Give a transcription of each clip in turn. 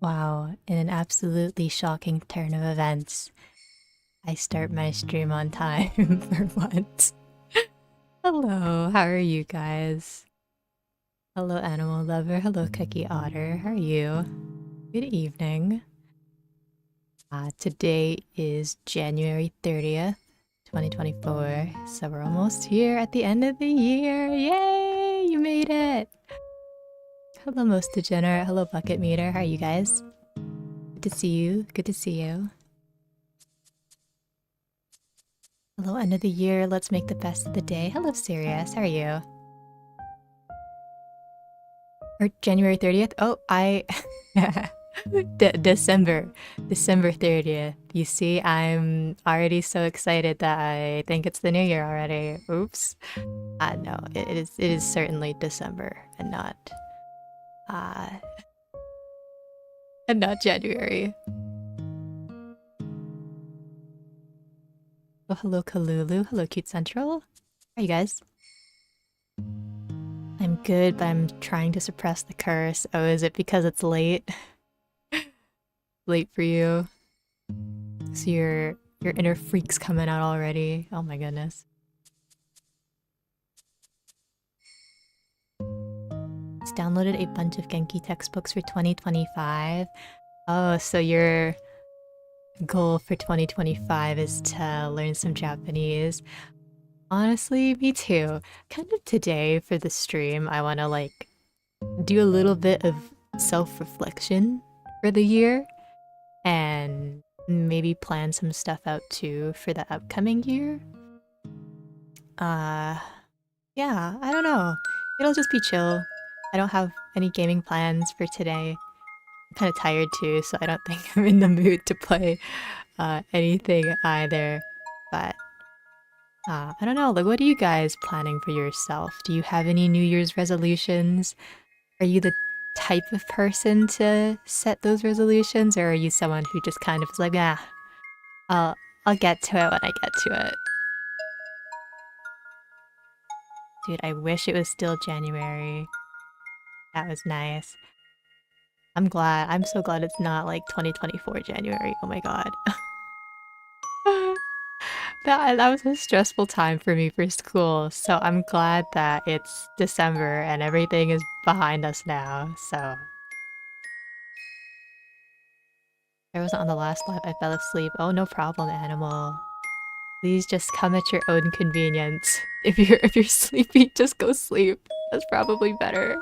Wow, in an absolutely shocking turn of events, I start my stream on time for once. Hello, how are you guys? Hello, animal lover. Hello, cookie otter. How are you? Good evening. Today is January 30th, 2024. So we're almost here at the end of the year. Yay! You made it! Hello, most degenerate. Hello, bucket meter. How are you guys? Good to see you. Good to see you. Hello, end of the year. Let's make the best of the day. Hello, Sirius. How are you? Or January 30th? Oh, December 30th. You see, I'm already so excited that I think it's the new year already. Oops. No, it is certainly December uh and not January. Oh, hello, Kalulu. Hello, Cute Central. How are you guys? I'm good, but I'm trying to suppress the curse. Oh, is it because it's late? Late for you? So your inner freak's coming out already. Oh my goodness. It's downloaded a bunch of Genki textbooks for 2025. Oh, so your goal for 2025 is to learn some Japanese. Honestly, me too. Kind of today for the stream, I want to like do a little bit of self-reflection for the year and maybe plan some stuff out too for the upcoming year. Yeah, I don't know. It'll just be chill. I don't have any gaming plans for today. I'm kind of tired too, so I don't think I'm in the mood to play anything either. But I don't know. Like, what are you guys planning for yourself? Do you have any New Year's resolutions? Are you the type of person to set those resolutions, or are you someone who just kind of is like, I'll I'll get to it when I get to it? Dude, I wish it was still January. That was nice. I'm so glad it's not like 2024 January. Oh my god. That was a stressful time for me for school, so I'm glad that it's December and everything is behind us now, so. I wasn't on the last live, I fell asleep. Oh, no problem, animal. Please just come at your own convenience. If you're sleepy, just go sleep. That's probably better.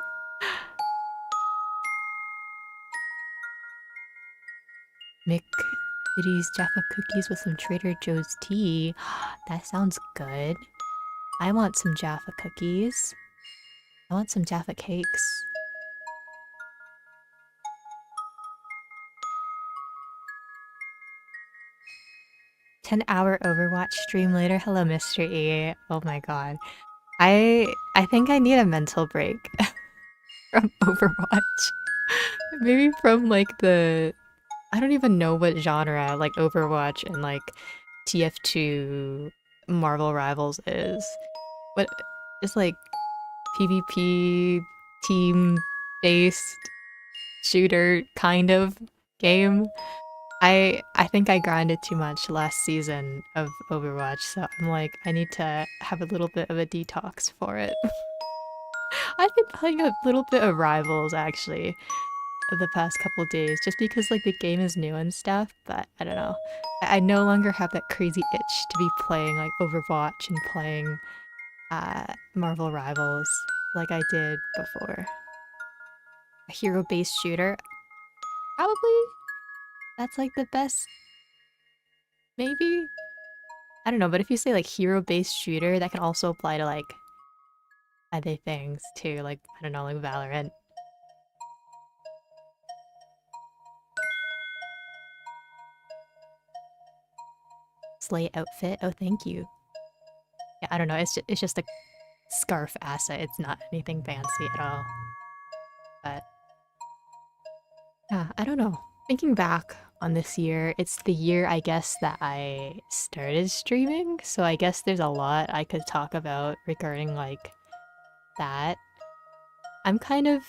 Mick City's Jaffa cookies with some Trader Joe's tea. That sounds good. I want some Jaffa cookies. I want some Jaffa cakes. 10-hour Overwatch stream later. Hello, Mr. E. Oh my god. I think I need a mental break from Overwatch. Maybe from like the I don't even know what genre like Overwatch and like TF2 Marvel Rivals is. But it's like PvP team based shooter kind of game. I think I grinded too much last season of Overwatch, so I'm like I need to have a little bit of a detox for it. I've been playing a little bit of Rivals actually the past couple days just because like the game is new and stuff, but I don't know. I no longer have that crazy itch to be playing like Overwatch and playing Marvel Rivals like I did before. A hero-based shooter? Probably. That's like the best. Maybe? I don't know, but if you say like hero-based shooter, that can also apply to like other things too, like I don't know, like Valorant. Slay outfit? Oh, thank you. Yeah, I don't know, it's just a scarf asset, it's not anything fancy at all. But yeah, I don't know. Thinking back on this year, it's the year I guess that I started streaming, so I guess there's a lot I could talk about regarding like that. I'm kind of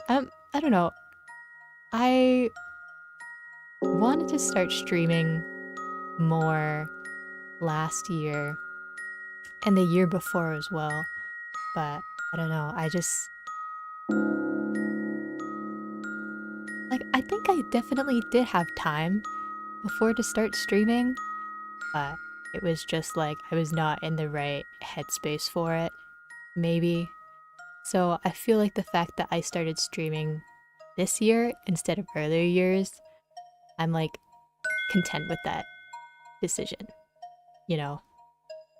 I don't know. I wanted to start streaming more last year and the year before as well, but I don't know, I just like I think I definitely did have time before to start streaming, but it was just like I was not in the right headspace for it, maybe. So I feel like the fact that I started streaming this year instead of earlier years, I'm like content with that decision, you know?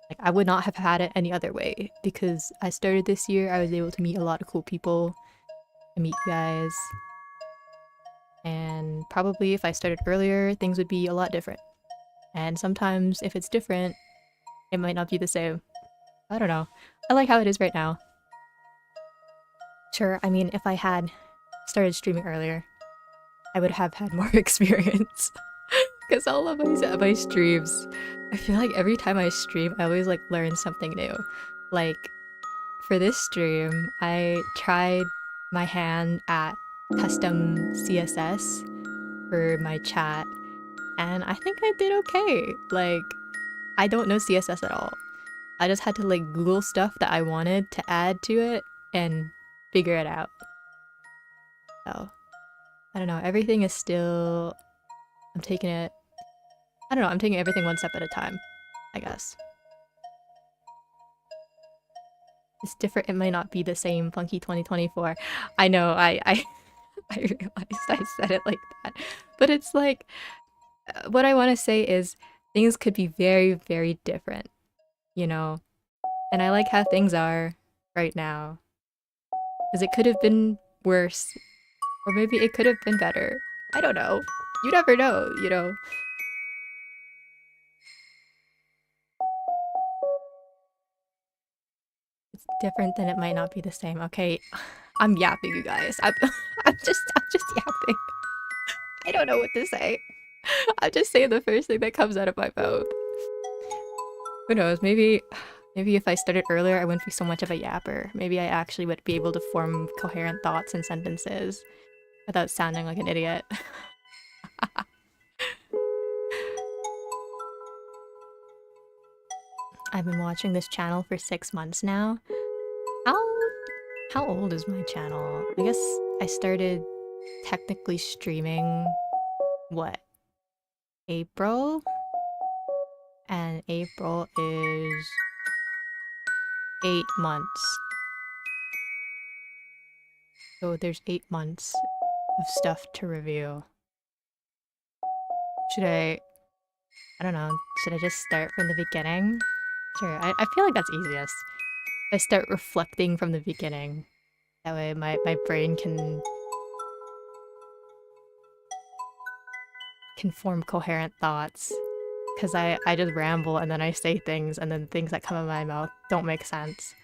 Like I would not have had it any other way because I started this year, I was able to meet a lot of cool people, and meet you guys, and probably if I started earlier, things would be a lot different. And sometimes if it's different, it might not be the same. I don't know. I like how it is right now. Sure, I mean, if I had started streaming earlier, I would have had more experience. Because all of my streams, I feel like every time I stream, I always like learn something new. Like, for this stream, I tried my hand at custom CSS for my chat, and I think I did okay. Like, I don't know CSS at all. I just had to like Google stuff that I wanted to add to it and figure it out. So, I don't know, everything is still... I'm taking it... I don't know, I'm taking everything one step at a time, I guess. It's different, it might not be the same Funky 2024. I know, I I realized I said it like that. But it's like, what I want to say is things could be very, very different, you know? And I like how things are right now. Because it could have been worse. Or maybe it could have been better. I don't know. You never know, you know? It's different, then it might not be the same. Okay, I'm yapping, you guys. I'm just yapping. I don't know what to say. I'm just saying the first thing that comes out of my mouth. Who knows? Maybe if I started earlier, I wouldn't be so much of a yapper. Maybe I actually would be able to form coherent thoughts and sentences without sounding like an idiot. I've been watching this channel for 6 months now. How old is my channel? I guess I started technically streaming, what, April? And April is 8 months. So there's 8 months of stuff to review. Should I don't know, should I just start from the beginning? Sure, I feel like that's easiest. I start reflecting from the beginning. That way my brain can form coherent thoughts. Because I just ramble and then I say things and then things that come out of my mouth don't make sense.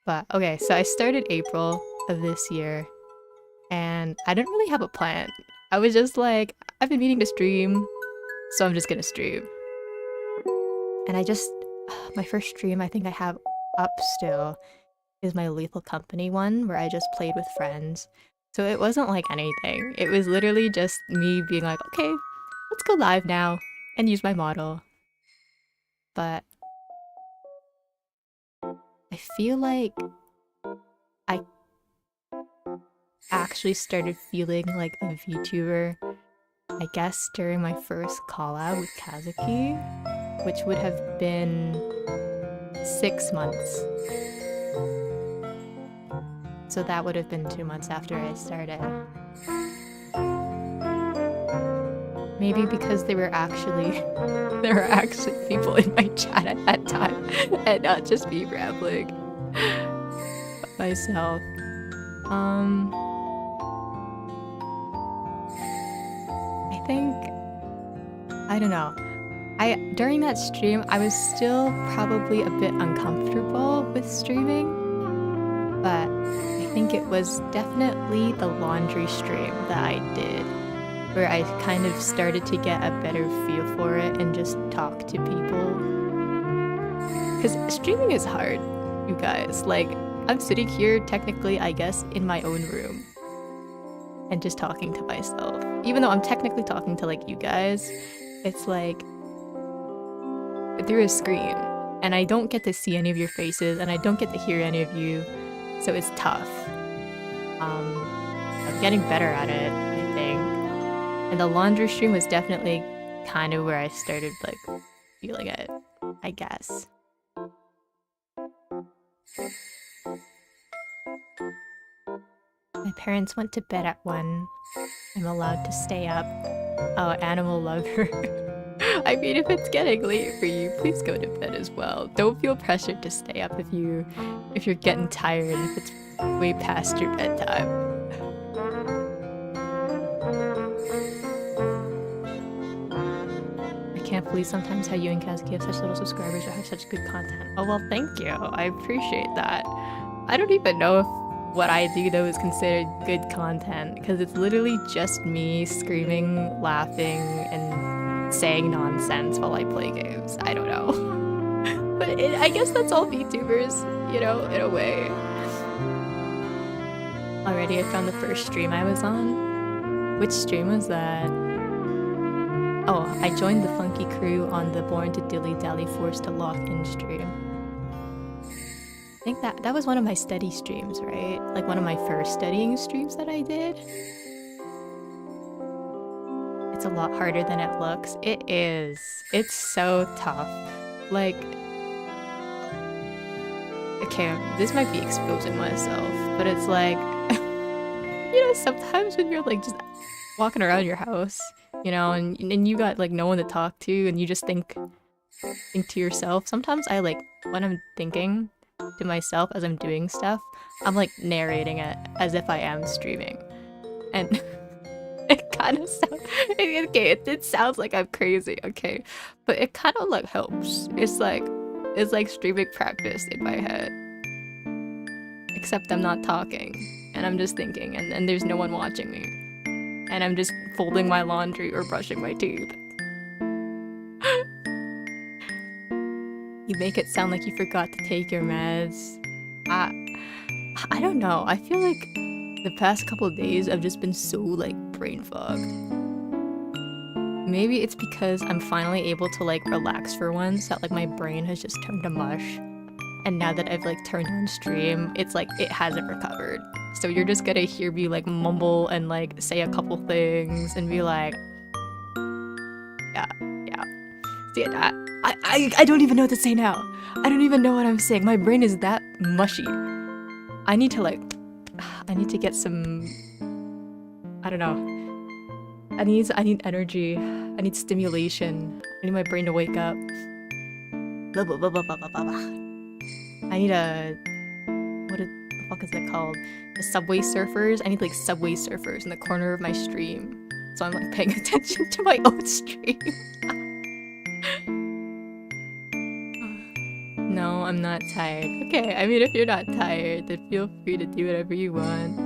But okay, so I started April of this year and I didn't really have a plan. I was just like, I've been meaning to stream, so I'm just gonna stream. And my first stream I think I have up still is my Lethal Company one where I just played with friends. So it wasn't like anything. It was literally just me being like, okay, let's go live now and use my model. But I feel like I actually started feeling like a VTuber, I guess, during my first collab with Kazuki, which would have been 6 months. So that would have been 2 months after I started. Maybe because there were actually people in my chat at that time and not just me rambling myself. I think, I don't know. During that stream, I was still probably a bit uncomfortable with streaming, but I think it was definitely the laundry stream that I did, where I kind of started to get a better feel for it and just talk to people. Because streaming is hard, you guys. Like, I'm sitting here technically, I guess, in my own room. and just talking to myself. Even though I'm technically talking to like you guys, it's like through a screen, and I don't get to see any of your faces, and I don't get to hear any of you, so it's tough. I'm getting better at it, I think. And the laundry stream was definitely kind of where I started like feeling it, I guess. My parents went to bed at 1. I'm allowed to stay up. Oh, animal lover. I mean, if it's getting late for you, please go to bed as well. Don't feel pressured to stay up if you're getting tired, if it's way past your bedtime. I can't believe sometimes how you and Kazuki have such little subscribers or have such good content. Oh well, thank you. I appreciate that. I don't even know if what I do though is considered good content, because it's literally just me screaming, laughing, and saying nonsense while I play games. I don't know. But I guess that's all VTubers, you know, in a way. Already I found the first stream I was on. Which stream was that? Oh, I joined the Funky crew on the Born to Dilly Dally Forced to Lock In stream. I think that was one of my study streams, right? Like one of my first studying streams that I did. It's a lot harder than it looks. It is. It's so tough. Like, okay, this might be exposing myself, but it's like, you know, sometimes when you're like just walking around your house, you know, and you got like no one to talk to, and you just think to yourself. Sometimes I like, when I'm thinking to myself as I'm doing stuff, I'm like narrating it as if I am streaming, and it kind of sounds okay. It sounds like I'm crazy, okay, but it kind of like helps. It's like streaming practice in my head, except I'm not talking and I'm just thinking, and there's no one watching me, and I'm just folding my laundry or brushing my teeth. You make it sound like you forgot to take your meds. I don't know. I feel like the past couple of days I've just been so like brain fogged. Maybe it's because I'm finally able to like relax for once, that like my brain has just turned to mush. And now that I've like turned on stream, it's like it hasn't recovered. So you're just gonna hear me like mumble and like say a couple things and be like, yeah. See, I don't even know what to say now. I don't even know what I'm saying. My brain is that mushy. I need to get some, I don't know. I need energy. I need stimulation. I need my brain to wake up. Blah, blah, blah, blah, blah, blah, blah. I need what the fuck is it called? The subway surfers? I need like subway surfers in the corner of my stream, so I'm like paying attention to my own stream. No, I'm not tired. Okay, I mean, if you're not tired, then feel free to do whatever you want.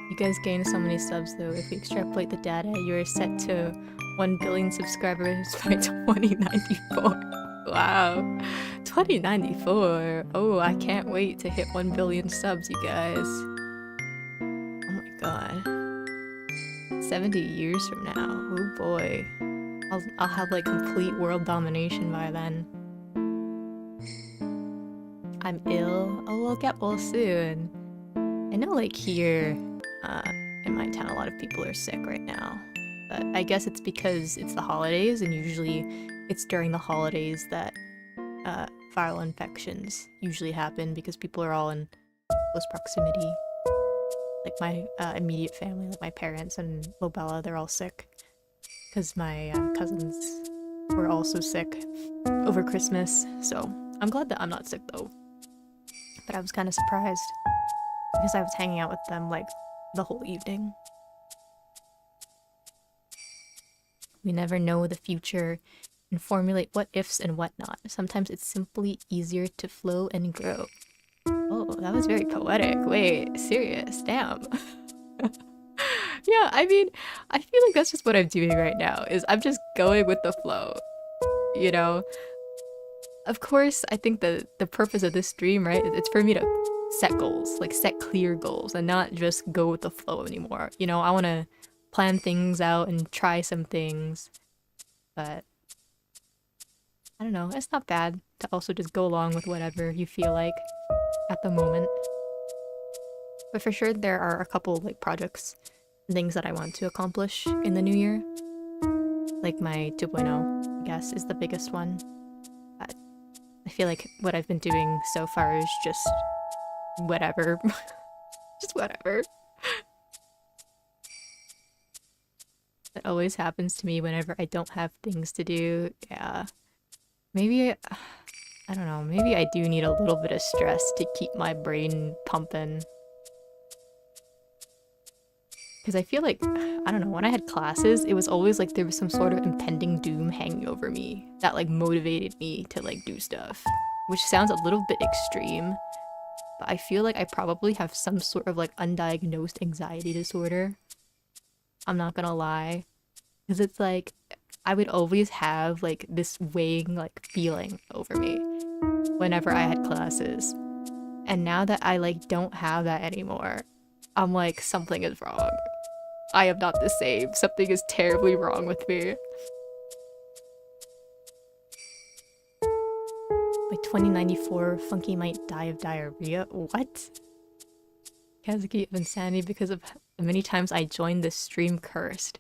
You guys gained so many subs though. If we extrapolate the data, you are set to 1 billion subscribers by 2094. Wow, 2094. Oh, I can't wait to hit 1 billion subs, you guys. Oh my god. 70 years from now. Oh boy. I'll have like complete world domination by then. I'm ill. Oh, I'll get well soon. I know like here in my town a lot of people are sick right now. But I guess it's because it's the holidays, and usually it's during the holidays that viral infections usually happen because people are all in close proximity. Like my immediate family, like my parents and Lobella, they're all sick. Because my cousins were also sick over Christmas, so I'm glad that I'm not sick though. But I was kind of surprised because I was hanging out with them like the whole evening. We never know the future and formulate what ifs and whatnot. Sometimes it's simply easier to flow and grow. Oh, that was very poetic. Wait, serious? Damn. Yeah, I mean, I feel like that's just what I'm doing right now, is I'm just going with the flow, you know? Of course, I think the purpose of this stream, right, it's for me to set goals, like set clear goals, and not just go with the flow anymore. You know, I want to plan things out and try some things, but I don't know, it's not bad to also just go along with whatever you feel like at the moment. But for sure, there are a couple like projects and things that I want to accomplish in the new year. Like my 2.0, I guess, is the biggest one. But I feel like what I've been doing so far is just whatever. Just whatever. That always happens to me whenever I don't have things to do. Yeah. Maybe, I don't know, maybe I do need a little bit of stress to keep my brain pumping. Because I feel like, I don't know, when I had classes, it was always like there was some sort of impending doom hanging over me that like motivated me to like do stuff. Which sounds a little bit extreme, but I feel like I probably have some sort of like undiagnosed anxiety disorder. I'm not gonna lie. Because it's like, I would always have like this weighing like feeling over me whenever I had classes. And now that I like don't have that anymore, I'm like, something is wrong. I am not the same. Something is terribly wrong with me. By 2094, Funky might die of diarrhea. What? Kazuki of insanity because of the many times I joined this stream cursed.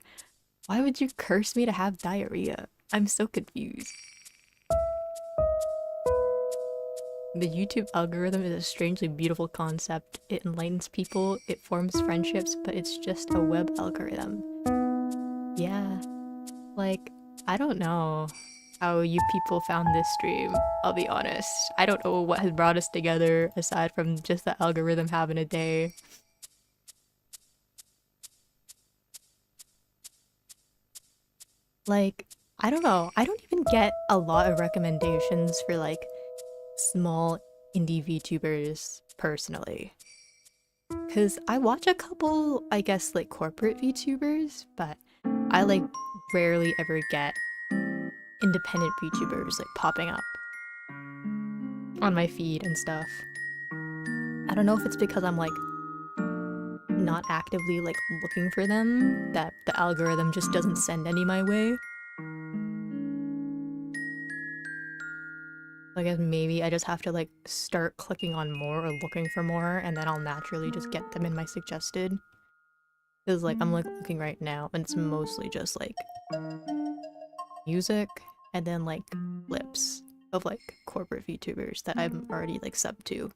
Why would you curse me to have diarrhea? I'm so confused. The YouTube algorithm is a strangely beautiful concept. It enlightens people, it forms friendships, but it's just a web algorithm. Yeah. Like, I don't know how you people found this stream, I'll be honest. I don't know what has brought us together aside from just the algorithm having a day. Like, I don't know. I don't even get a lot of recommendations for like small indie VTubers personally. Cause I watch a couple, I guess, like corporate VTubers, but I like rarely ever get independent VTubers like popping up on my feed and stuff. I don't know if it's because I'm like not actively like looking for them, that the algorithm just doesn't send any my way. I guess maybe I just have to like start clicking on more or looking for more, and then I'll naturally just get them in my suggested. Because like I'm like looking right now and it's mostly just like music and then like clips of like corporate VTubers that I'm already like sub to.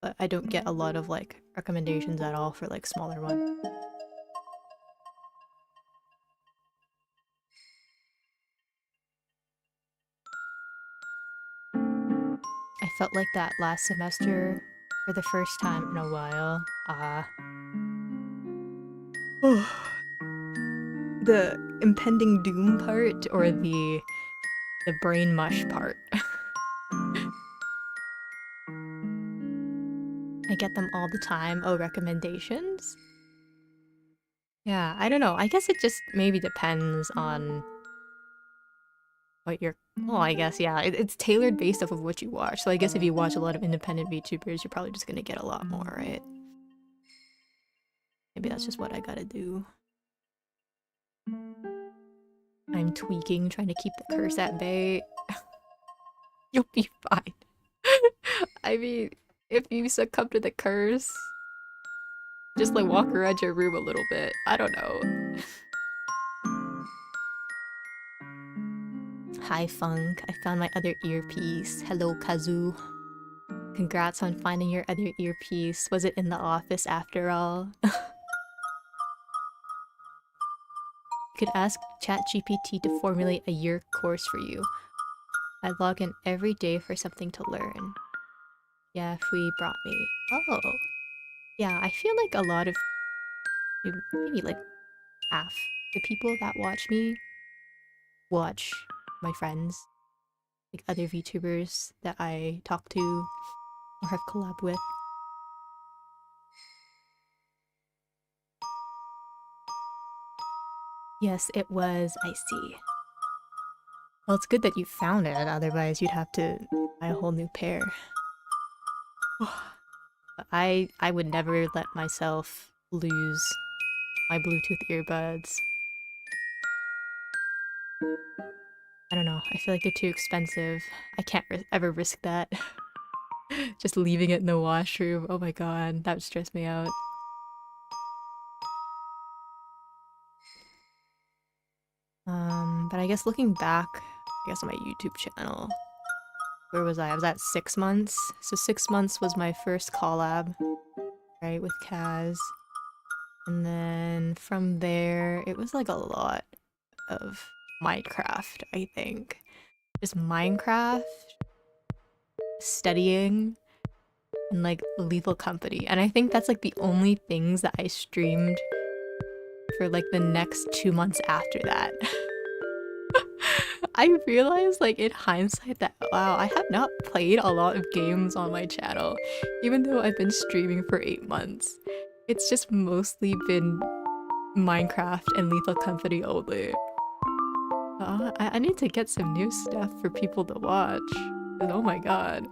But I don't get a lot of like recommendations at all for like smaller ones. I felt like that last semester for the first time in a while. The impending doom part or the brain mush part. I get them all the time. Oh, recommendations? Yeah, I don't know. I guess it just maybe depends on what you're... Well, I guess, yeah. It's tailored based off of what you watch. So I guess if you watch a lot of independent VTubers, you're probably just gonna get a lot more, right? Maybe that's just what I gotta do. I'm tweaking, trying to keep the curse at bay. You'll be fine. I mean, if you succumb to the curse, just like walk around your room a little bit. I don't know. Hi Funk, I found my other earpiece. Hello Kazu. Congrats on finding your other earpiece. Was it in the office after all? You could ask ChatGPT to formulate a year course for you. I log in every day for something to learn. Yeah, Fui brought me. Oh. Yeah, I feel like a lot of... maybe like half the people that watch me watch my friends. Like other VTubers that I talk to or have collab with. Yes, it was. I see. Well, it's good that you found it, otherwise you'd have to buy a whole new pair. I would never let myself lose my Bluetooth earbuds. I don't know, I feel like they're too expensive. I can't ever risk that. Just leaving it in the washroom, oh my god, that would stress me out. But I guess looking back, I guess on my YouTube channel, where was I? I was at 6 months. So 6 months was my first collab, right, with Kaz. And then from there, it was like a lot of Minecraft, I think. Just Minecraft, studying, and like Lethal Company. And I think that's like the only things that I streamed for like the next 2 months after that. I realized like in hindsight that wow, I have not played a lot of games on my channel, even though I've been streaming for 8 months. It's just mostly been Minecraft and Lethal Company only. I need to get some new stuff for people to watch. Oh my god.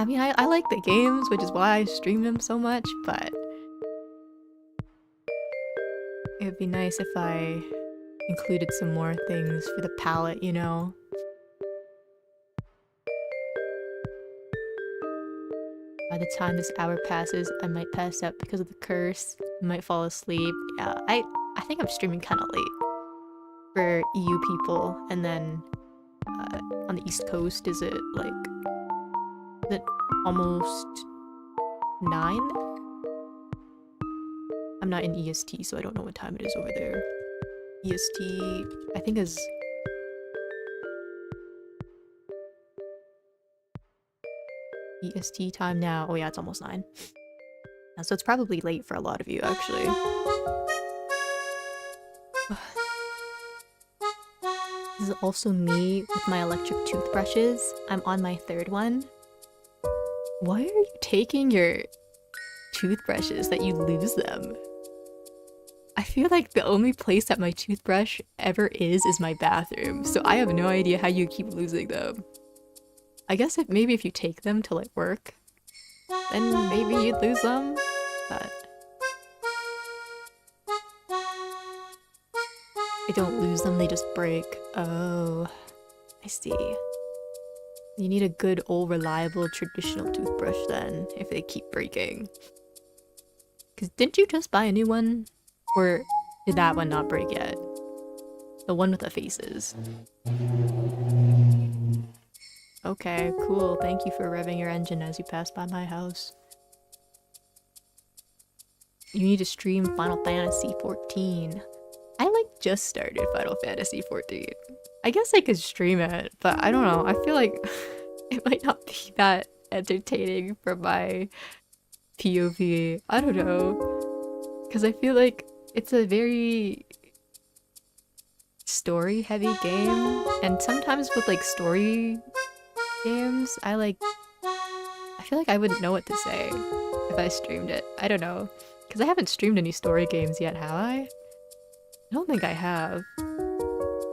I mean, I like the games, which is why I stream them so much, but it would be nice if I included some more things for the palette, you know? By the time this hour passes, I might pass out because of the curse. I might fall asleep. Yeah, I think I'm streaming kind of late for EU people, and then on the East Coast, is it almost 9? I'm not in EST, so I don't know what time it is over there. EST, I think is... EST time now. Oh yeah, it's almost 9. So it's probably late for a lot of you, actually. This is also me with my electric toothbrushes. I'm on my 3rd one. Why are you taking your toothbrushes that you lose them? I feel like the only place that my toothbrush ever is my bathroom, so I have no idea how you keep losing them. I guess maybe if you take them to like work, then maybe you'd lose them, but I don't lose them, they just break. Oh, I see. You need a good old reliable traditional toothbrush then, if they keep breaking. Cause didn't you just buy a new one? Or did that one not break yet? The one with the faces. Okay, cool. Thank you for revving your engine as you pass by my house. You need to stream Final Fantasy 14. I like just started Final Fantasy 14. I guess I could stream it, but I don't know. I feel like it might not be that entertaining for my POV. I don't know. Because I feel like it's a very story-heavy game. And sometimes with like story games, I feel like I wouldn't know what to say if I streamed it. I don't know. Because I haven't streamed any story games yet, have I? I don't think I have.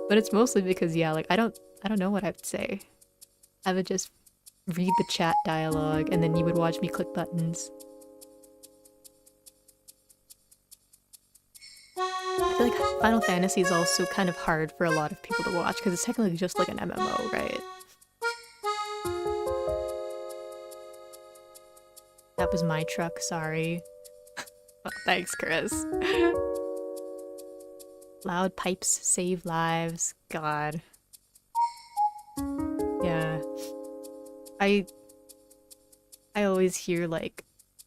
But it's mostly because, yeah, like I don't know what I would say. I would just read the chat dialogue and then you would watch me click buttons. I feel like Final Fantasy is also kind of hard for a lot of people to watch because it's technically just like an MMO, right? That was my truck, sorry. Oh, thanks, Chris. Loud pipes save lives. God. Yeah. I always hear like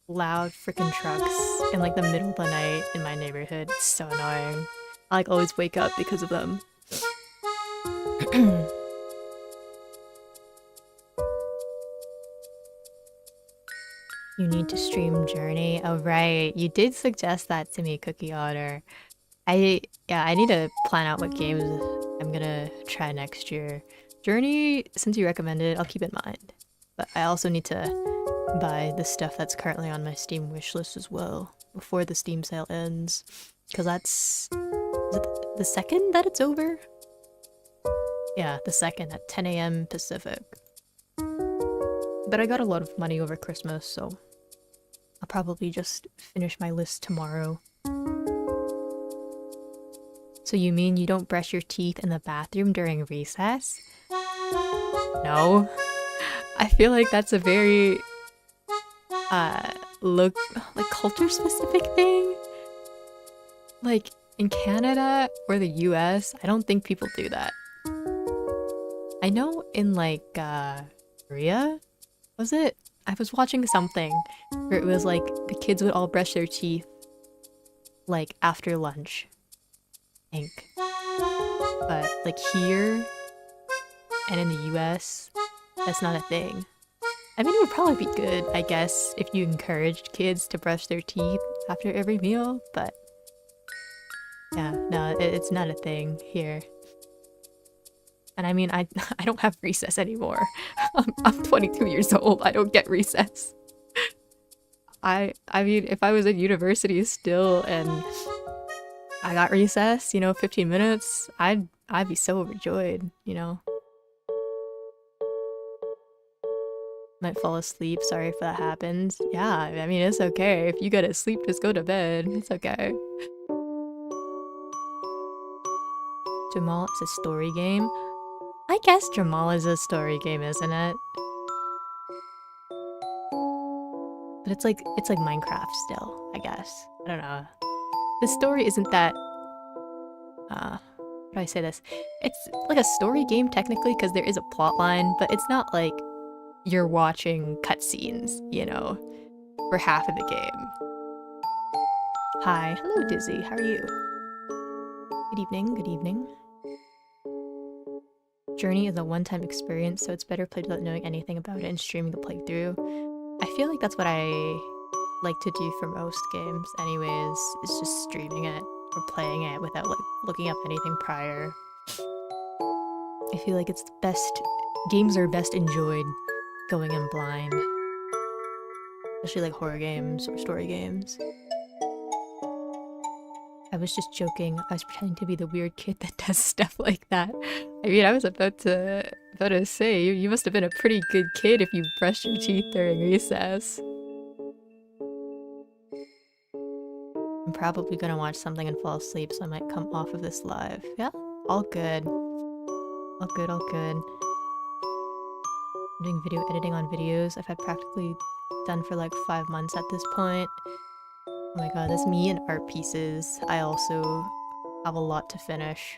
loud freaking trucks in like the middle of the night in my neighborhood. It's so annoying. I like always wake up because of them. You need to stream Journey. Oh right, you did suggest that to me, Cookie Otter. I need to plan out what games I'm gonna try next year. Journey, since you recommended it, I'll keep in mind. But I also need to buy the stuff that's currently on my Steam wishlist as well before the Steam sale ends. Because that's... Is it the 2nd that it's over? Yeah, the 2nd at 10 AM Pacific. But I got a lot of money over Christmas, so I'll probably just finish my list tomorrow. So you mean you don't brush your teeth in the bathroom during recess? No. I feel like that's a very like culture specific thing. Like in Canada or the US, I don't think people do that. I know in like Korea, was it? I was watching something where it was like the kids would all brush their teeth like after lunch. I think. But like here and in the US, that's not a thing. I mean, it would probably be good, I guess, if you encouraged kids to brush their teeth after every meal, but yeah, no, it's not a thing here. And I mean, I don't have recess anymore. I'm 22 years old. I don't get recess. I mean, if I was at university still and I got recess, you know, 15 minutes, I'd be so overjoyed, you know. Might fall asleep. Sorry if that happens. Yeah, I mean, it's okay. If you gotta sleep, just go to bed. It's okay. Jamal is a story game. I guess Jamal is a story game, isn't it? But it's like Minecraft still, I guess. I don't know. The story isn't that how do I say this? It's like a story game technically because there is a plot line, but it's not like you're watching cutscenes, you know, for half of the game. Hi, hello Dizzy, how are you? Good evening, good evening. Journey is a one-time experience, so it's better played without knowing anything about it and streaming the playthrough. I feel like that's what I like to do for most games anyways, is just streaming it or playing it without like looking up anything prior. I feel like it's the best. Games are best enjoyed going in blind. Especially like horror games or story games. I was just joking. I was pretending to be the weird kid that does stuff like that. I mean, I was about to say, you must have been a pretty good kid if you brushed your teeth during recess. I'm probably gonna watch something and fall asleep, so I might come off of this live. Yeah, all good. All good, all good. I'm doing video editing on videos. I've had practically done for like 5 months at this point. Oh my god, that's me and art pieces. I also have a lot to finish.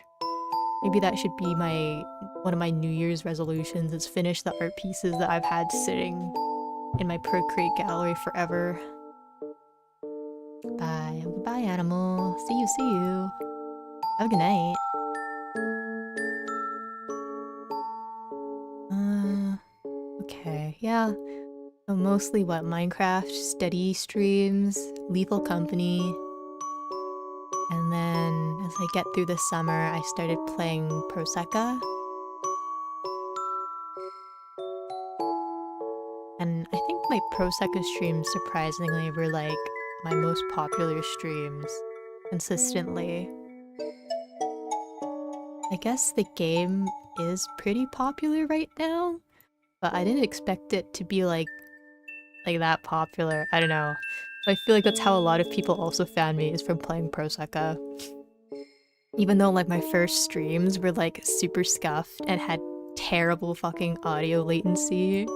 Maybe that should be one of my New Year's resolutions, is finish the art pieces that I've had sitting in my Procreate gallery forever. Bye. Goodbye, animal. See you, see you. Have a good night. Okay, yeah. So mostly what? Minecraft, steady streams, Lethal Company. And then as I get through the summer, I started playing Prosecca. And I think my Prosecca streams, surprisingly, were like my most popular streams consistently. I guess the game is pretty popular right now, but I didn't expect it to be like that popular. I don't know. I feel like that's how a lot of people also found me, is from playing Prosecca. Even though like my first streams were like super scuffed and had terrible fucking audio latency.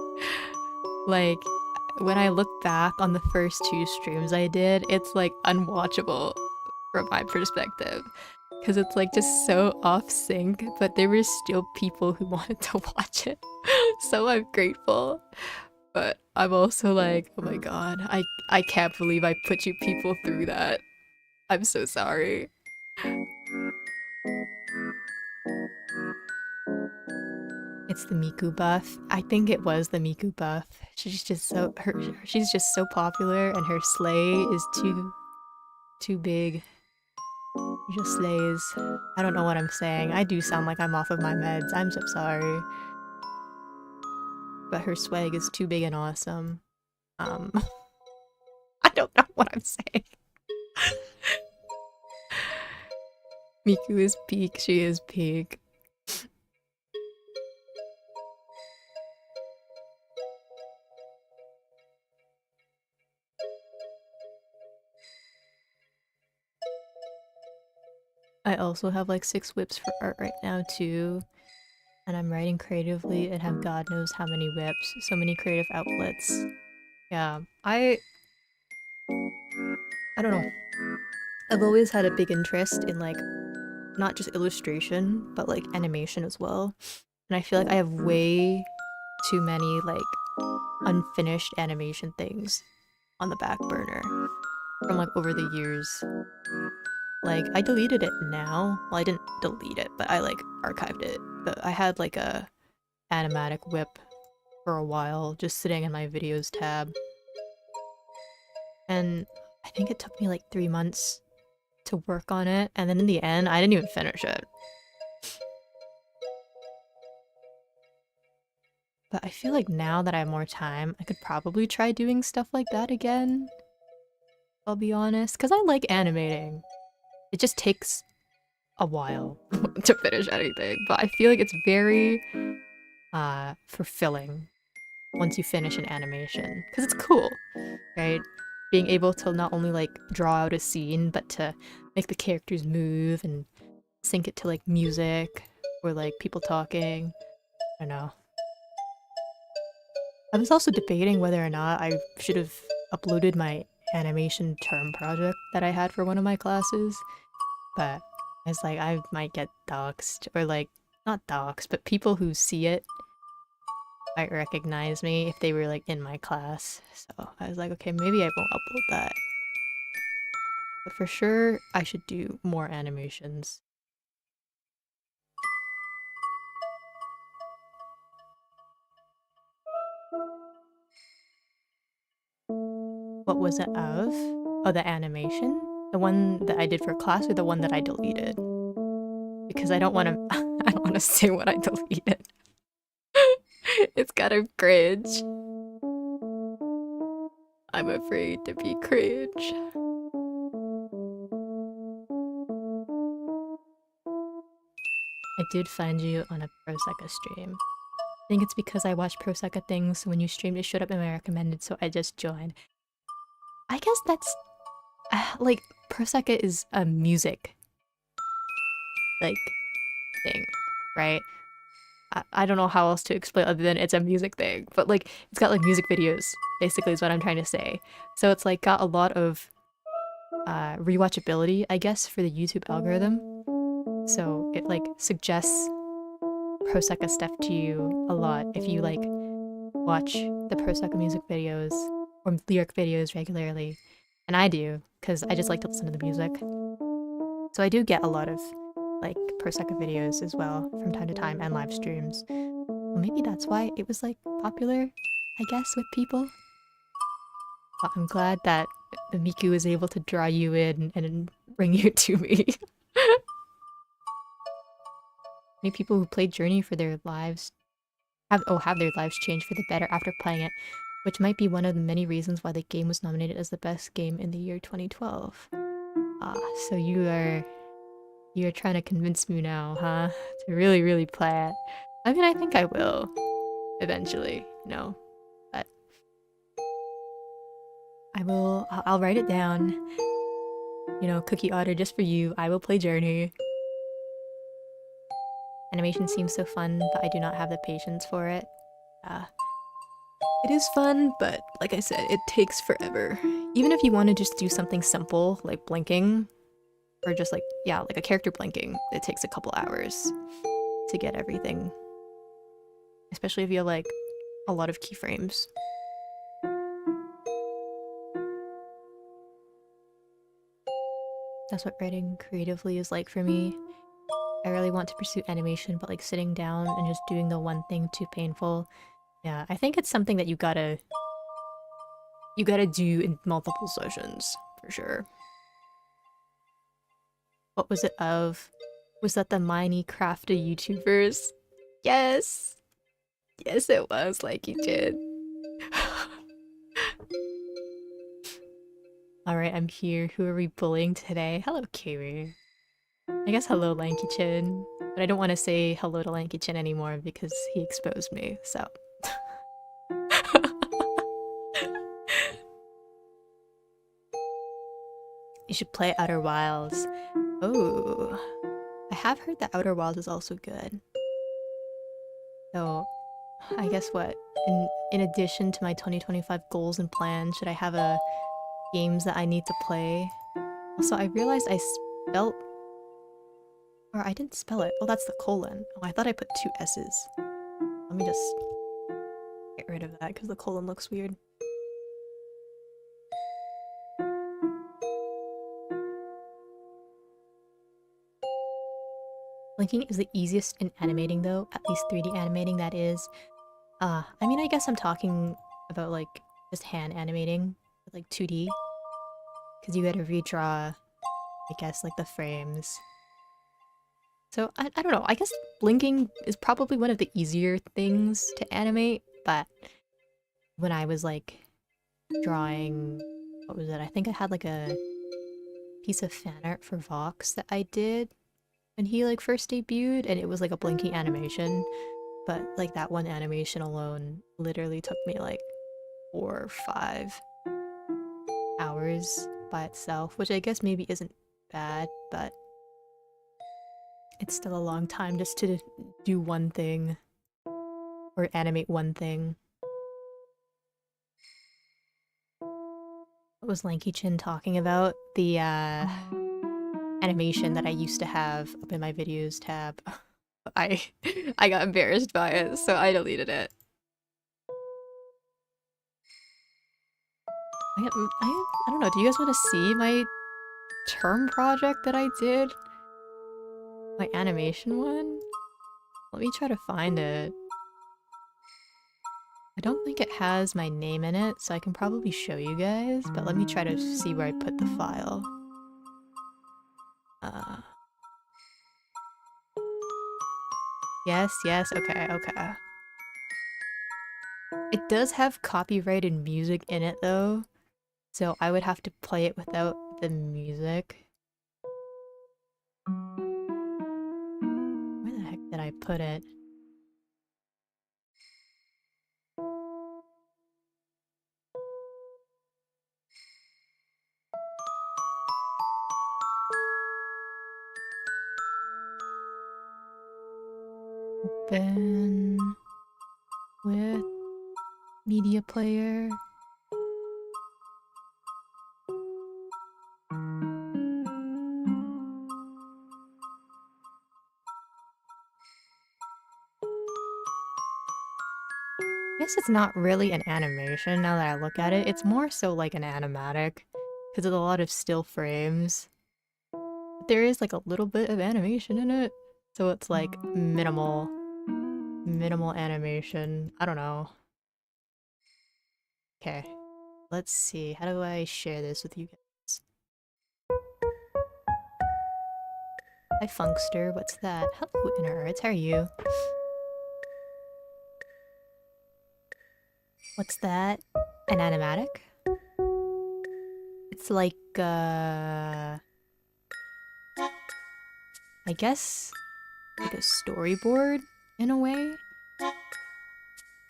Like when I look back on the first 2 streams I did, it's like unwatchable from my perspective. Because it's like just so off sync, but there were still people who wanted to watch it. So I'm grateful. But I'm also like, oh my god, I can't believe I put you people through that. I'm so sorry. It's the Miku buff. I think it was the Miku buff. She's just so popular, and her sleigh is too big. She just slays. I don't know what I'm saying. I do sound like I'm off of my meds. I'm so sorry. But her swag is too big and awesome. I don't know what I'm saying. Miku is peak. She is peak. I also have like 6 whips for art right now too. And I'm writing creatively and have God knows how many whips. So many creative outlets. Yeah, I don't know. I've always had a big interest in like not just illustration, but like animation as well. And I feel like I have way too many like unfinished animation things on the back burner from like over the years. Like I deleted it now. Well, I didn't delete it, but I like archived it. But I had like a animatic whip for a while just sitting in my videos tab. And I think it took me like 3 months to work on it, and then in the end, I didn't even finish it. But I feel like now that I have more time, I could probably try doing stuff like that again. I'll be honest, because I like animating. It just takes a while to finish anything, but I feel like it's very fulfilling once you finish an animation, because it's cool, right? Being able to not only like draw out a scene, but to make the characters move and sync it to like music or like people talking. I don't know. I was also debating whether or not I should have uploaded my animation term project that I had for one of my classes, but it's like I might get doxxed, or like, not doxxed, but people who see it might recognize me if they were like in my class. So I was like, okay, maybe I won't upload that. But for sure, I should do more animations. What was it of? Oh, the animation? The one that I did for class or the one that I deleted? Because I don't want to I don't want to say what I deleted. It's kind of cringe. I'm afraid to be cringe. I did find you on a Prosecco stream. I think it's because I watch Prosecco things, so when you streamed it showed up in my recommended, so I just joined. I guess that's like Prosecco is a music like thing, right? I don't know how else to explain other than it's a music thing, but like it's got like music videos basically is what I'm trying to say. So it's like got a lot of rewatchability, I guess, for the YouTube algorithm. So it like suggests Prosecco stuff to you a lot if you like watch the Prosecco music videos or lyric videos regularly. And I do, because I just like to listen to the music. So I do get a lot of like Prosecco videos as well from time to time and live streams. Well, maybe that's why it was like popular, I guess, with people. But I'm glad that the Miku was able to draw you in and bring you to me. Many people who played Journey for their lives have their lives changed for the better after playing it, which might be one of the many reasons why the game was nominated as the best game in the year 2012. So you're trying to convince me now, huh? To really, really play it. I mean, I think I will eventually, but I'll write it down. Cookie order just for you. I will play Journey. Animation seems so fun, but I do not have the patience for it. It is fun, but like I said, it takes forever. Even if you want to just do something simple, like blinking, or just like, yeah, like a character blinking, it takes a couple hours to get everything. Especially if you have like a lot of keyframes. That's what writing creatively is like for me. I really want to pursue animation, but like sitting down and just doing the one thing too painful. Yeah, I think it's something that you gotta do in multiple sessions, for sure. What was it of? Was that the Minecraft YouTubers? Yes! Yes, it was, like you did. Alright, I'm here. Who are we bullying today? Hello, Kiwi. I guess hello, Lanky Chin. But I don't want to say hello to Lanky Chin anymore because he exposed me, so. You should play Outer Wilds. Oh, I have heard that Outer Wilds is also good. So, I guess what? In addition to my 2025 goals and plans, should I have games that I need to play? Also, I realized I spelled... Or I didn't spell it. Oh, that's the colon. Oh, I thought I put 2 S's. Let me just get rid of that because the colon looks weird. Blinking is the easiest in animating though, at least 3D animating that is. I mean, I guess I'm talking about like just hand animating, like 2D. Because you gotta redraw, I guess, like the frames. So, I don't know, I guess blinking is probably one of the easier things to animate, but when I was like drawing, what was it? I think I had like a piece of fan art for Vox that I did when he like first debuted, and it was like a blinking animation, but like that one animation alone literally took me like 4 or 5 hours by itself, which I guess maybe isn't bad, but it's still a long time just to do one thing or animate one thing. What was Lanky Chin talking about? The animation that I used to have up in my videos tab. I got embarrassed by it, so I deleted it. I don't know, do you guys want to see my term project that I did? My animation one? Let me try to find it. I don't think it has my name in it, so I can probably show you guys, but let me try to see where I put the file. Yes, okay. It does have copyrighted music in it though, so I would have to play it without the music. Where the heck did I put it? Open with media player. I guess it's not really an animation now that I look at it. It's more so like an animatic because there's a lot of still frames. But there is like a little bit of animation in it. So it's like minimal animation. I don't know. Okay, let's see. How do I share this with you guys? Hi Funkster, what's that? Hello Inner how are you? What's that? An animatic? It's like, I guess, like a storyboard in a way.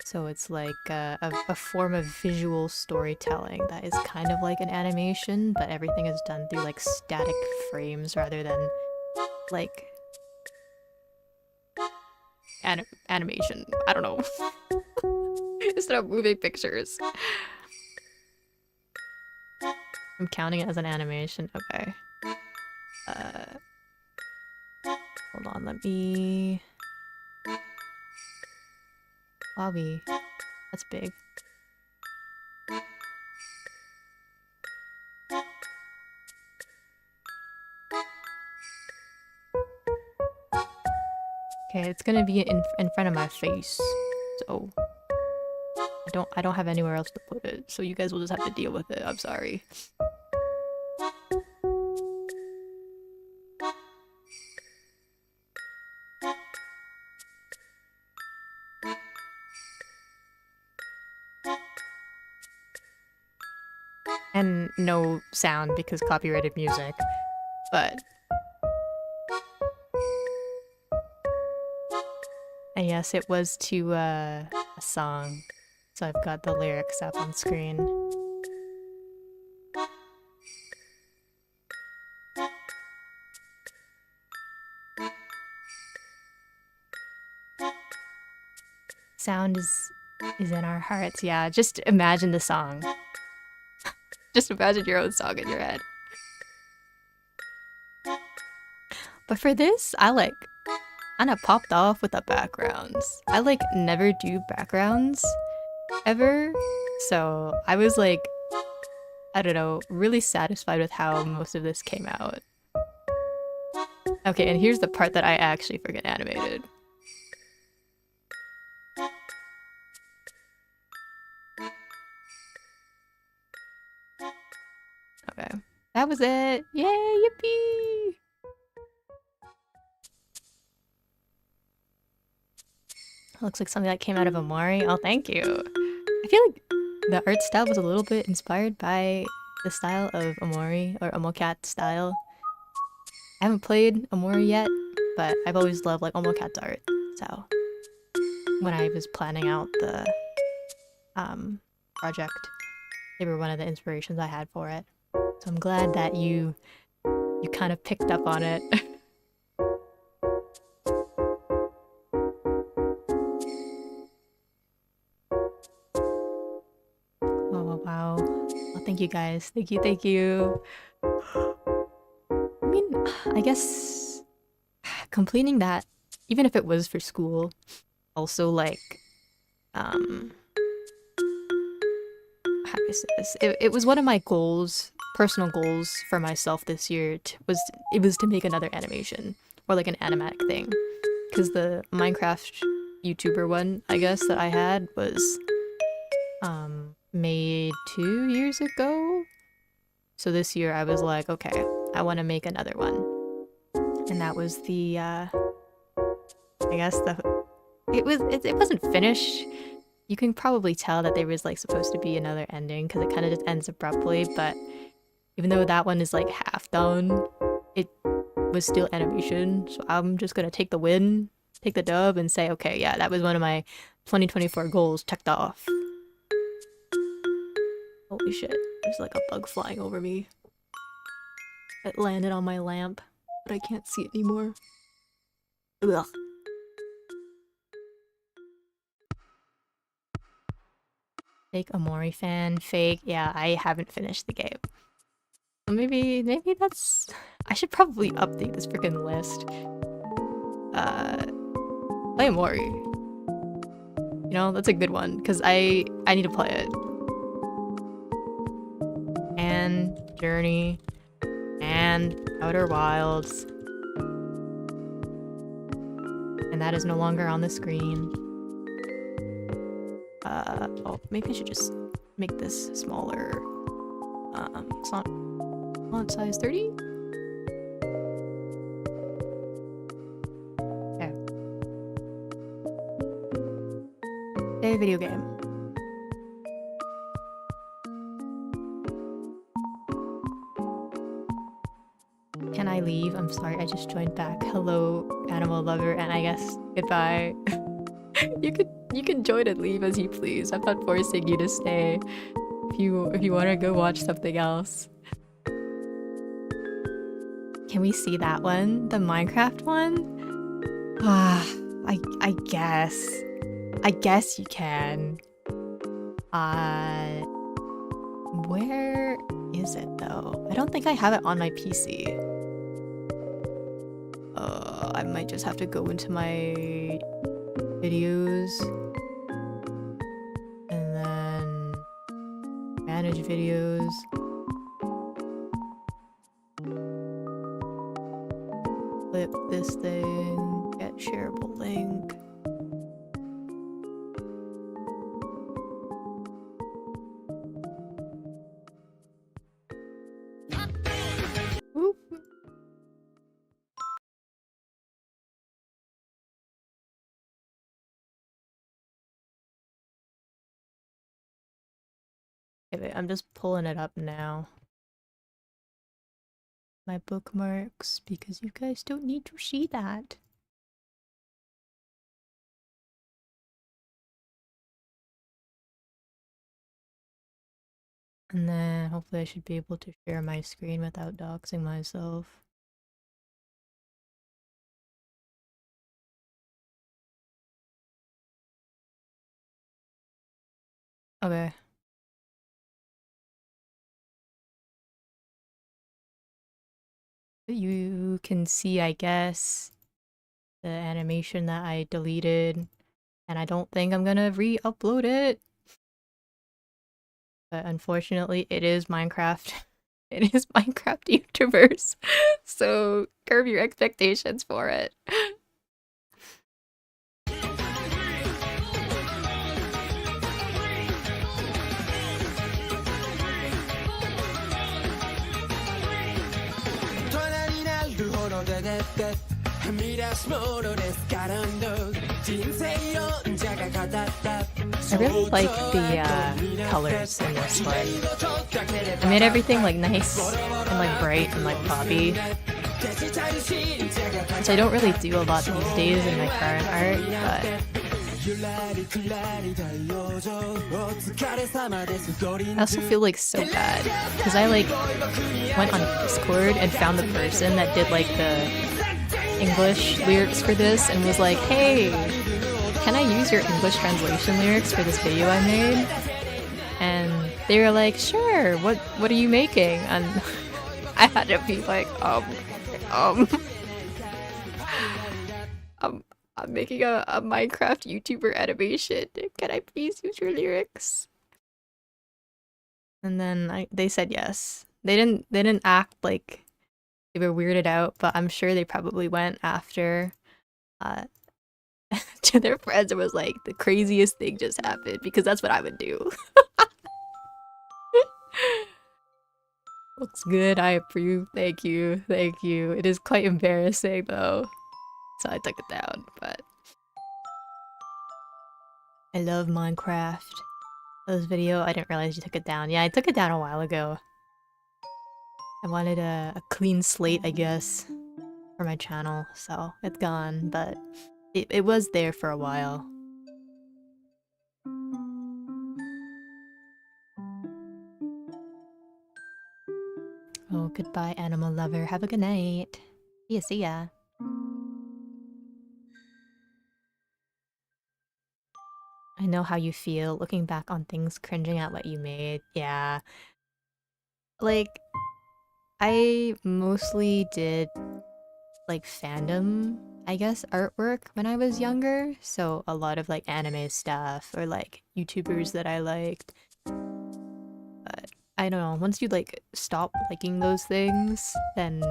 So it's like a form of visual storytelling that is kind of like an animation, but everything is done through like static frames rather than like animation. I don't know. Instead of moving pictures. I'm counting it as an animation. Okay. Hold on, let me... Bobby. That's big. Okay, it's gonna be in front of my face. So I don't have anywhere else to put it, so you guys will just have to deal with it. I'm sorry. And no sound because copyrighted music, but... And yes, it was to a song, so I've got the lyrics up on screen. sound is in our hearts. Yeah, just imagine the song. Just imagine your own song in your head. But for this, I kind of popped off with the backgrounds. I never do backgrounds ever. So I was I don't know, really satisfied with how most of this came out. Okay, and here's the part that I actually freaking animated. Okay, that was it. Yay, yippee! Looks like something that came out of Amori. Oh, thank you. I feel like the art style was a little bit inspired by the style of Amori or Omocat style. I haven't played Amori yet, but I've always loved Omocat's art. So when I was planning out the project, they were one of the inspirations I had for it. So I'm glad that you kind of picked up on it. Oh wow. Well, thank you guys. Thank you, thank you. I mean, I guess completing that, even if it was for school, also how do I say this? It was one of my goals, personal goals for myself this year. It was to make another animation or an animatic thing, because the Minecraft YouTuber one, I guess, that I had was made 2 years ago. So this year I was like, okay, I want to make another one, and that was the I guess it wasn't finished. You can probably tell that there was supposed to be another ending because it kind of just ends abruptly, but even though that one is half done, it was still animation. So I'm just gonna take the win, take the dub, and say, okay, yeah, that was one of my 2024 goals checked off. Holy shit, there's a bug flying over me. It landed on my lamp, but I can't see it anymore. Ugh. Fake Amori fan, fake. Yeah, I haven't finished the game. Maybe that's... I should probably update this freaking list. Play Amori. You know, that's a good one, because I need to play it. And Journey, and Outer Wilds. And that is no longer on the screen. Oh, maybe I should just make this smaller. It's not font size 30? Okay. Play a video game. Can I leave? I'm sorry, I just joined back. Hello, animal lover, and I guess goodbye. You can join and leave as you please. I'm not forcing you to stay. If you want to go watch something else. Can we see that one? The Minecraft one? Ah, I guess. I guess you can. Where is it though? I don't think I have it on my PC. I might just have to go into my videos and then manage videos. Flip this thing, get shareable link. Oop. Okay, I'm just pulling it up now. My bookmarks, because you guys don't need to see that. And then hopefully I should be able to share my screen without doxing myself. Okay. You can see, I guess, the animation that I deleted, and I don't think I'm gonna re-upload it. But unfortunately, it is Minecraft. It is Minecraft YouTubers, so curb your expectations for it. I really like the colors in this one. I made everything like nice and like bright and like poppy, which I don't really do a lot these days in my current art, but I also feel like so bad because I like went on Discord and found the person that did like the English lyrics for this and was like, hey, can I use your English translation lyrics for this video I made? And they were like, sure, what are you making? And I had to be like, I'm making a Minecraft YouTuber animation. Can I please use your lyrics? And then they said yes. They didn't act like they were weirded out, but I'm sure they probably went after to their friends and was like, the craziest thing just happened, because that's what I would do. Looks good, I approve, thank you, thank you. It is quite embarrassing though, so I took it down, but I love Minecraft. This video, I didn't realize you took it down. Yeah, I took it down a while ago. I wanted a clean slate, I guess, for my channel, so it's gone, but it was there for a while. Oh, goodbye, animal lover. Have a good night. See ya, see ya. I know how you feel looking back on things, cringing at what you made. Yeah. Like, I mostly did, like, fandom, I guess, artwork when I was younger. So a lot of, like, anime stuff or, like, YouTubers that I liked. But I don't know, once you, like, stop liking those things, then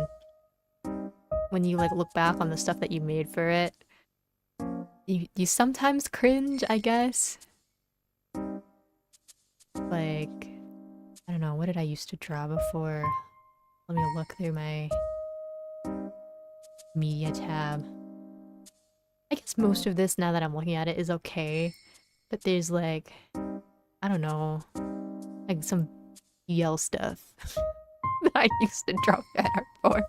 when you, like, look back on the stuff that you made for it, you sometimes cringe, I guess. Like, I don't know, what did I used to draw before? Let me look through my media tab. I guess most of this, now that I'm looking at it, is okay. But there's like, I don't know, like some DeepL stuff that I used to draw fan art for.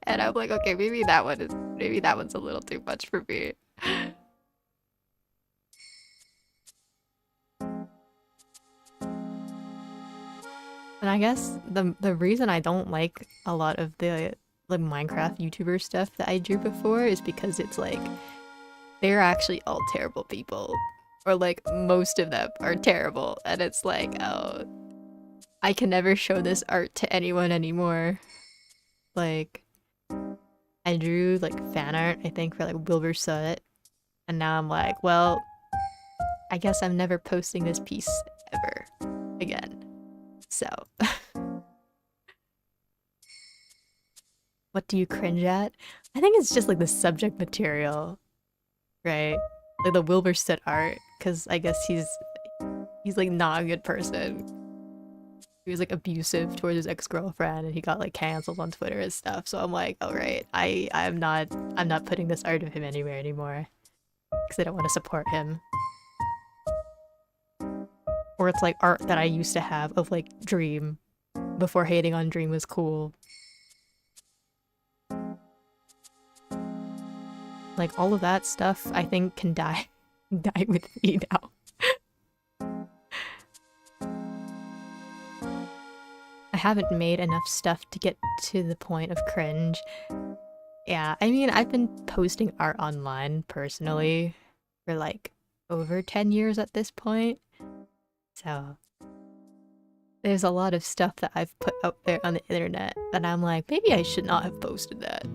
And I'm like, okay, maybe that one's a little too much for me. And I guess the reason I don't like a lot of the like Minecraft YouTuber stuff that I drew before is because it's like they're actually all terrible people, or like most of them are terrible, and it's like, oh, I can never show this art to anyone anymore. Like, I drew like fan art, I think, for like Wilbur Soot, and now I'm like, well, I guess I'm never posting this piece ever again. So, what do you cringe at? I think it's just like the subject material, right? Like the Wilbur Soot art, because I guess he's like not a good person. He was like abusive towards his ex-girlfriend, and he got like canceled on Twitter and stuff. So I'm like, all right, I'm not putting this art of him anywhere anymore, because I don't want to support him. Or it's like art that I used to have of like Dream before hating on Dream was cool. Like all of that stuff I think can die with me now. I haven't made enough stuff to get to the point of cringe. Yeah, I mean, I've been posting art online personally for like over 10 years at this point. So there's a lot of stuff that I've put out there on the internet that I'm like, maybe I should not have posted that.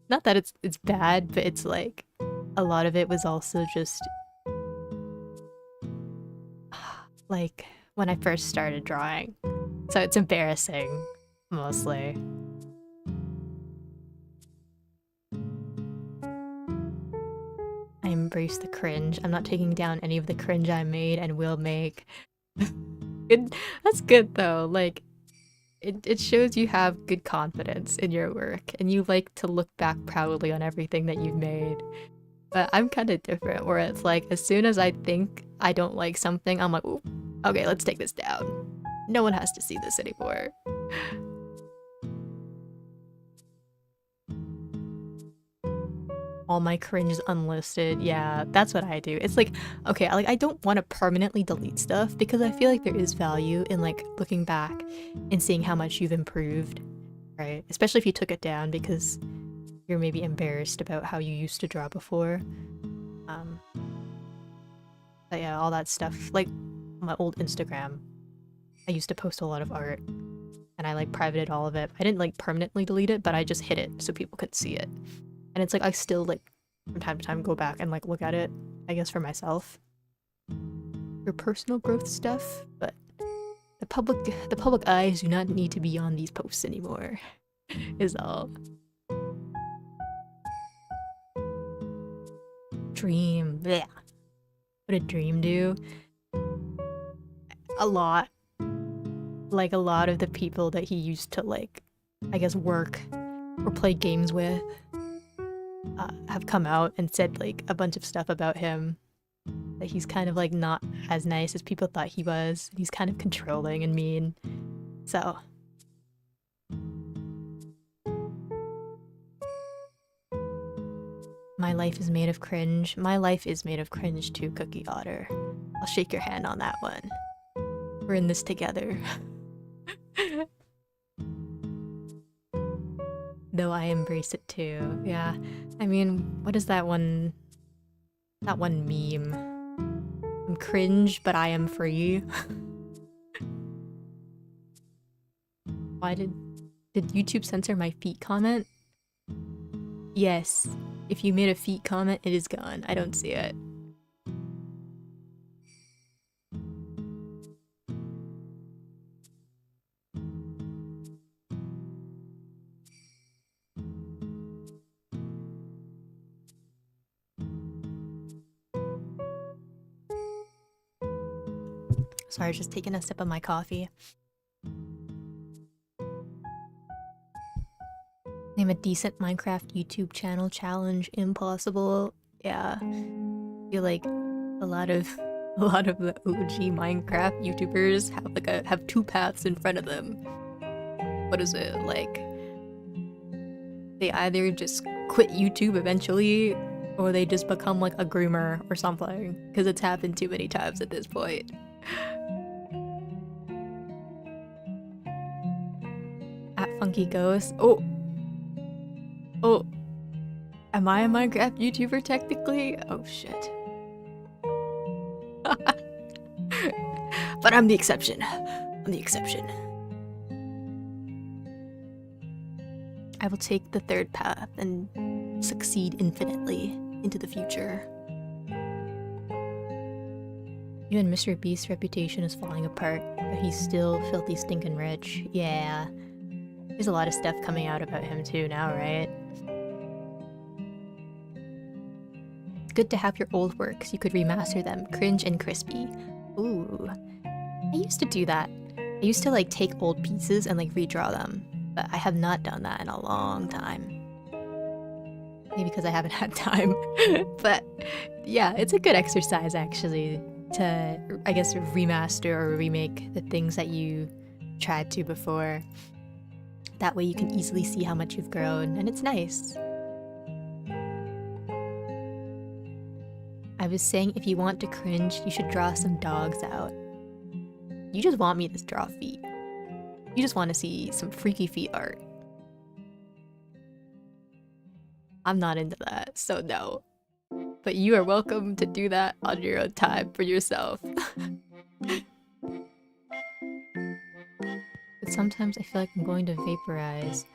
Not that it's bad, but it's like a lot of it was also just like when I first started drawing. So it's embarrassing, mostly. I embrace the cringe. I'm not taking down any of the cringe I made and will make. That's good though. Like, it shows you have good confidence in your work and you like to look back proudly on everything that you've made. But I'm kind of different, where it's like, as soon as I think I don't like something, I'm like, ooh, okay, let's take this down. No one has to see this anymore. All my cringe is unlisted. Yeah, that's what I do. It's like, okay, I don't want to permanently delete stuff because I feel like there is value in like looking back and seeing how much you've improved, right? Especially if you took it down because you're maybe embarrassed about how you used to draw before. But yeah, all that stuff. Like my old Instagram, I used to post a lot of art and I like privated all of it. I didn't like permanently delete it, but I just hid it so people could see it. And it's like I still like from time to time go back and like look at it, I guess for myself. For personal growth stuff, but the public eyes do not need to be on these posts anymore, is all. Dream. Blech. What did Dream do? A lot. Like a lot of the people that he used to like, I guess, work or play games with have come out and said like a bunch of stuff about him. That he's kind of like not as nice as people thought he was. He's kind of controlling and mean. So my life is made of cringe. My life is made of cringe too, Cookie Otter. I'll shake your hand on that one. We're in this together. Though I embrace it too. Yeah. I mean, what is that one meme? I'm cringe, but I am free. Why did YouTube censor my feet comment? Yes. If you made a feet comment, it is gone. I don't see it. Sorry, just taking a sip of my coffee. Name a decent Minecraft YouTube channel. Challenge impossible. Yeah. I feel like a lot of the OG Minecraft YouTubers have two paths in front of them. What is it? Like they either just quit YouTube eventually or they just become like a groomer or something, because it's happened too many times at this point. At Funkyghosts. Oh, am I a Minecraft YouTuber technically? Oh shit. But I'm the exception. I'm the exception. I will take the third path and succeed infinitely into the future. Even Mr. Beast's reputation is falling apart, but he's still filthy stinking rich. Yeah. There's a lot of stuff coming out about him too now, right? It's good to have your old works. You could remaster them, cringe and crispy. Ooh. I used to do that. I used to like take old pieces and like redraw them, but I have not done that in a long time. Maybe because I haven't had time. But yeah, it's a good exercise actually to, I guess, remaster or remake the things that you tried to before. That way you can easily see how much you've grown, and it's nice. I was saying if you want to cringe, you should draw some dogs out. You just want me to draw feet. You just want to see some freaky feet art. I'm not into that, so no. But you are welcome to do that on your own time for yourself. But sometimes I feel like I'm going to vaporize,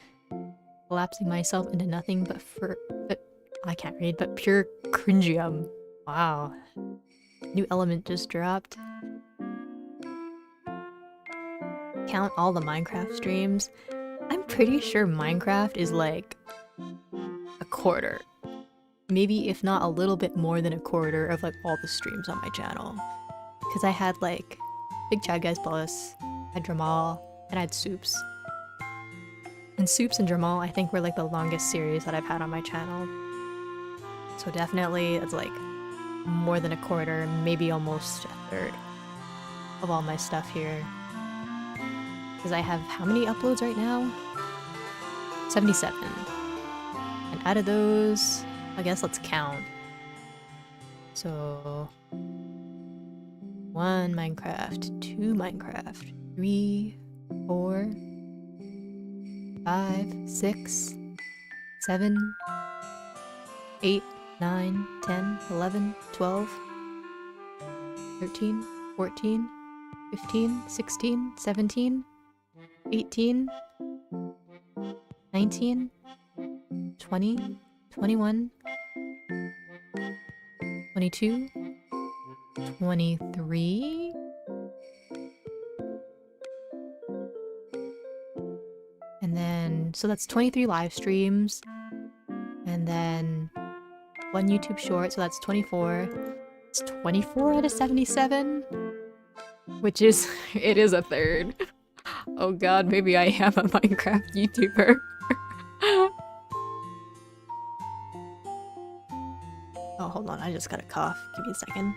collapsing myself into nothing but I can't read, but pure cringium. Wow. New element just dropped. Count all the Minecraft streams. I'm pretty sure Minecraft is like a quarter. Maybe if not a little bit more than a quarter of like all the streams on my channel. Because I had like Big Chad Guys Plus, I had Dramal, and I had Soups. And Soups and Dramal I think were like the longest series that I've had on my channel. So definitely it's like more than a quarter, maybe almost a third of all my stuff here. Because I have how many uploads right now? 77. And out of those, I guess let's count. So 1 Minecraft, 2 Minecraft, 3, 4, 5, 6, 7, 8, 9, 10, 11, 12, 13, 14, 15, 16, 17, 18, 19, 20, 21, 22, 23, and then, so that's 23 live streams, and then 1 YouTube short, so that's 24. It's 24 out of 77, which is, it is a third. Oh god, maybe I am a Minecraft YouTuber. Oh, hold on, I just got a cough. Give me a second.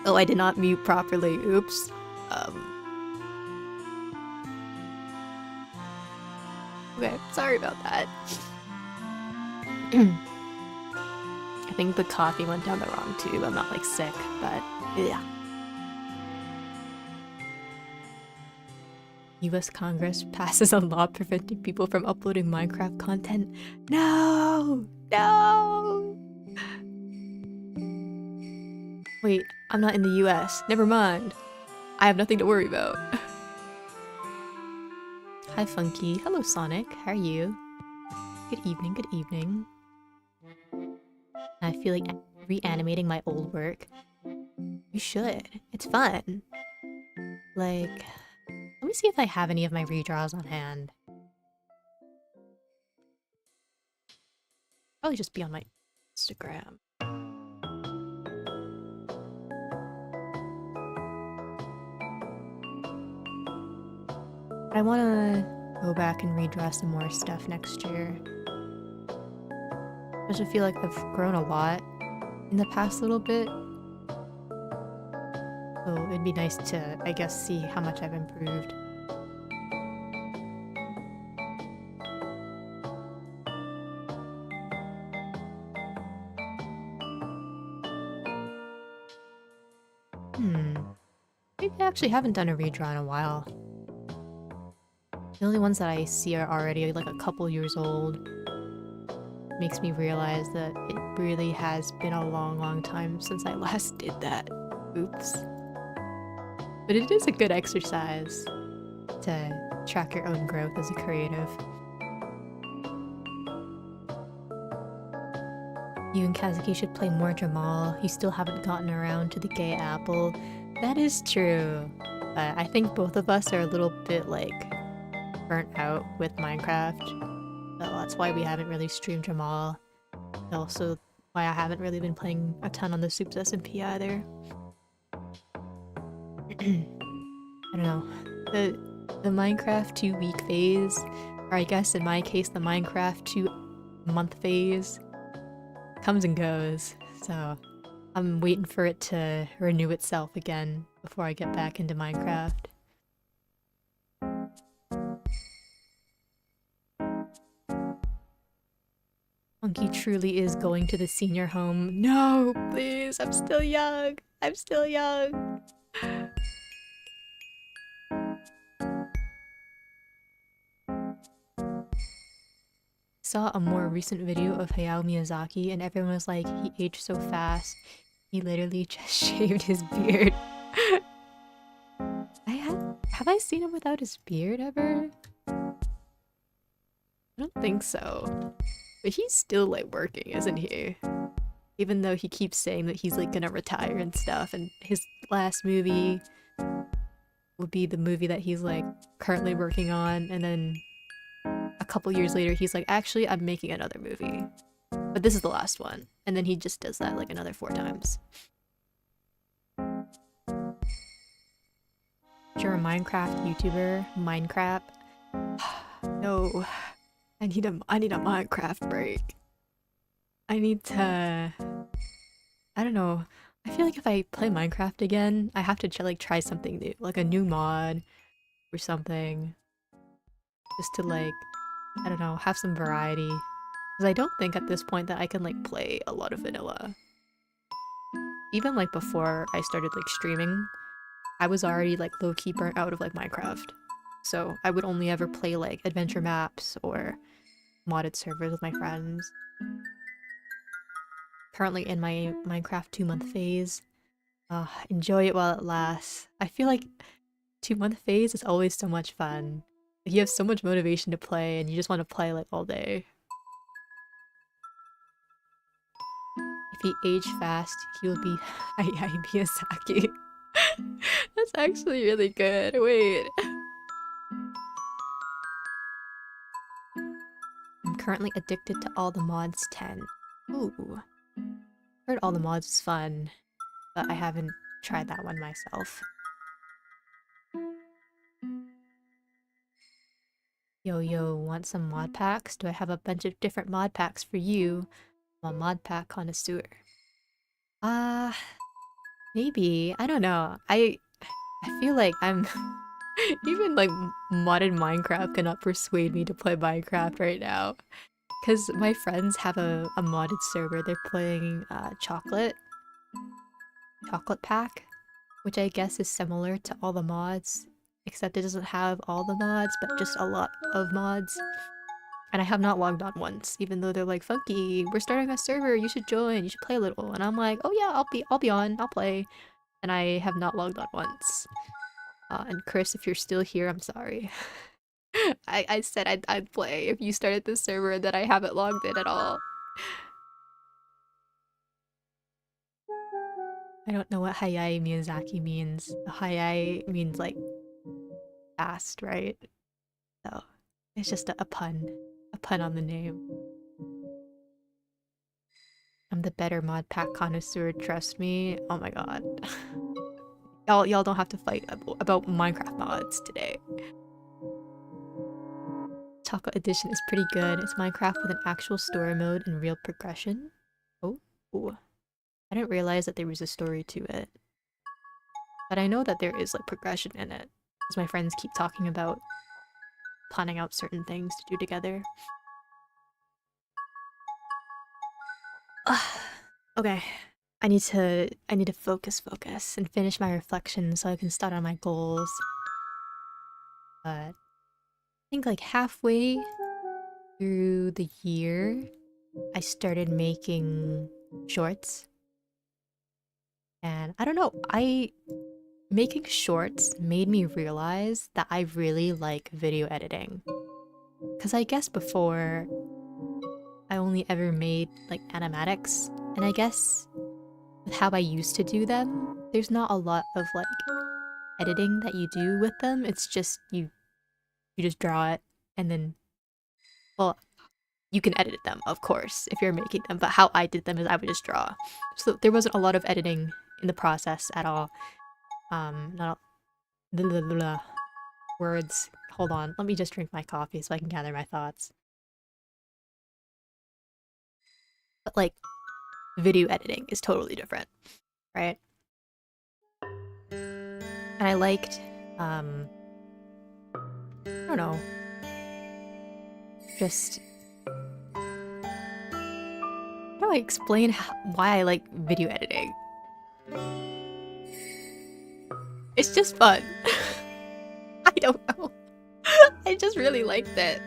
Oh, I did not mute properly. Oops. Okay, sorry about that. I think the coffee went down the wrong tube. I'm not like sick, but yeah. US Congress passes a law preventing people from uploading Minecraft content. No! No! Wait, I'm not in the US. Never mind. I have nothing to worry about. Hi Funky. Hello Sonic. How are you? Good evening, good evening. I feel like reanimating my old work. You should. It's fun. Like, let me see if I have any of my redraws on hand. Probably just be on my Instagram. I want to go back and redraw some more stuff next year. I just feel like I've grown a lot in the past little bit. So it'd be nice to, I guess, see how much I've improved. Maybe I actually haven't done a redraw in a while. The only ones that I see are already like a couple years old. Makes me realize that it really has been a long time since I last did that. Oops. But it is a good exercise to track your own growth as a creative. You and Kazuki should play more Jamal. You still haven't gotten around to the gay apple. That is true. But I think both of us are a little bit like burnt out with Minecraft. So that's why we haven't really streamed Jamal. Also why I haven't really been playing a ton on the Soups SMP either. I don't know. The Minecraft 2-week phase, or I guess in my case the Minecraft 2-month phase, comes and goes. So I'm waiting for it to renew itself again before I get back into Minecraft. Funky truly is going to the senior home. No, please, I'm still young. I'm still young. Saw a more recent video of Hayao Miyazaki and everyone was like, he aged so fast. He literally just shaved his beard. Have I seen him without his beard ever? I don't think so. But he's still like working, isn't he? Even though he keeps saying that he's like gonna retire and stuff, and his last movie would be the movie that he's like currently working on, and then a couple years later he's like, actually I'm making another movie. But this is the last one. And then he just does that like another 4 times. You're a Minecraft YouTuber? Minecraft? No. I need a Minecraft break. I need to... I don't know. I feel like if I play Minecraft again, I have to try something new. Like a new mod or something. Just to like, I don't know, have some variety. Because I don't think at this point that I can like play a lot of vanilla. Even like before I started like streaming, I was already like low-key burnt out of like Minecraft. So I would only ever play like adventure maps or modded servers with my friends. Currently in my Minecraft 2-month phase. Enjoy it while it lasts. I feel like 2-month phase is always so much fun. You have so much motivation to play and you just want to play like all day. If he aged fast, he will be Hayai Miyazaki. That's actually really good. Wait. I'm currently addicted to All the Mods 10. Ooh. Heard All the Mods is fun, but I haven't tried that one myself. Yo, want some mod packs? Do I have a bunch of different mod packs for you? I'm a mod pack connoisseur. Maybe. I don't know. I feel like I'm... Even like modded Minecraft cannot persuade me to play Minecraft right now. Because my friends have a modded server. They're playing Chocolate Pack, which I guess is similar to all the mods, except it doesn't have all the mods, but just a lot of mods. And I have not logged on once, even though they're like, Funky, we're starting a server, you should join, you should play a little. And I'm like, oh yeah, I'll be on, I'll play. And I have not logged on once. And Chris, if you're still here, I'm sorry. I said I'd play if you started this server that I haven't logged in at all. I don't know what Hayai Miyazaki means. Hayai means like fast, right? So it's just a pun on the name. I'm the better mod pack connoisseur, trust me. Oh my god. Y'all don't have to fight about Minecraft mods today. Chocolate Edition is pretty good. It's Minecraft with an actual story mode and real progression. Oh, ooh. I didn't realize that there was a story to it. But I know that there is like progression in it. Because my friends keep talking about planning out certain things to do together. Okay. I need to focus and finish my reflections so I can start on my goals. But I think like halfway through the year, I started making shorts. And I don't know, making shorts made me realize that I really like video editing. Because I guess before, I only ever made like animatics, and I guess with how I used to do them, there's not a lot of like editing that you do with them. It's just you just draw it and then, well, you can edit them, of course, if you're making them, but how I did them is I would just draw. So there wasn't a lot of editing in the process at all. Not blah, blah, blah. Words. Hold on, let me just drink my coffee so I can gather my thoughts. But like, video editing is totally different, right? And I liked, I don't know, just... How do I explain why I like video editing? It's just fun. I don't know. I just really liked it.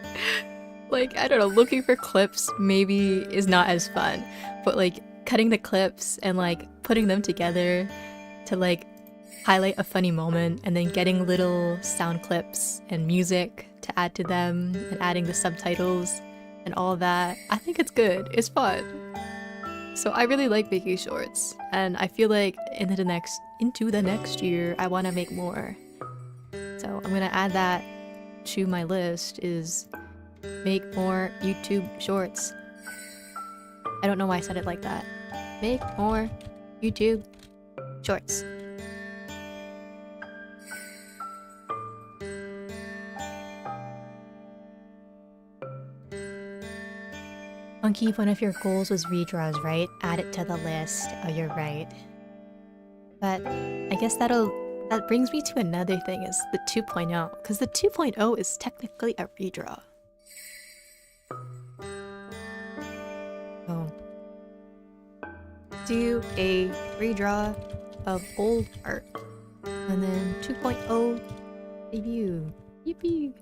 Like, I don't know, looking for clips maybe is not as fun, but like cutting the clips and like putting them together to like highlight a funny moment, and then getting little sound clips and music to add to them and adding the subtitles and all that. I think it's good. It's fun. So I really like making shorts, and I feel like into the next year I want to make more. So I'm gonna add that to my list, is make more YouTube shorts. I don't know why I said it like that. Make more YouTube shorts. Funky, one of your goals was redraws, right? Add it to the list. Oh, you're right. But I guess that brings me to another thing, is the 2.0, because the 2.0 is technically a redraw. Oh. Do a redraw of old art, and then 2.0 debut. Yippee!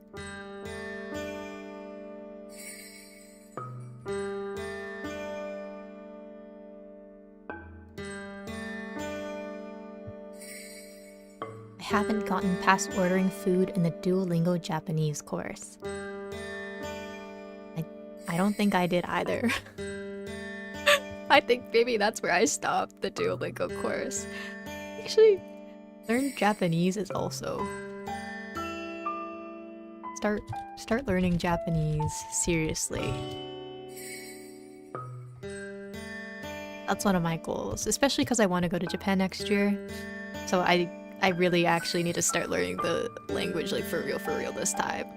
Haven't gotten past ordering food in the Duolingo Japanese course. I don't think I did either. I think maybe that's where I stopped, the Duolingo course. Actually, learn Japanese is also... Start learning Japanese seriously. That's one of my goals, especially because I want to go to Japan next year. So I really actually need to start learning the language like for real this time.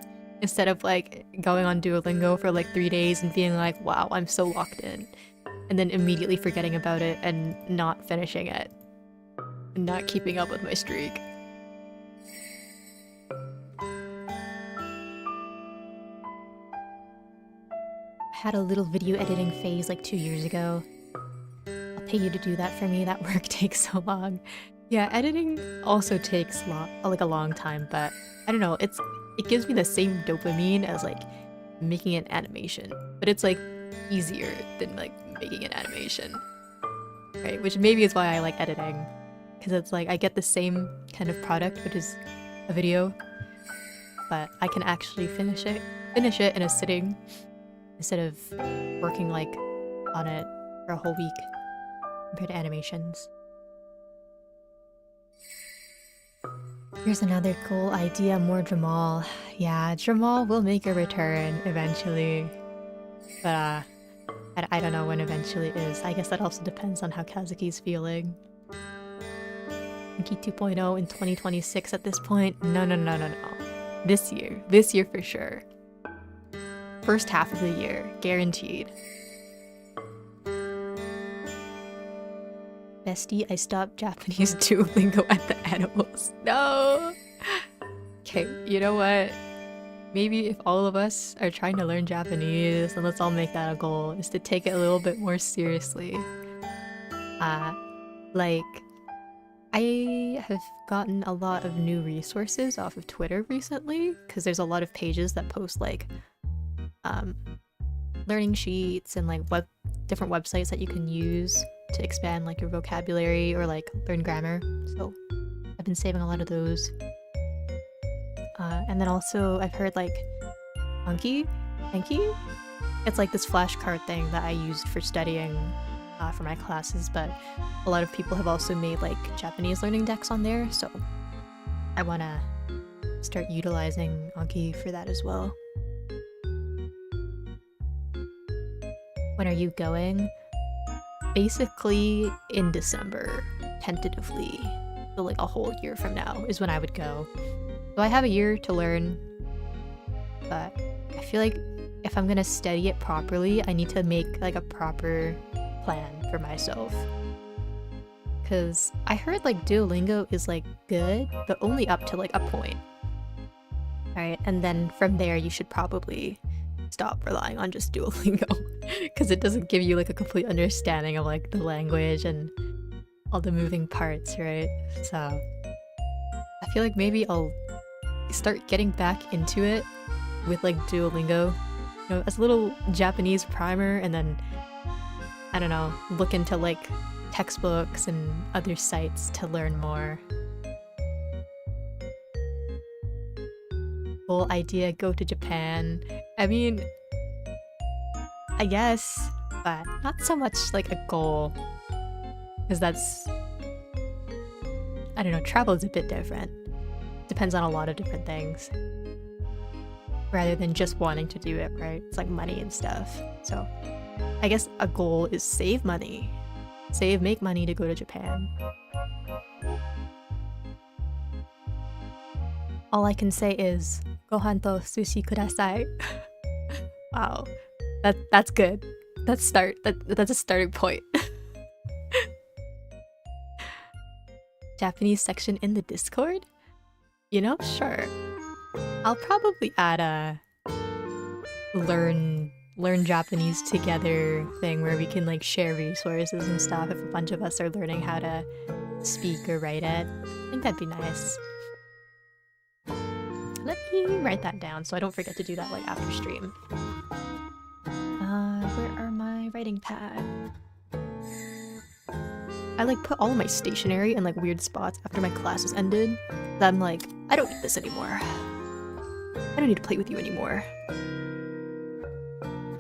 Instead of like going on Duolingo for like 3 days and being like, wow, I'm so locked in. And then immediately forgetting about it and not finishing it. And not keeping up with my streak. I had a little video editing phase like 2 years ago. I'll pay you to do that for me, that work takes so long. Yeah, editing also takes a long time, but I don't know, it gives me the same dopamine as like making an animation, but it's like easier than like making an animation, right? Which maybe is why I like editing, because it's like I get the same kind of product, which is a video, but I can actually finish it in a sitting instead of working like on it for a whole week compared to animations. Here's another cool idea, more Jamal. Yeah, Jamal will make a return eventually. But I don't know when eventually is. I guess that also depends on how Kazuki's feeling. Funky 2.0 in 2026 at this point? No. This year for sure. First half of the year, guaranteed. Bestie, I stopped Japanese Duolingo at the animals. No! Okay, you know what? Maybe if all of us are trying to learn Japanese, then let's all make that a goal, is to take it a little bit more seriously. Like, I have gotten a lot of new resources off of Twitter recently, because there's a lot of pages that post like learning sheets and like different websites that you can use to expand like your vocabulary or like learn grammar. So I've been saving a lot of those. And then also I've heard like Funky? It's like this flashcard thing that I used for studying for my classes, but a lot of people have also made like Japanese learning decks on there, so I want to start utilizing Anki for that as well. When are you going? Basically in December, tentatively. So like a whole year from now is when I would go. So I have a year to learn, but I feel like if I'm gonna study it properly, I need to make like a proper plan for myself. Because I heard like Duolingo is like good, but only up to like a point. Alright, and then from there you should probably stop relying on just Duolingo, because it doesn't give you like a complete understanding of like the language and all the moving parts, right? So I feel like maybe I'll start getting back into it with like Duolingo, you know, as a little Japanese primer, and then I don't know, look into like textbooks and other sites to learn more. Whole idea, go to Japan. I mean, I guess, but not so much like a goal. Because that's, I don't know, travel is a bit different. Depends on a lot of different things. Rather than just wanting to do it, right? It's like money and stuff. So I guess a goal is save money. Make money to go to Japan. All I can say is, gohan to sushi kudasai. Wow, that's good. That's a starting point. Japanese section in the Discord? You know, sure. I'll probably add a learn Japanese together thing where we can like share resources and stuff if a bunch of us are learning how to speak or write it. I think that'd be nice. Let me write that down so I don't forget to do that like after stream. Where are my writing pad? I like put all of my stationery in like weird spots after my classes ended. I'm like, I don't need this anymore. I don't need to play with you anymore.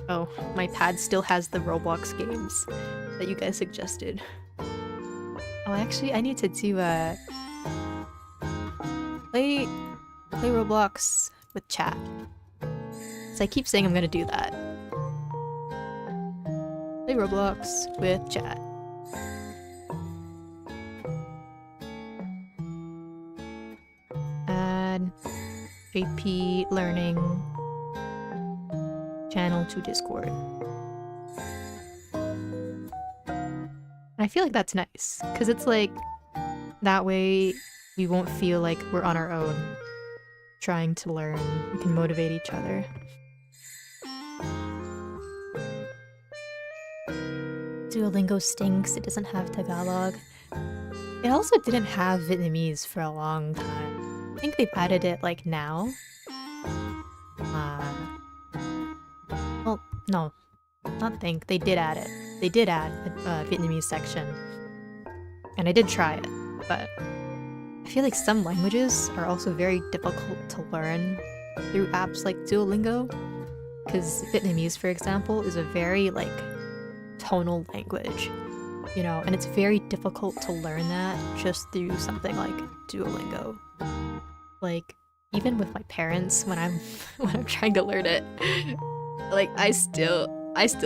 Oh, my pad still has the Roblox games that you guys suggested. Oh, actually, I need to do play Roblox with chat. So I keep saying I'm gonna do that. Play Roblox with chat. Add JP Learning channel to Discord. And I feel like that's nice, because it's like, that way we won't feel like we're on our own trying to learn. We can motivate each other. Duolingo stinks, it doesn't have Tagalog. It also didn't have Vietnamese for a long time. I think they've added it like now. Well, no, not think. They did add it. They did add a Vietnamese section. And I did try it, but I feel like some languages are also very difficult to learn through apps like Duolingo. Because Vietnamese, for example, is a very like tonal language, you know, and it's very difficult to learn that just through something like Duolingo. Like, even with my parents, when I'm trying to learn it, like I still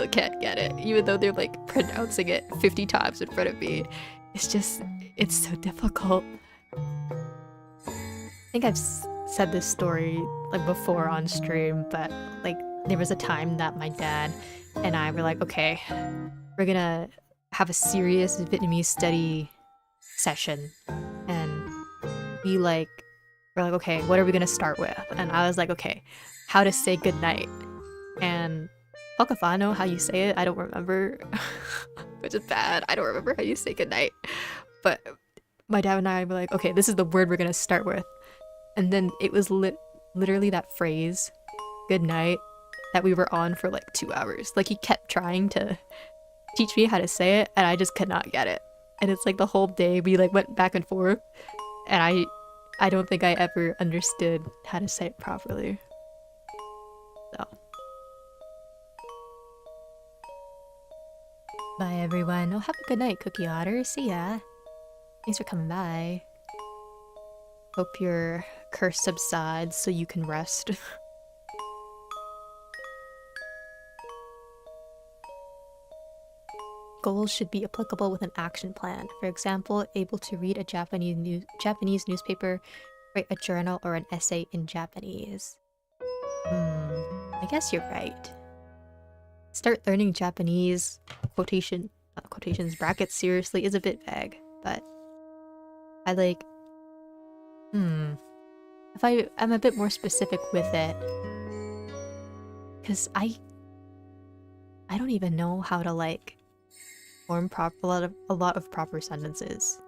can't get it, even though they're like pronouncing it 50 times in front of me. It's so difficult. I think I've said this story like before on stream, but like there was a time that my dad and I were like, okay, we're gonna have a serious Vietnamese study session, and we're like, okay, what are we gonna start with? And I was like, okay, how to say goodnight. And fuck if I know how you say it, I don't remember. Which is bad, I don't remember how you say goodnight. But my dad and I were like, okay, this is the word we're gonna start with. And then it was literally that phrase, goodnight, that we were on for like 2 hours. Like he kept trying to teach me how to say it, and I just could not get it. And it's like the whole day we like went back and forth, and I don't think I ever understood how to say it properly. So. Bye everyone. Oh, have a good night, Cookie Otter. See ya. Thanks for coming by. Hope your curse subsides so you can rest. Goals should be applicable with an action plan. For example, able to read a Japanese newspaper, write a journal, or an essay in Japanese. I guess you're right. Start learning Japanese, quotations brackets seriously is a bit vague, but I like, if I'm a bit more specific with it, because I don't even know how to like form a lot of proper sentences,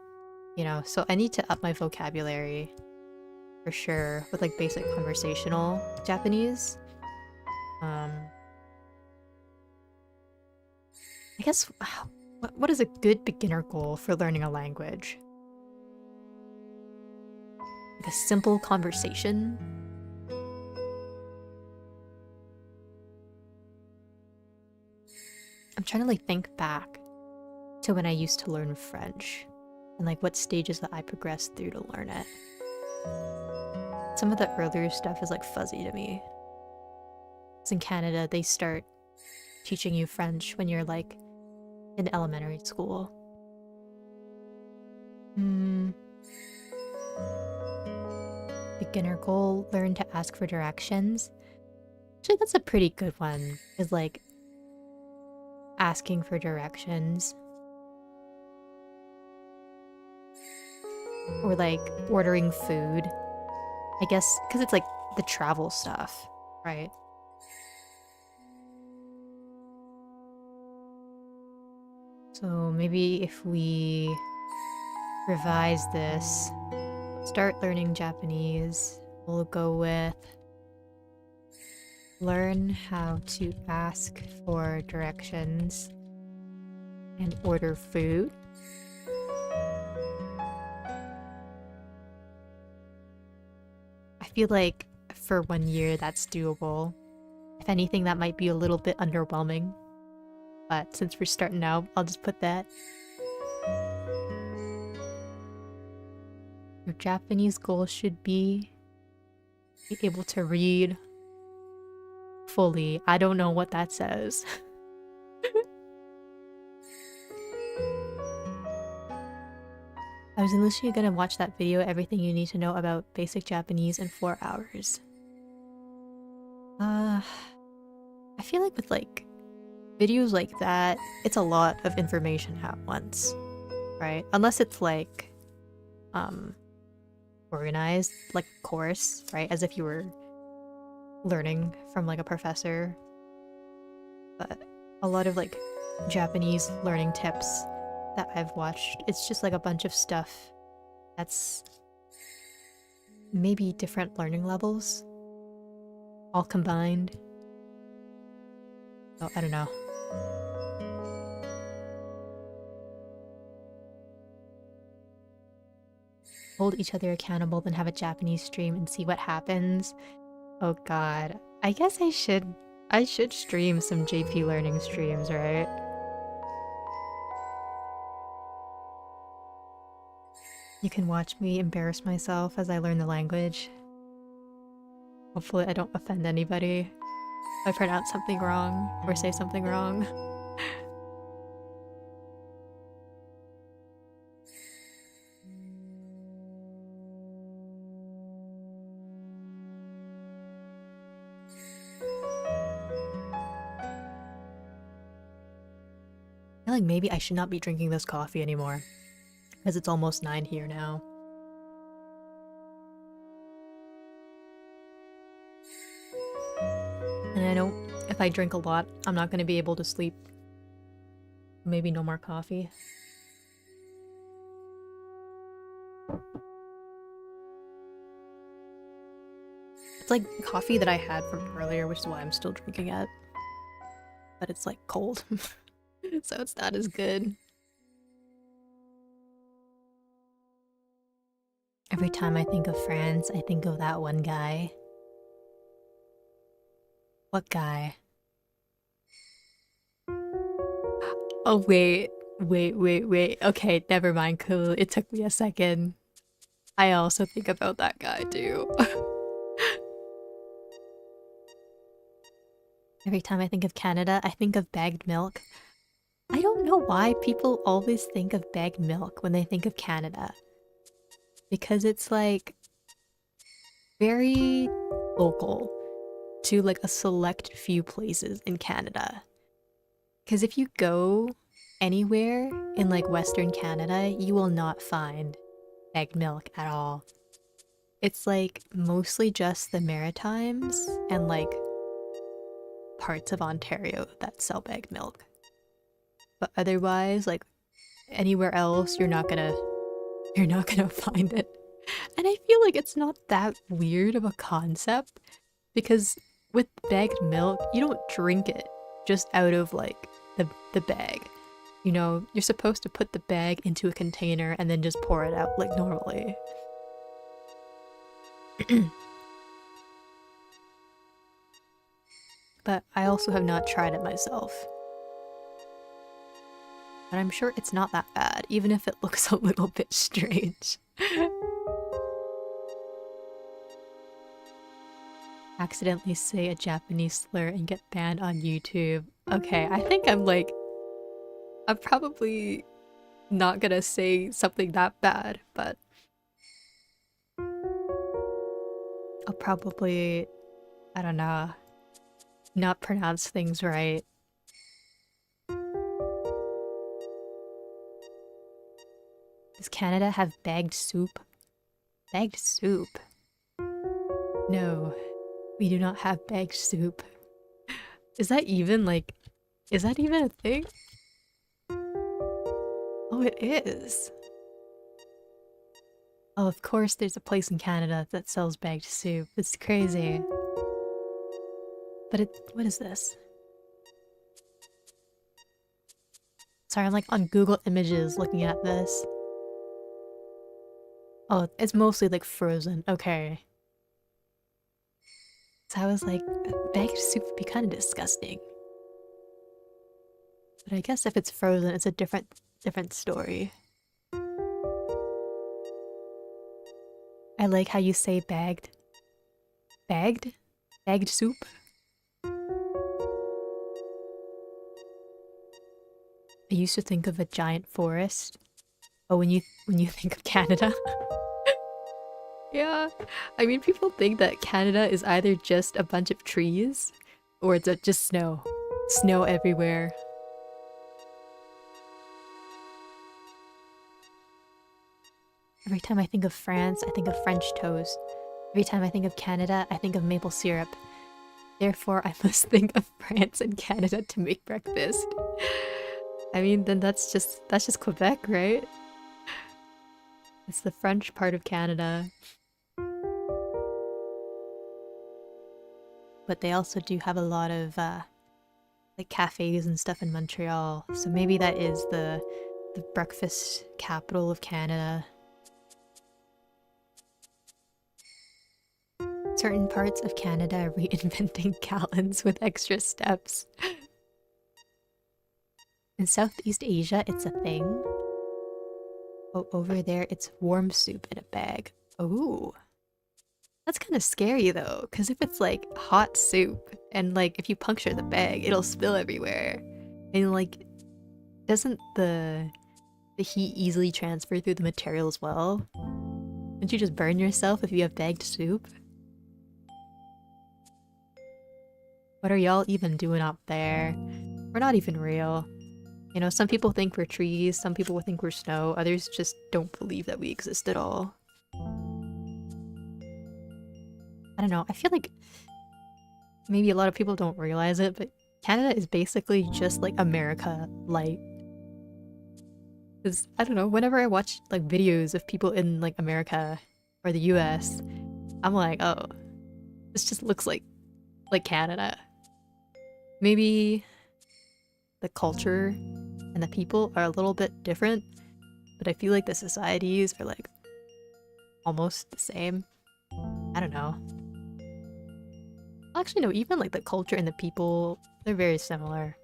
you know, so I need to up my vocabulary for sure with like basic conversational Japanese. I guess, what is a good beginner goal for learning a language? Like a simple conversation? I'm trying to like think back to when I used to learn French and like what stages that I progressed through to learn it. Some of the earlier stuff is like fuzzy to me. Because in Canada, they start teaching you French when you're like in elementary school. Beginner goal, learn to ask for directions. Actually, that's a pretty good one, is like asking for directions. Or like ordering food. I guess, because it's like the travel stuff, right? So maybe if we revise this, start learning Japanese, we'll go with learn how to ask for directions and order food. I feel like for 1 year that's doable. If anything, that might be a little bit underwhelming. But since we're starting out, I'll just put that. Your Japanese goal should be able to read fully. I don't know what that says. I was initially gonna watch that video, everything you need to know about basic Japanese in 4 hours. I feel like with like videos like that, it's a lot of information at once, right? Unless it's like organized, like course, right? As if you were learning from like a professor. But a lot of like Japanese learning tips that I've watched, it's just like a bunch of stuff that's maybe different learning levels all combined. Oh, I don't know. Hold each other accountable, then have a Japanese stream and see what happens. Oh god. I guess I should stream some JP learning streams, right? You can watch me embarrass myself as I learn the language. Hopefully I don't offend anybody if I pronounce something wrong or say something wrong. I feel like maybe I should not be drinking this coffee anymore, because it's almost 9 here now. And I know if I drink a lot, I'm not going to be able to sleep. Maybe no more coffee. It's like coffee that I had from earlier, which is why I'm still drinking it. But it's like cold. So it's not as good. Every time I think of France, I think of that one guy. What guy? Oh wait. Okay, never mind, cool. It took me a second. I also think about that guy too. Every time I think of Canada, I think of bagged milk. I don't know why people always think of bagged milk when they think of Canada. Because it's like very local to like a select few places in Canada. Because if you go anywhere in like Western Canada, you will not find bagged milk at all. It's like mostly just the Maritimes and like parts of Ontario that sell bagged milk. But otherwise, like anywhere else, you're not gonna find it. And I feel like it's not that weird of a concept, because with bagged milk, you don't drink it just out of like the bag. You know, you're supposed to put the bag into a container and then just pour it out like normally. But I also have not tried it myself. But I'm sure it's not that bad, even if it looks a little bit strange. Accidentally say a Japanese slur and get banned on YouTube. Okay, I think I'm probably not gonna say something that bad, but I'll probably, I don't know, not pronounce things right. Does Canada have bagged soup? Bagged soup? No, we do not have bagged soup. Is that even a thing? Oh, it is. Oh, of course there's a place in Canada that sells bagged soup. It's crazy. But what is this? Sorry, I'm like on Google Images looking at this. Oh, it's mostly like frozen. Okay. So I was like, bagged soup would be kind of disgusting. But I guess if it's frozen, it's a different story. I like how you say bagged. Bagged? Bagged soup? I used to think of a giant forest. Oh, when you think of Canada. Yeah, I mean, people think that Canada is either just a bunch of trees or it's just snow. Snow everywhere. Every time I think of France, I think of French toast. Every time I think of Canada, I think of maple syrup. Therefore, I must think of France and Canada to make breakfast. I mean, then that's just Quebec, right? It's the French part of Canada. But they also do have a lot of like cafes and stuff in Montreal. So maybe that is the breakfast capital of Canada. Certain parts of Canada are reinventing gallons with extra steps. In Southeast Asia, it's a thing. Oh, over there, it's warm soup in a bag. Ooh. That's kind of scary though, because if it's like hot soup and like if you puncture the bag, it'll spill everywhere. And like, doesn't the heat easily transfer through the material as well? Don't you just burn yourself if you have bagged soup? What are y'all even doing up there? We're not even real. You know, some people think we're trees, some people think we're snow, others just don't believe that we exist at all. I don't know, I feel like maybe a lot of people don't realize it, but Canada is basically just like America light. Because, I don't know, whenever I watch like videos of people in like America or the US, I'm like, oh, this just looks like Canada. Maybe the culture and the people are a little bit different, but I feel like the societies are like almost the same. I don't know. Actually, no, even like the culture and the people, they're very similar.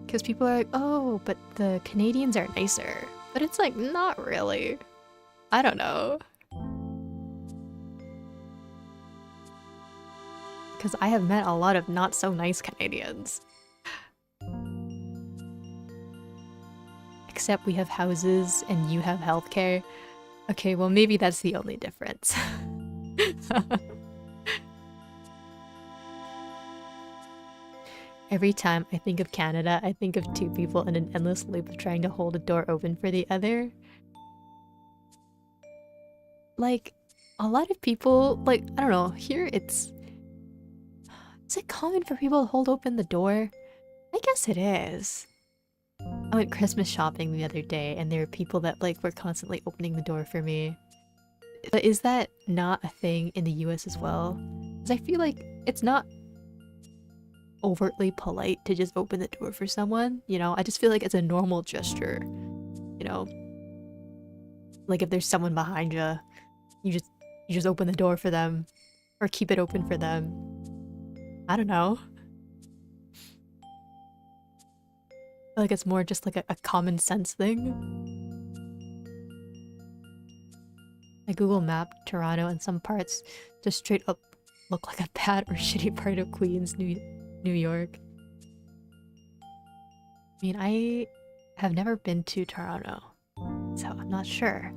Because people are like, oh, but the Canadians are nicer. But it's like, not really. I don't know. Because I have met a lot of not so nice Canadians. Except we have houses and you have healthcare. Okay, well maybe that's the only difference. Every time I think of Canada, I think of two people in an endless loop of trying to hold a door open for the other. Like, a lot of people, like, I don't know, here it's... Is it common for people to hold open the door? I guess it is. I went Christmas shopping the other day and there were people that like were constantly opening the door for me. But is that not a thing in the US as well? Because I feel like it's not... overtly polite to just open the door for someone, you know? I just feel like it's a normal gesture, you know? Like if there's someone behind you, you just open the door for them or keep it open for them. I don't know. I feel like it's more just like a common sense thing. I Google mapped Toronto and some parts just straight up look like a bad or shitty part of Queens, New York. I mean, I have never been to Toronto, so I'm not sure.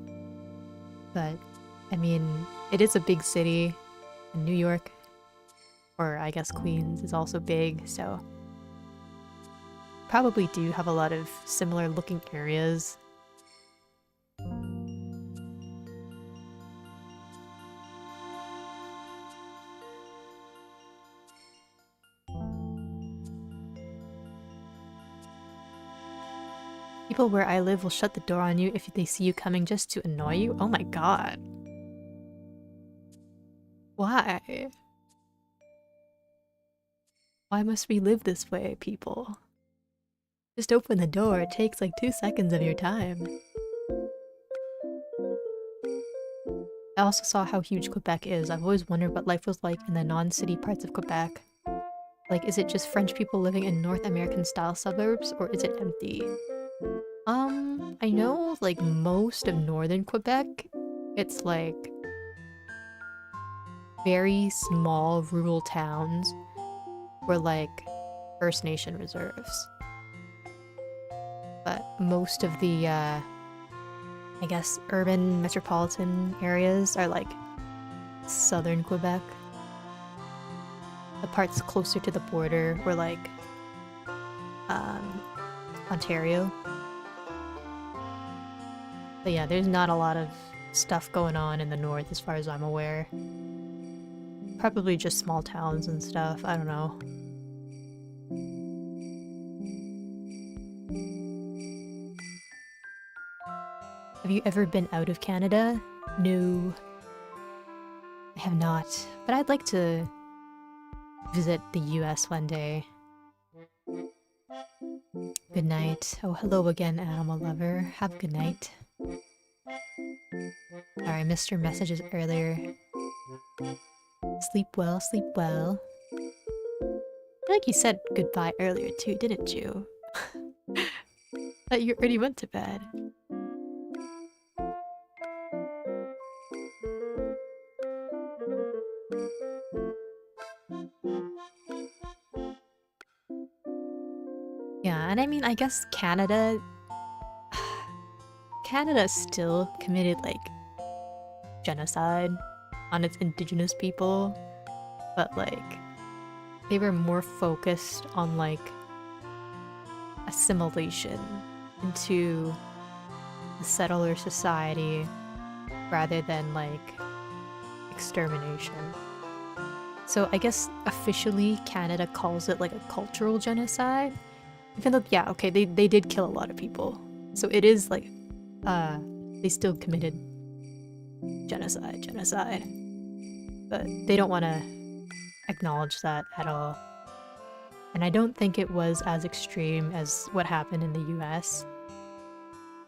But, I mean, it is a big city, and New York, or I guess Queens, is also big, so probably do have a lot of similar looking areas. People where I live will shut the door on you if they see you coming just to annoy you. Oh my god. Why? Why must we live this way, people? Just open the door, it takes like 2 seconds of your time. I also saw how huge Quebec is. I've always wondered what life was like in the non-city parts of Quebec. Like, is it just French people living in North American style suburbs, or is it empty? I know, like, most of northern Quebec, it's like very small rural towns were like First Nation reserves. But most of the, I guess, urban metropolitan areas are like southern Quebec. The parts closer to the border were like Ontario. But yeah, there's not a lot of stuff going on in the north as far as I'm aware. Probably just small towns and stuff, I don't know. Have you ever been out of Canada? No, I have not. But I'd like to visit the US one day. Good night. Oh, hello again, animal lover. Have a good night. Sorry, I missed your messages earlier. Sleep well, sleep well. I feel like you said goodbye earlier too, didn't you? That you already went to bed. Yeah, and I mean, I guess Canada still committed like genocide on its indigenous people, but like they were more focused on like assimilation into the settler society rather than like extermination. So I guess officially Canada calls it like a cultural genocide. Even though, yeah, okay, they did kill a lot of people. So it is like, they still committed genocide. But they don't want to acknowledge that at all. And I don't think it was as extreme as what happened in the US.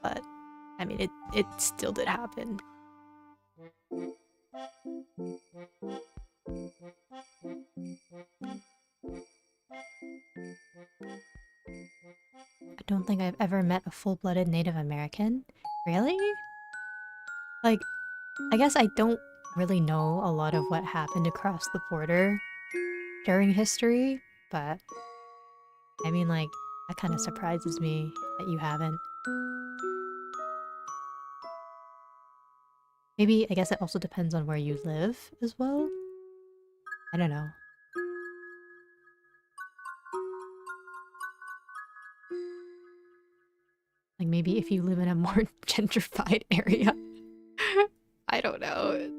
But, I mean, it still did happen. I don't think I've ever met a full-blooded Native American. Really? Like, I guess I don't really know a lot of what happened across the border during history, but I mean, like, that kind of surprises me that you haven't. Maybe, I guess it also depends on where you live as well? I don't know. Like, maybe if you live in a more gentrified area. I don't know.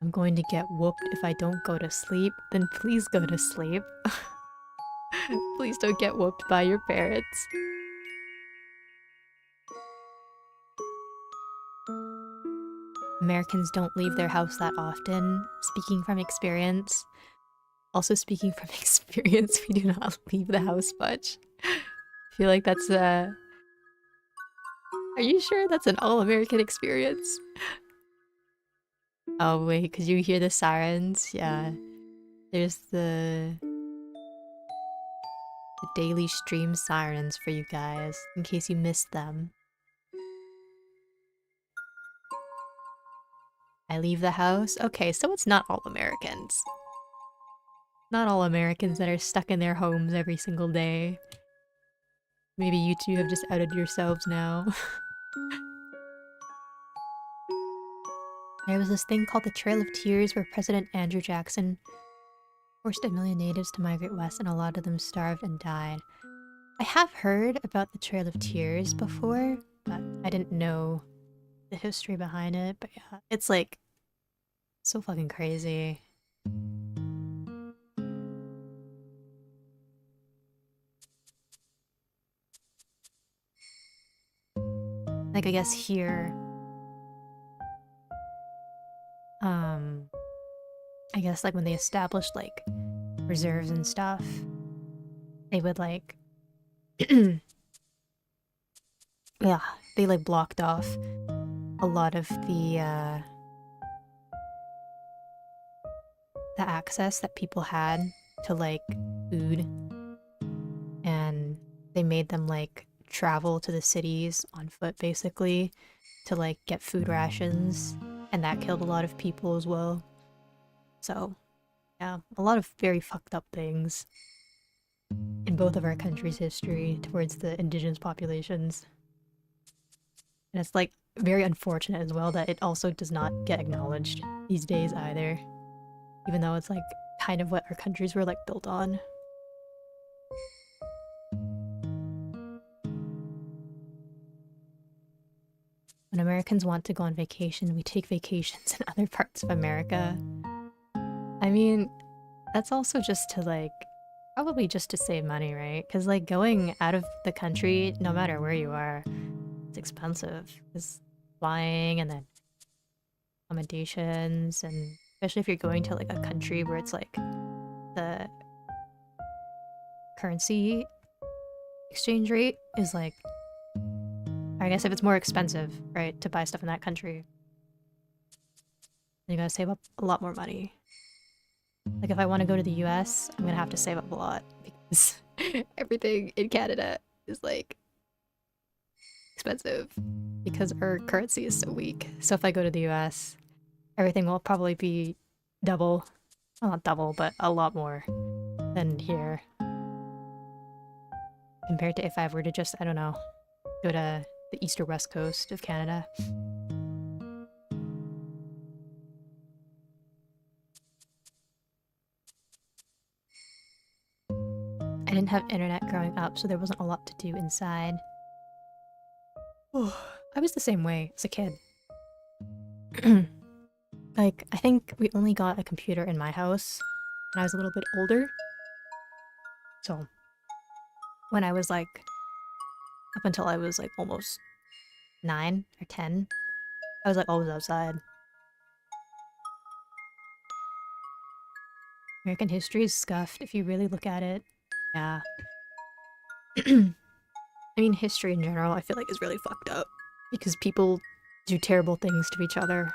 I'm going to get whooped if I don't go to sleep. Then please go to sleep. Please don't get whooped by your parents. Americans don't leave their house that often, speaking from experience. Also speaking from experience, we do not leave the house much. I feel like that's Are you sure that's an all-American experience? Oh wait, could you hear the sirens? Yeah. There's the daily stream sirens for you guys, in case you missed them. I leave the house? Okay, so it's not all Americans. Not all Americans that are stuck in their homes every single day. Maybe you two have just outed yourselves now. There was this thing called the Trail of Tears where President Andrew Jackson forced 1 million natives to migrate west and a lot of them starved and died. I have heard about the Trail of Tears before, but I didn't know the history behind it. But yeah, it's like so fucking crazy. Like I guess here, I guess like when they established like reserves and stuff, they would like yeah, they like blocked off a lot of the access that people had to like food, and they made them like travel to the cities on foot basically to like get food rations, and that killed a lot of people as well. So yeah, a lot of very fucked up things in both of our countries' history towards the indigenous populations. And it's like very unfortunate as well that it also does not get acknowledged these days either, even though it's like kind of what our countries were like built on. When Americans want to go on vacation, we take vacations in other parts of America. I mean, that's also just to like, probably just to save money, right? Because like going out of the country, no matter where you are, it's expensive. Because flying and then accommodations, and especially if you're going to like a country where it's like the currency exchange rate is like, I guess if it's more expensive, right, to buy stuff in that country, then you gotta save up a lot more money. Like if I want to go to the US, I'm gonna have to save up a lot because everything in Canada is like expensive because our currency is so weak. So if I go to the US, everything will probably be double. Well, not double, but a lot more than here. Compared to if I were to just, I don't know, go to the east or west coast of Canada. I didn't have internet growing up, so there wasn't a lot to do inside. I was the same way as a kid. Like, I think we only got a computer in my house when I was a little bit older. So, when I was like, up until I was like almost 9 or 10, I was like always outside. American history is scuffed if you really look at it. Yeah. I mean, history in general, I feel like is really fucked up because people do terrible things to each other.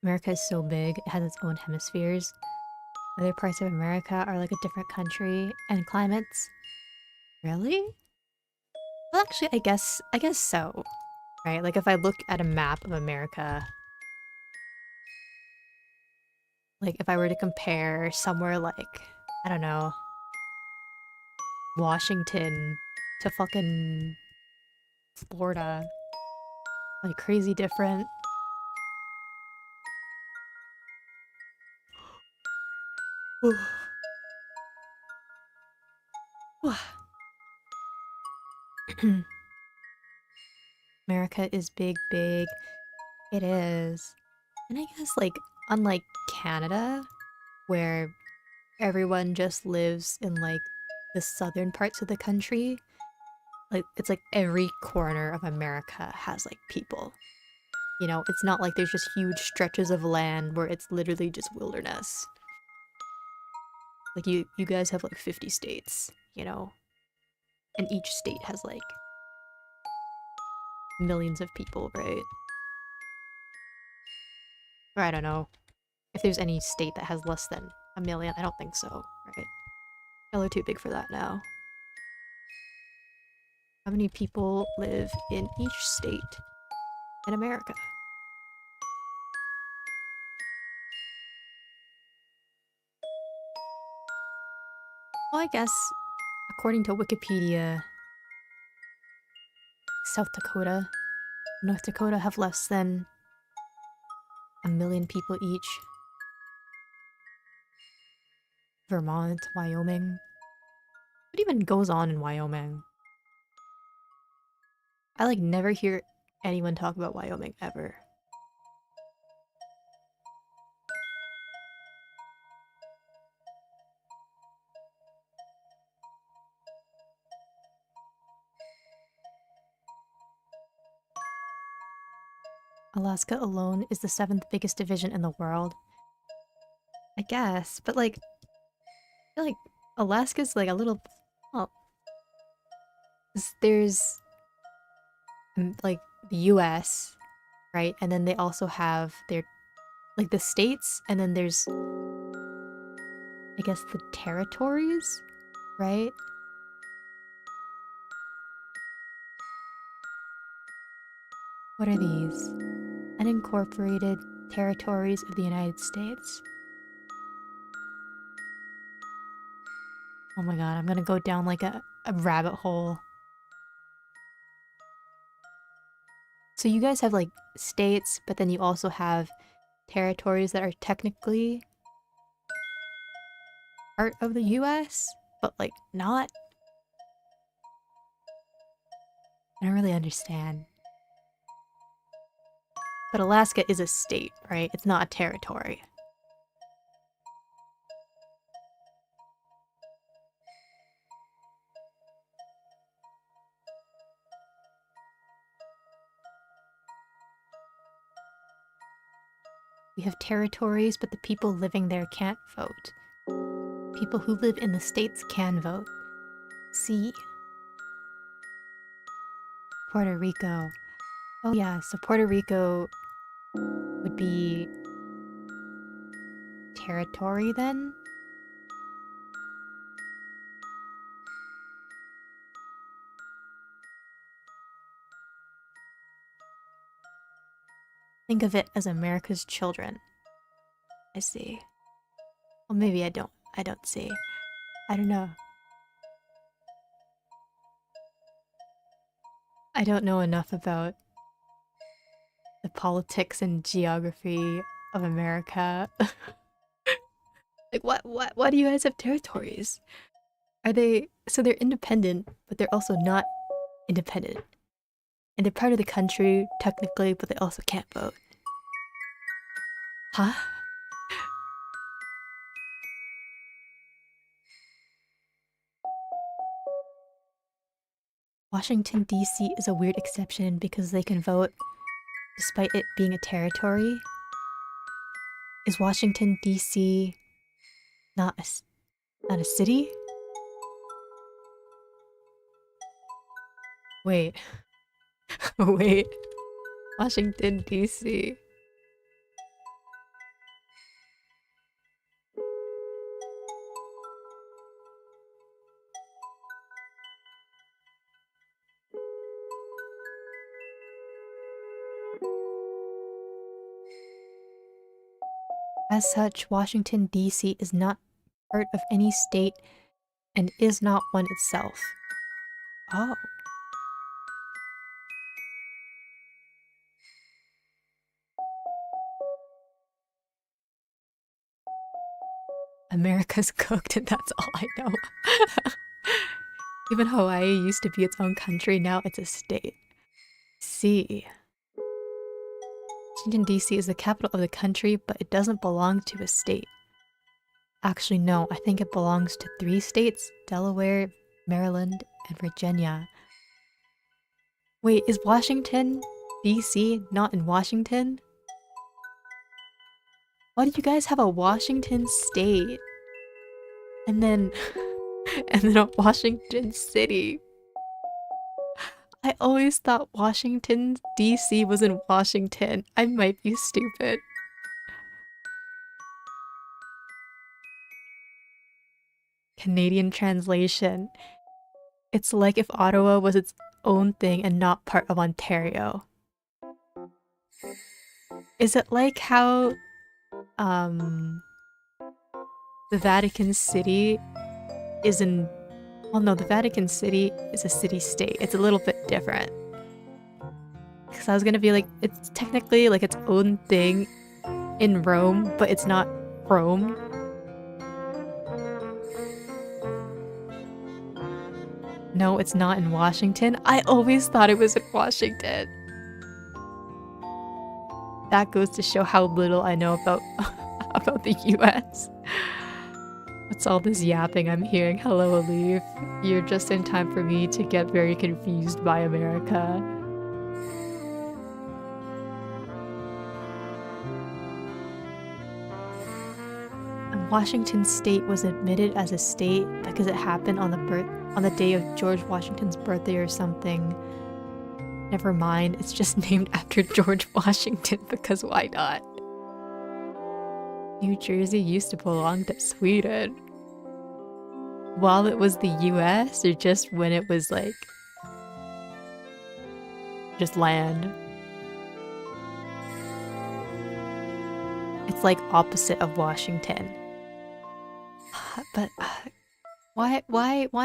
America is so big, it has its own hemispheres. Other parts of America are like a different country and climates. Really? Well, actually, I guess so. Right? Like if I look at a map of America, like if I were to compare somewhere like, I don't know, Washington to fucking Florida, like crazy different. America is big, big. It is. And I guess, like, unlike Canada, where everyone just lives in, like, the southern parts of the country, like, it's like every corner of America has, like, people. You know, it's not like there's just huge stretches of land where it's literally just wilderness. Like, you guys have, like, 50 states, you know? And each state has, like, millions of people, right? Or I don't know. If there's any state that has less than a million, I don't think so, right? Y'all are too big for that now. How many people live in each state in America? Well, I guess, according to Wikipedia, South Dakota, North Dakota have less than a million people each. Vermont, Wyoming. What even goes on in Wyoming? I like never hear anyone talk about Wyoming ever. Alaska alone is the 7th biggest division in the world. I guess, but like, I feel like Alaska's like a little. Well, there's like the US, right? And then they also have their like the states, and then there's I guess the territories, right? What are these? Unincorporated territories of the United States. Oh my god, I'm gonna go down like a rabbit hole. So you guys have like states, but then you also have territories that are technically part of the US, but like not. I don't really understand. But Alaska is a state, right? It's not a territory. We have territories, but the people living there can't vote. People who live in the states can vote. See? Puerto Rico. Oh yeah, so Puerto Rico would be territory then? Think of it as America's children. I see. Well, maybe I don't. I don't see. I don't know. I don't know enough about the politics and geography of America. Like, why do you guys have territories? Are they, so they're independent, but they're also not independent. And they're part of the country, technically, but they also can't vote. Huh? Washington, D.C. is a weird exception because they can vote despite it being a territory. Is Washington, D.C. not a city? Wait. Wait. Washington, D.C. As such, Washington, D.C. is not part of any state and is not one itself. Oh. America's cooked and that's all I know. Even Hawaii used to be its own country, now it's a state. See. Washington, D.C. is the capital of the country, but it doesn't belong to a state. Actually, no, I think it belongs to 3 states: Delaware, Maryland, and Virginia. Wait, is Washington, D.C. not in Washington? Why do you guys have a Washington state? And then... and then a Washington city? I always thought Washington, D.C. was in Washington. I might be stupid. Canadian translation. It's like if Ottawa was its own thing and not part of Ontario. Is it like how the Vatican City is in... well, no, the Vatican City is a city-state. It's a little bit different. Because I was gonna be like, it's technically like its own thing in Rome, but it's not Rome. No, it's not in Washington. I always thought it was in Washington. That goes to show how little I know about about the US. What's all this yapping I'm hearing? Hello, Alif. You're just in time for me to get very confused by America. And Washington State was admitted as a state because it happened on the day of George Washington's birthday or something. Never mind, it's just named after George Washington because why not? New Jersey used to belong to Sweden. While it was the US, or just when it was like... just land? It's like opposite of Washington. But why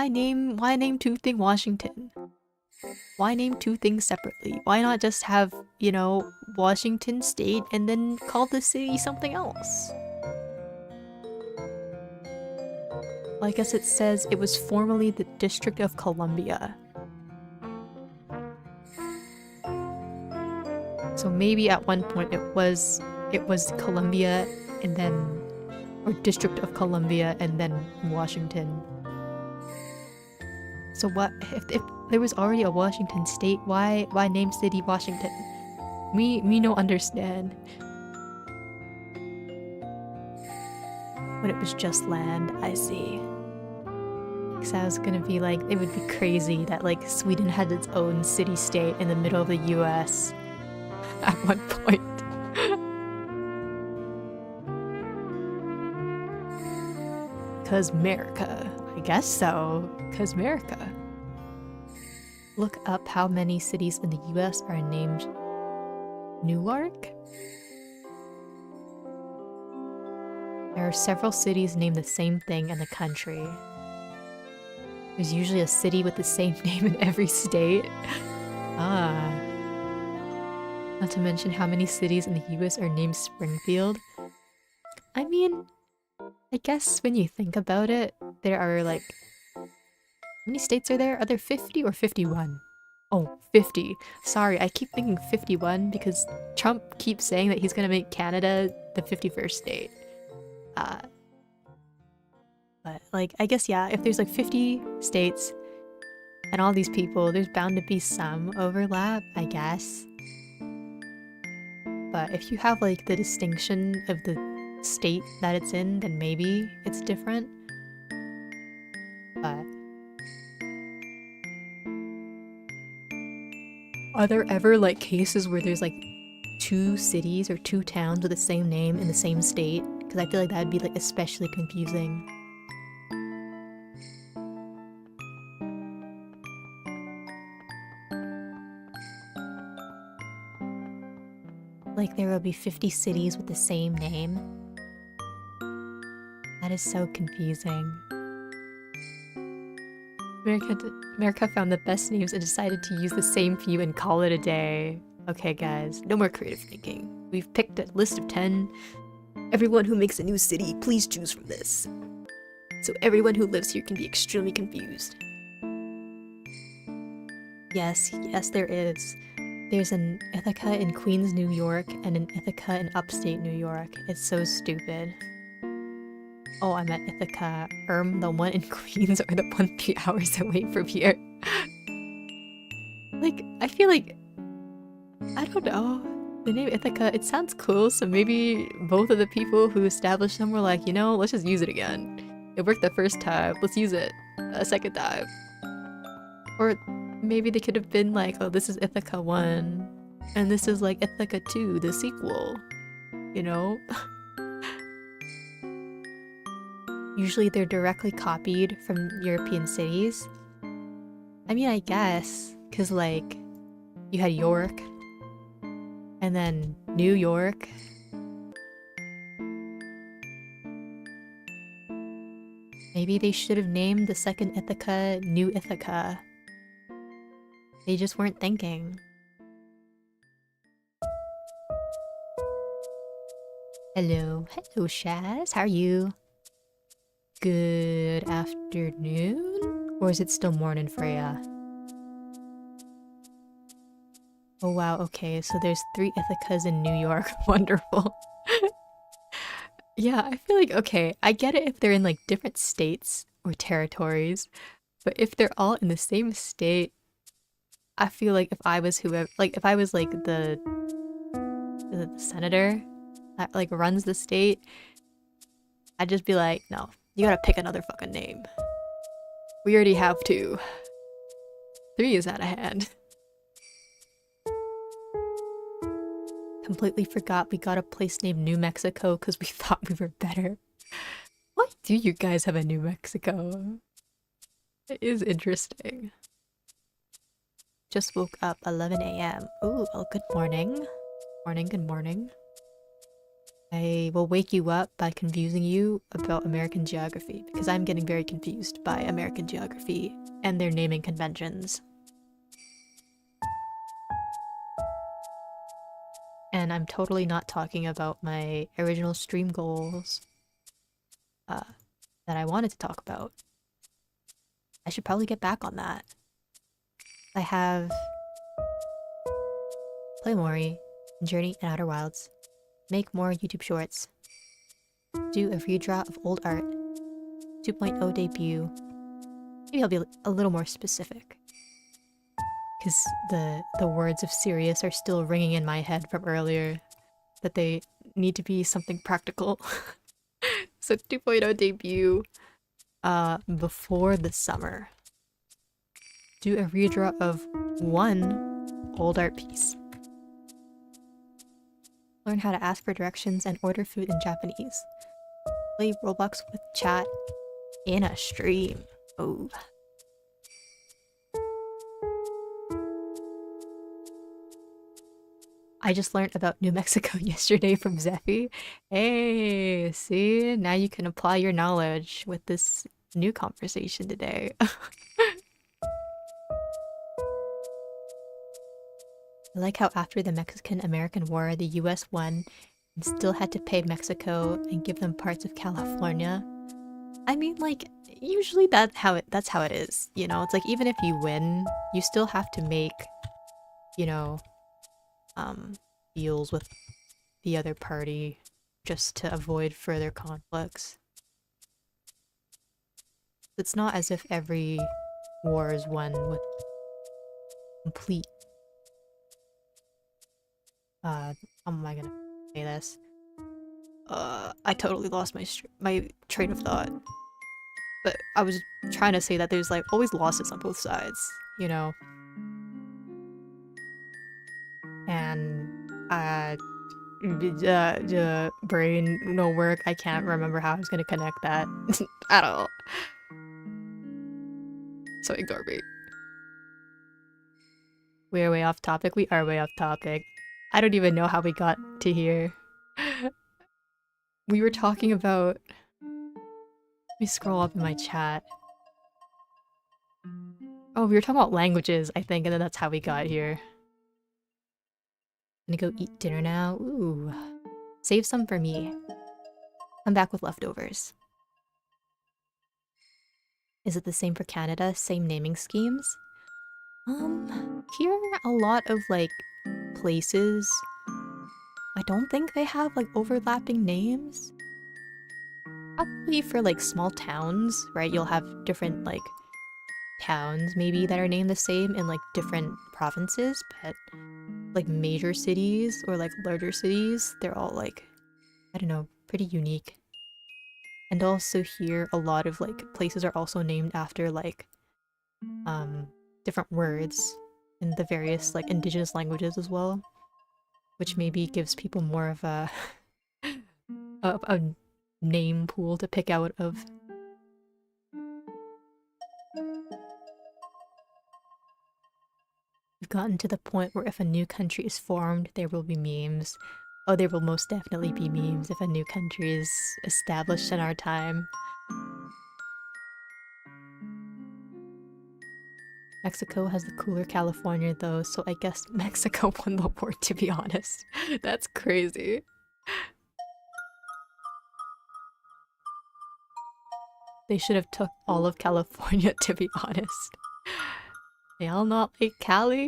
name two things Washington? Why name two things separately? Why not just have, you know, Washington State and then call the city something else? Well, I guess it says it was formerly the District of Columbia. So maybe at one point it was Columbia and then, or District of Columbia and then Washington. So what if there was already a Washington state? Why name city Washington? Me no understand. When it was just land, I see. Because I was gonna be like, it would be crazy that like Sweden had its own city-state in the middle of the US at one point. Cause America. I guess so. Cause America. Look up how many cities in the US are named Newark? There are several cities named the same thing in the country. There's usually a city with the same name in every state. Ah. Not to mention how many cities in the US are named Springfield. I mean, I guess when you think about it, there are like... how many states are there? Are there 50 or 51? Oh, 50. Sorry, I keep thinking 51 because Trump keeps saying that he's gonna make Canada the 51st state. But like, I guess yeah, if there's like 50 states and all these people, there's bound to be some overlap, I guess. But if you have like the distinction of the state that it's in, then maybe it's different. But are there ever like cases where there's like 2 cities or 2 towns with the same name in the same state? Because I feel like that'd be like especially confusing. Like there will be 50 cities with the same name. That is so confusing. America found the best names and decided to use the same few and call it a day. Okay guys, no more creative thinking. We've picked a list of 10. Everyone who makes a new city, please choose from this. So everyone who lives here can be extremely confused. Yes, yes, there is. There's an Ithaca in Queens, New York, and an Ithaca in upstate New York. It's so stupid. Oh, I meant Ithaca. The one in Queens or the one 3 hours away from here. Like, I feel like... I don't know. The name Ithaca, it sounds cool, so maybe both of the people who established them were like, you know, let's just use it again. It worked the first time, let's use it a second time. Or maybe they could have been like, oh, this is Ithaca 1, and this is like Ithaca 2, the sequel. You know? Usually they're directly copied from European cities. I mean, I guess, because like, you had York, and then New York. Maybe they should have named the second Ithaca New Ithaca. They just weren't thinking. Hello. Hello, Shaz. How are you? Good afternoon? Or is it still morning for ya? Oh wow, okay, so there's 3 Ithacas in New York. Wonderful. Yeah, I feel like, okay, I get it if they're in like different states or territories, but if they're all in the same state, I feel like if I was whoever, like if I was like the senator that like runs the state, I'd just be like, no, you gotta pick another fucking name. We already have 2. 3 is out of hand. Completely forgot we got a place named New Mexico because we thought we were better. Why do you guys have a New Mexico? It is interesting. Just woke up 11 a.m. Ooh, well, good morning. Morning, good morning. I will wake you up by confusing you about American geography because I'm getting very confused by American geography and their naming conventions. And I'm totally not talking about my original stream goals that I wanted to talk about. I should probably get back on that. I have Play Mori, Journey in Outer Wilds, make more YouTube shorts, do a redraw of old art, 2.0 debut. Maybe I'll be a little more specific. Because the words of serious are still ringing in my head from earlier. That they need to be something practical. So 2.0 debut before the summer. Do a redraw of 1 old art piece. Learn how to ask for directions and order food in Japanese. Play Roblox with chat in a stream. Oh. I just learned about New Mexico yesterday from Zeffy. Hey, see? Now you can apply your knowledge with this new conversation today. I like how after the Mexican-American War, the US won and still had to pay Mexico and give them parts of California. I mean, like, usually that's how it is, you know? It's like, even if you win, you still have to make, you know, deals with the other party just to avoid further conflicts. It's not as if every war is won with complete how am I gonna say this? I totally lost my train of thought. But I was trying to say that there's like always losses on both sides, you know? And brain no work. I can't remember how I was gonna connect that at all. So ignore me. We are way off topic. We are way off topic. I don't even know how we got to here. We were talking about... Let me scroll up in my chat. Oh, we were talking about languages, I think, and then that's how we got here. Gonna go eat dinner now. Ooh. Save some for me. Come back with leftovers. Is it the same for Canada? Same naming schemes? Here a lot of like places. I don't think they have like overlapping names. Probably for like small towns, right? You'll have different like towns maybe that are named the same in like different provinces, but like major cities or like larger cities, they're all like, I don't know, pretty unique. And also here a lot of like places are also named after like different words in the various like indigenous languages as well, which maybe gives people more of a a name pool to pick out of. We've gotten to the point where if a new country is formed, there will be memes. Oh, there will most definitely be memes if a new country is established in our time. Mexico has the cooler California though, so I guess Mexico won the war, to be honest. That's crazy. They should have took all of California, to be honest. They all not like Cali?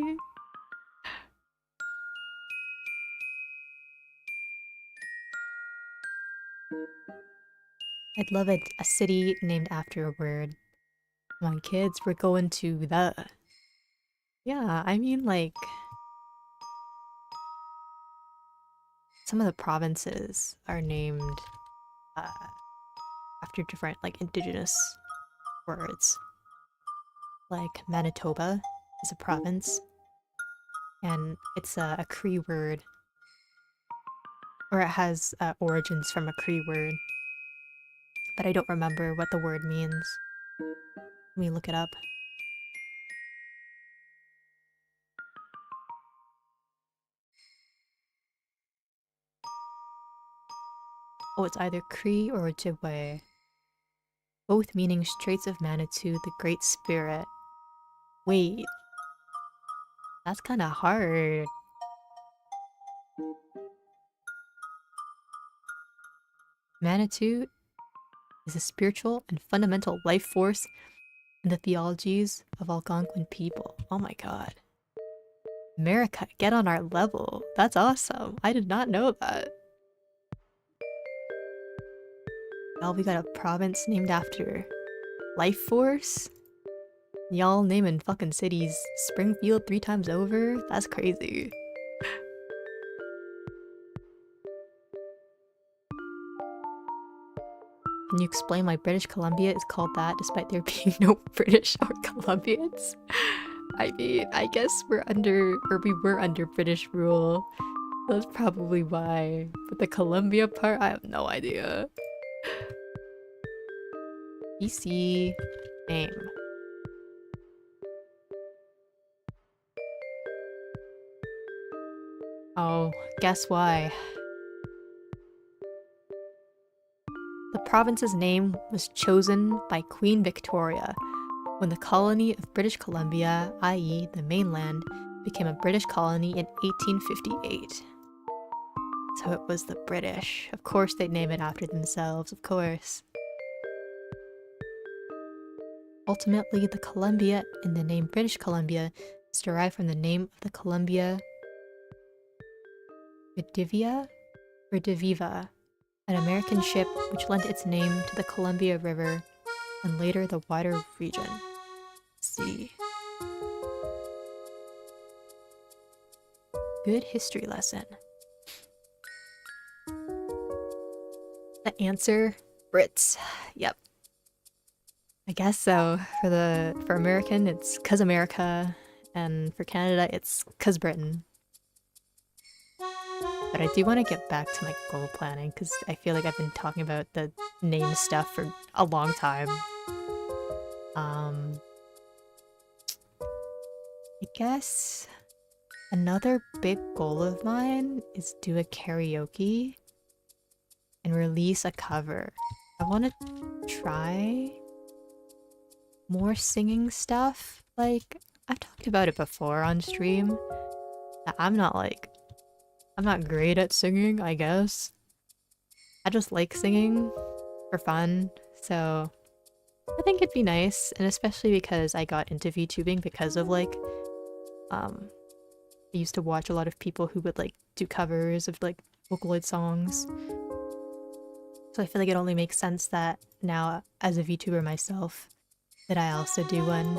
I'd love a city named after a word. Come on, kids, we're going to the... Yeah, I mean, like... Some of the provinces are named after different, like, indigenous words. Like, Manitoba is a province, and it's a Cree word. Or it has origins from a Cree word. But I don't remember what the word means. Let me look it up. Oh, it's either Cree or Ojibwe. Both meaning Straits of Manitou, the Great Spirit. Wait. That's kinda hard. Manitou is a spiritual and fundamental life force in the theologies of Algonquin people. Oh my god. America, get on our level. That's awesome. I did not know that. Y'all, we got a province named after life force? Y'all naming fucking cities Springfield 3 times over? That's crazy. Can you explain why British Columbia is called that despite there being no British or Columbians? I mean, I guess we were under British rule. That's probably why. But the Columbia part, I have no idea. BC name. Oh, guess why? The province's name was chosen by Queen Victoria when the colony of British Columbia, i.e. the mainland, became a British colony in 1858. So it was the British. Of course they'd name it after themselves, of course. Ultimately, the Columbia in the name British Columbia is derived from the name of the Columbia Redivia or Diviva, an American ship which lent its name to the Columbia River and later the wider region. See. Good history lesson. The answer, Brits. Yep. I guess so. For American, it's 'cause America, and for Canada, it's 'cause Britain. But I do want to get back to my goal planning because I feel like I've been talking about the name stuff for a long time. I guess another big goal of mine is do a karaoke and release a cover. I want to try more singing stuff. Like, I've talked about it before on stream. I'm not great at singing, I guess. I just like singing for fun, so I think it'd be nice, and especially because I got into VTubing because of like, I used to watch a lot of people who would like do covers of like Vocaloid songs. So I feel like it only makes sense that now, as a VTuber myself, that I also do one.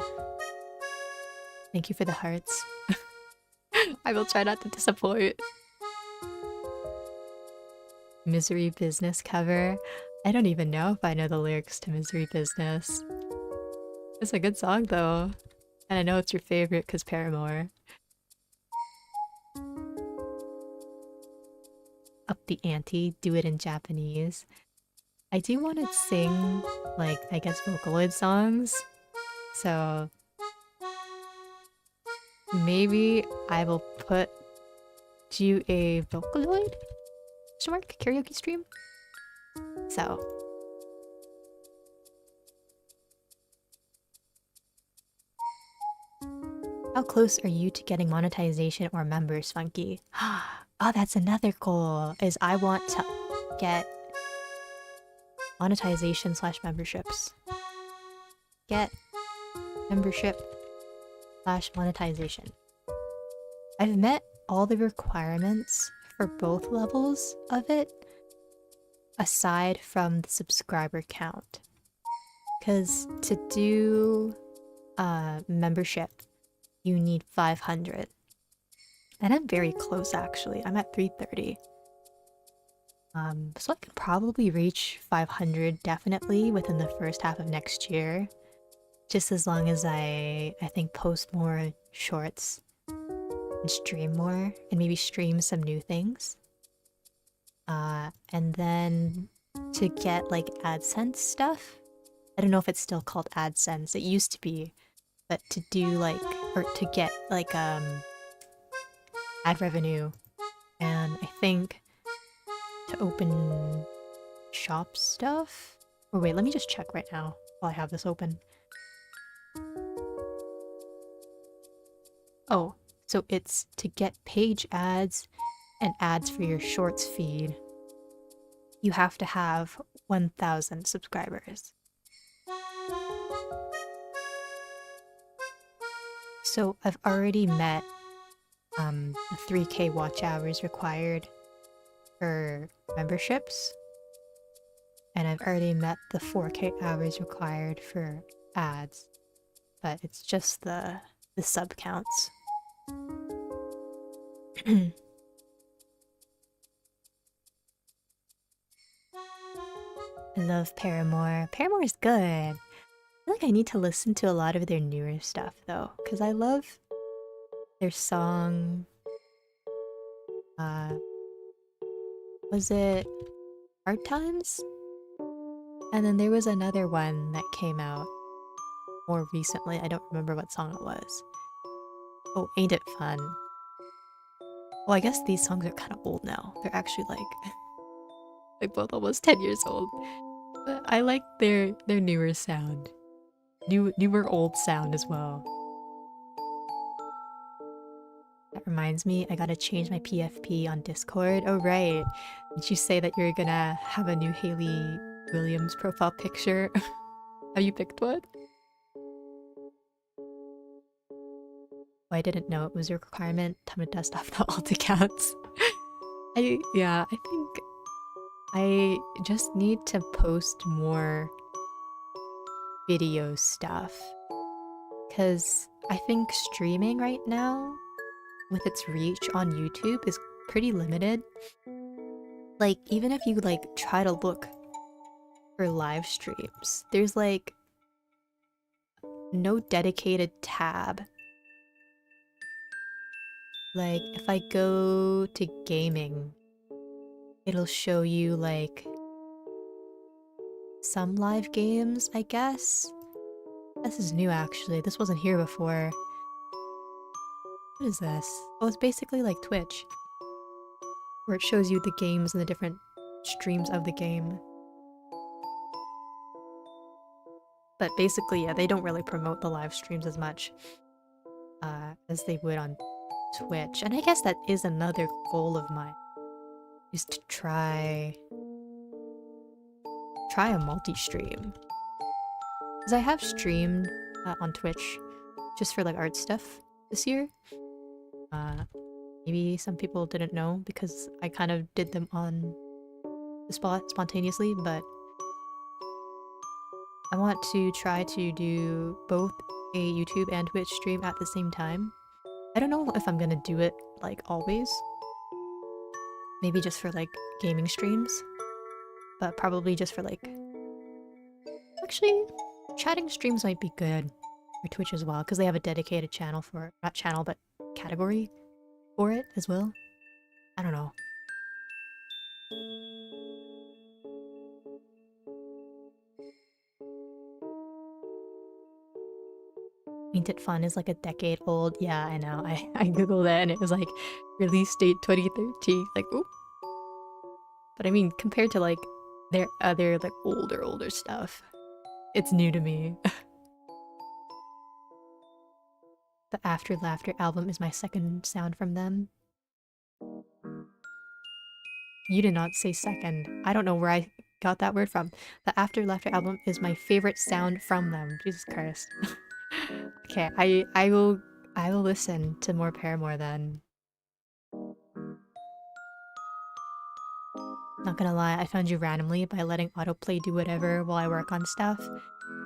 Thank you for the hearts. I will try not to disappoint. Misery Business cover. I don't even know if I know the lyrics to Misery Business. It's a good song though. And I know it's your favorite because Paramore. Up the ante, do it in Japanese. I do want to sing, like, I guess Vocaloid songs. So maybe I will do a Vocaloid karaoke stream. So how close are you to getting monetization or members, Funky? Oh, that's another goal, is I want to get monetization / memberships. Get membership / monetization. I've met all the requirements for both levels of it, aside from the subscriber count. Because to do membership, you need 500. And I'm very close actually. I'm at 330. So I can probably reach 500 definitely within the first half of next year. Just as long as I think post more shorts and stream more and maybe stream some new things. And then to get like AdSense stuff. I don't know if it's still called AdSense. It used to be, but to do like, or to get like ad revenue, and I think to open shop stuff. Or wait, let me just check right now while I have this open. Oh, so it's to get page ads and ads for your shorts feed. You have to have 1,000 subscribers. So I've already met the 3K watch hours required for memberships, and I've already met the 4K hours required for ads, but it's just the sub counts. I love Paramore. Paramore is good. I feel like I need to listen to a lot of their newer stuff though, because I love their song. Was it Hard Times? And then there was another one that came out more recently. I don't remember what song it was. Oh, Ain't It Fun? Well, I guess these songs are kind of old now. They're actually like both almost 10 years old. But I like their newer sound. Newer old sound as well. That reminds me, I gotta change my PFP on Discord. Oh right. Did you say that you're gonna have a new Hayley Williams profile picture? Have you picked one? Oh, I didn't know it was a requirement. Time to dust off the alt accounts. I think I just need to post more video stuff. Because I think streaming right now, with its reach on YouTube, is pretty limited. Like, even if you like try to look for live streams, there's like no dedicated tab. Like, if I go to gaming, it'll show you like some live games, I guess. This is new actually. This wasn't here before. What is this? Oh, it's basically like Twitch, where it shows you the games and the different streams of the game. But basically, yeah, they don't really promote the live streams as much as they would on Twitch. And I guess that is another goal of mine, is to try a multi-stream. Because I have streamed on Twitch just for like art stuff this year. Maybe some people didn't know because I kind of did them on the spot spontaneously, but I want to try to do both a YouTube and Twitch stream at the same time. I don't know if I'm gonna do it like always. Maybe just for like gaming streams, but probably just for like... Actually, chatting streams might be good for Twitch as well because they have a dedicated channel for... not channel, but category for it as well. I don't know. Ain't It Fun is like a decade old. Yeah, I know. I googled it and it was like release date 2013. Like, oop. But I mean, compared to like their other like older stuff, it's new to me. The After Laughter album is my second sound from them. You did not say second. I don't know where I got that word from. The After Laughter album is my favorite sound from them. Jesus Christ. Okay, I will listen to more Paramore then. Not gonna lie, I found you randomly by letting autoplay do whatever while I work on stuff.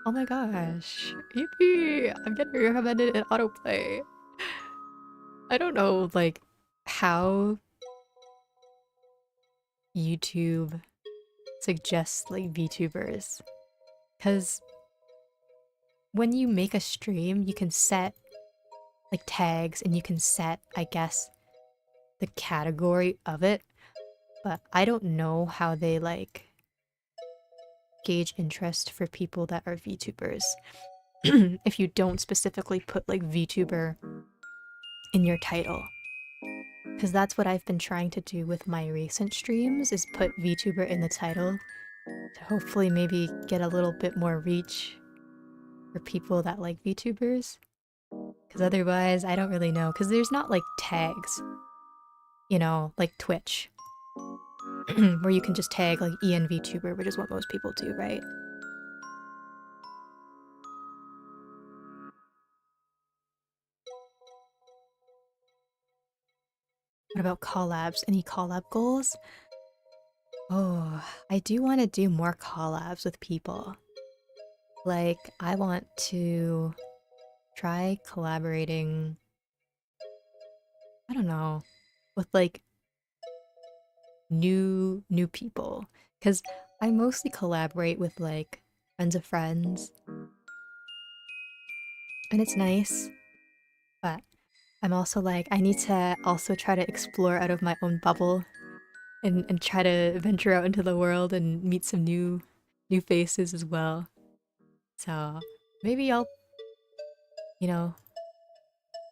Oh my gosh. Yippee! I'm getting recommended in autoplay. I don't know, like, how YouTube suggests, like, VTubers. Because when you make a stream, you can set, like, tags and you can set, I guess, the category of it. But I don't know how they, like, gauge interest for people that are VTubers. If you don't specifically put, like, VTuber in your title. Because that's what I've been trying to do with my recent streams, is put VTuber in the title to hopefully maybe get a little bit more reach for people that like VTubers. Because otherwise, I don't really know. Because there's not like tags, you know, like Twitch, where you can just tag like EN VTuber, which is what most people do, right? What about collabs? Any collab goals? Oh, I do want to do more collabs with people. Like, I want to try collaborating, I don't know, with like new people. Because I mostly collaborate with like friends of friends. And it's nice. But I'm also like, I need to also try to explore out of my own bubble and try to venture out into the world and meet some new faces as well. So maybe I'll, you know,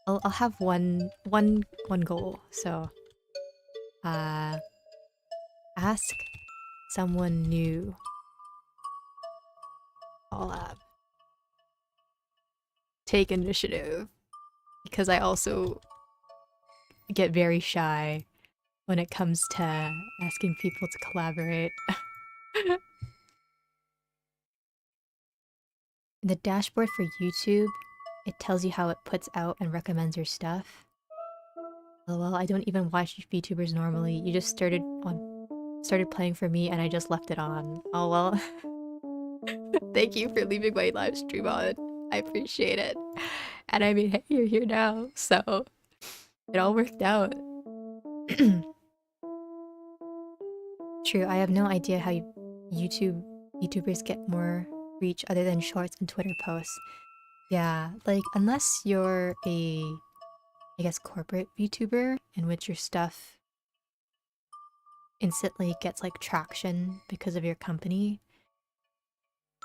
I'll have one goal. So ask someone new collab. Take initiative. Because I also get very shy when it comes to asking people to collaborate. The dashboard for YouTube, it tells you how it puts out and recommends your stuff. Well, I don't even watch VTubers normally. You just started playing for me and I just left it on. Oh well. Thank you for leaving my live stream on. I appreciate it. And I mean, hey, you're here now, so it all worked out. True, I have no idea how YouTubers get more reach other than shorts and Twitter posts. Yeah, like, unless you're a, I guess, corporate VTuber in which your stuff instantly gets, like, traction because of your company,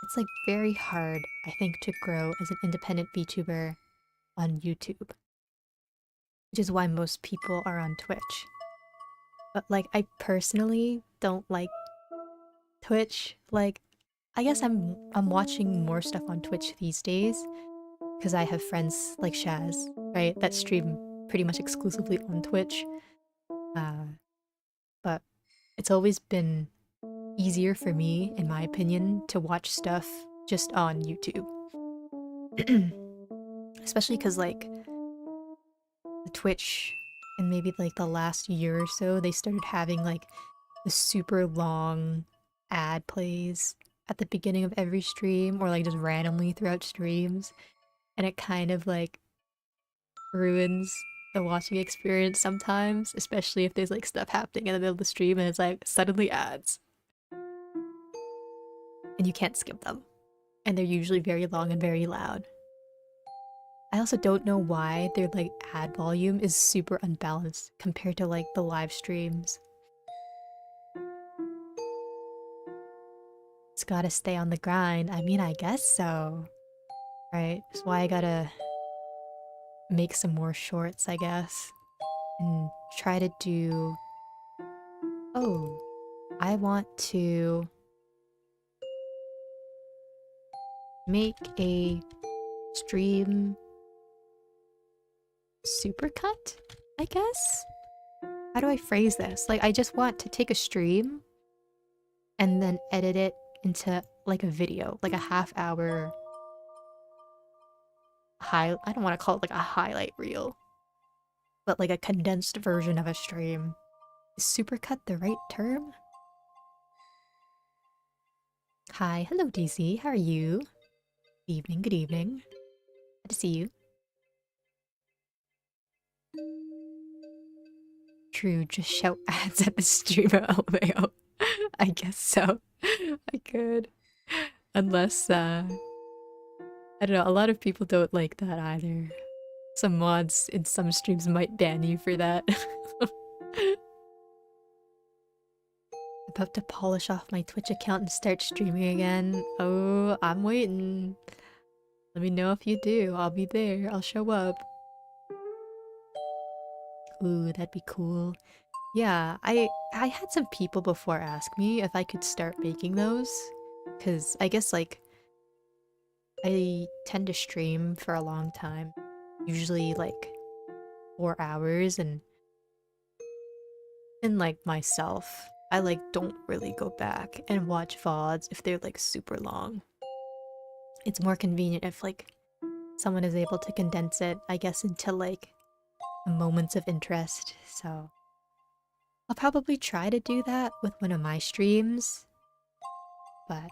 it's, like, very hard, I think, to grow as an independent VTuber on YouTube. Which is why most people are on Twitch. But, like, I personally don't like Twitch. Like, I guess I'm watching more stuff on Twitch these days because I have friends like Shaz, right, that stream pretty much exclusively on Twitch. But it's always been easier for me, in my opinion, to watch stuff just on YouTube. Especially because like the Twitch and maybe like the last year or so, they started having like the super long ad plays at the beginning of every stream or like just randomly throughout streams. And it kind of like ruins the watching experience sometimes, especially if there's like stuff happening in the middle of the stream and it's like suddenly ads. And you can't skip them. And they're usually very long and very loud. I also don't know why their like ad volume is super unbalanced compared to like the live streams. It's gotta stay on the grind. I mean, I guess so. Right? That's why I gotta make some more shorts, I guess. And try to do... Oh, I want to make a stream supercut, I guess? How do I phrase this? Like, I just want to take a stream and then edit it into like a video, like a half-hour I don't want to call it like a highlight reel, but like a condensed version of a stream. Is supercut the right term? Hi, hello DC, how are you? Good evening, good evening. Good to see you. True, just shout ads at the streamer LMAO. I guess so. I could. Unless, I don't know, a lot of people don't like that either. Some mods in some streams might ban you for that. About to polish off my Twitch account and start streaming again. Oh, I'm waiting. Let me know if you do. I'll be there. I'll show up. Ooh, that'd be cool. Yeah, I had some people before ask me if I could start making those. Cause I guess like I tend to stream for a long time. Usually like 4 hours and like myself, I like don't really go back and watch VODs if they're like super long. It's more convenient if like someone is able to condense it, I guess, into like moments of interest. So I'll probably try to do that with one of my streams, but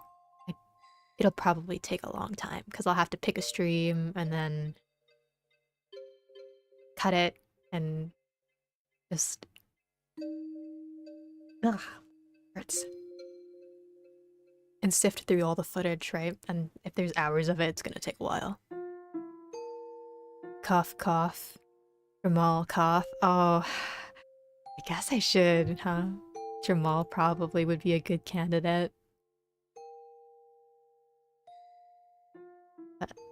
it'll probably take a long time because I'll have to pick a stream and then cut it and just ugh, hurts. And sift through all the footage, right? And if there's hours of it, it's gonna take a while. Cough, cough. Jamal, cough. Oh, I guess I should, huh? Jamal probably would be a good candidate.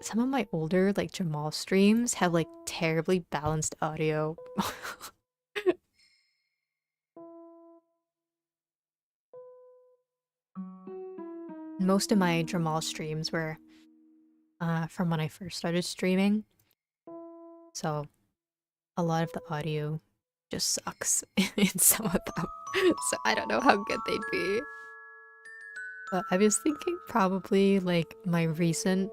Some of my older, like, Jamal streams have, like, terribly balanced audio. Most of my Jamal streams were from when I first started streaming. So a lot of the audio just sucks in some of them. So I don't know how good they'd be. But I was thinking probably like my recent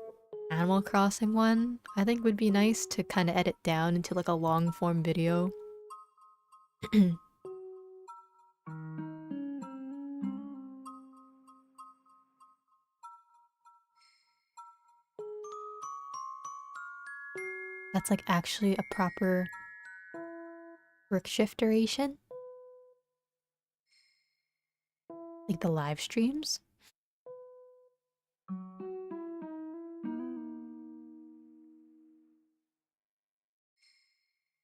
Animal Crossing one, I think would be nice to kind of edit down into like a long form video. That's like actually a proper work shift duration. Like the live streams.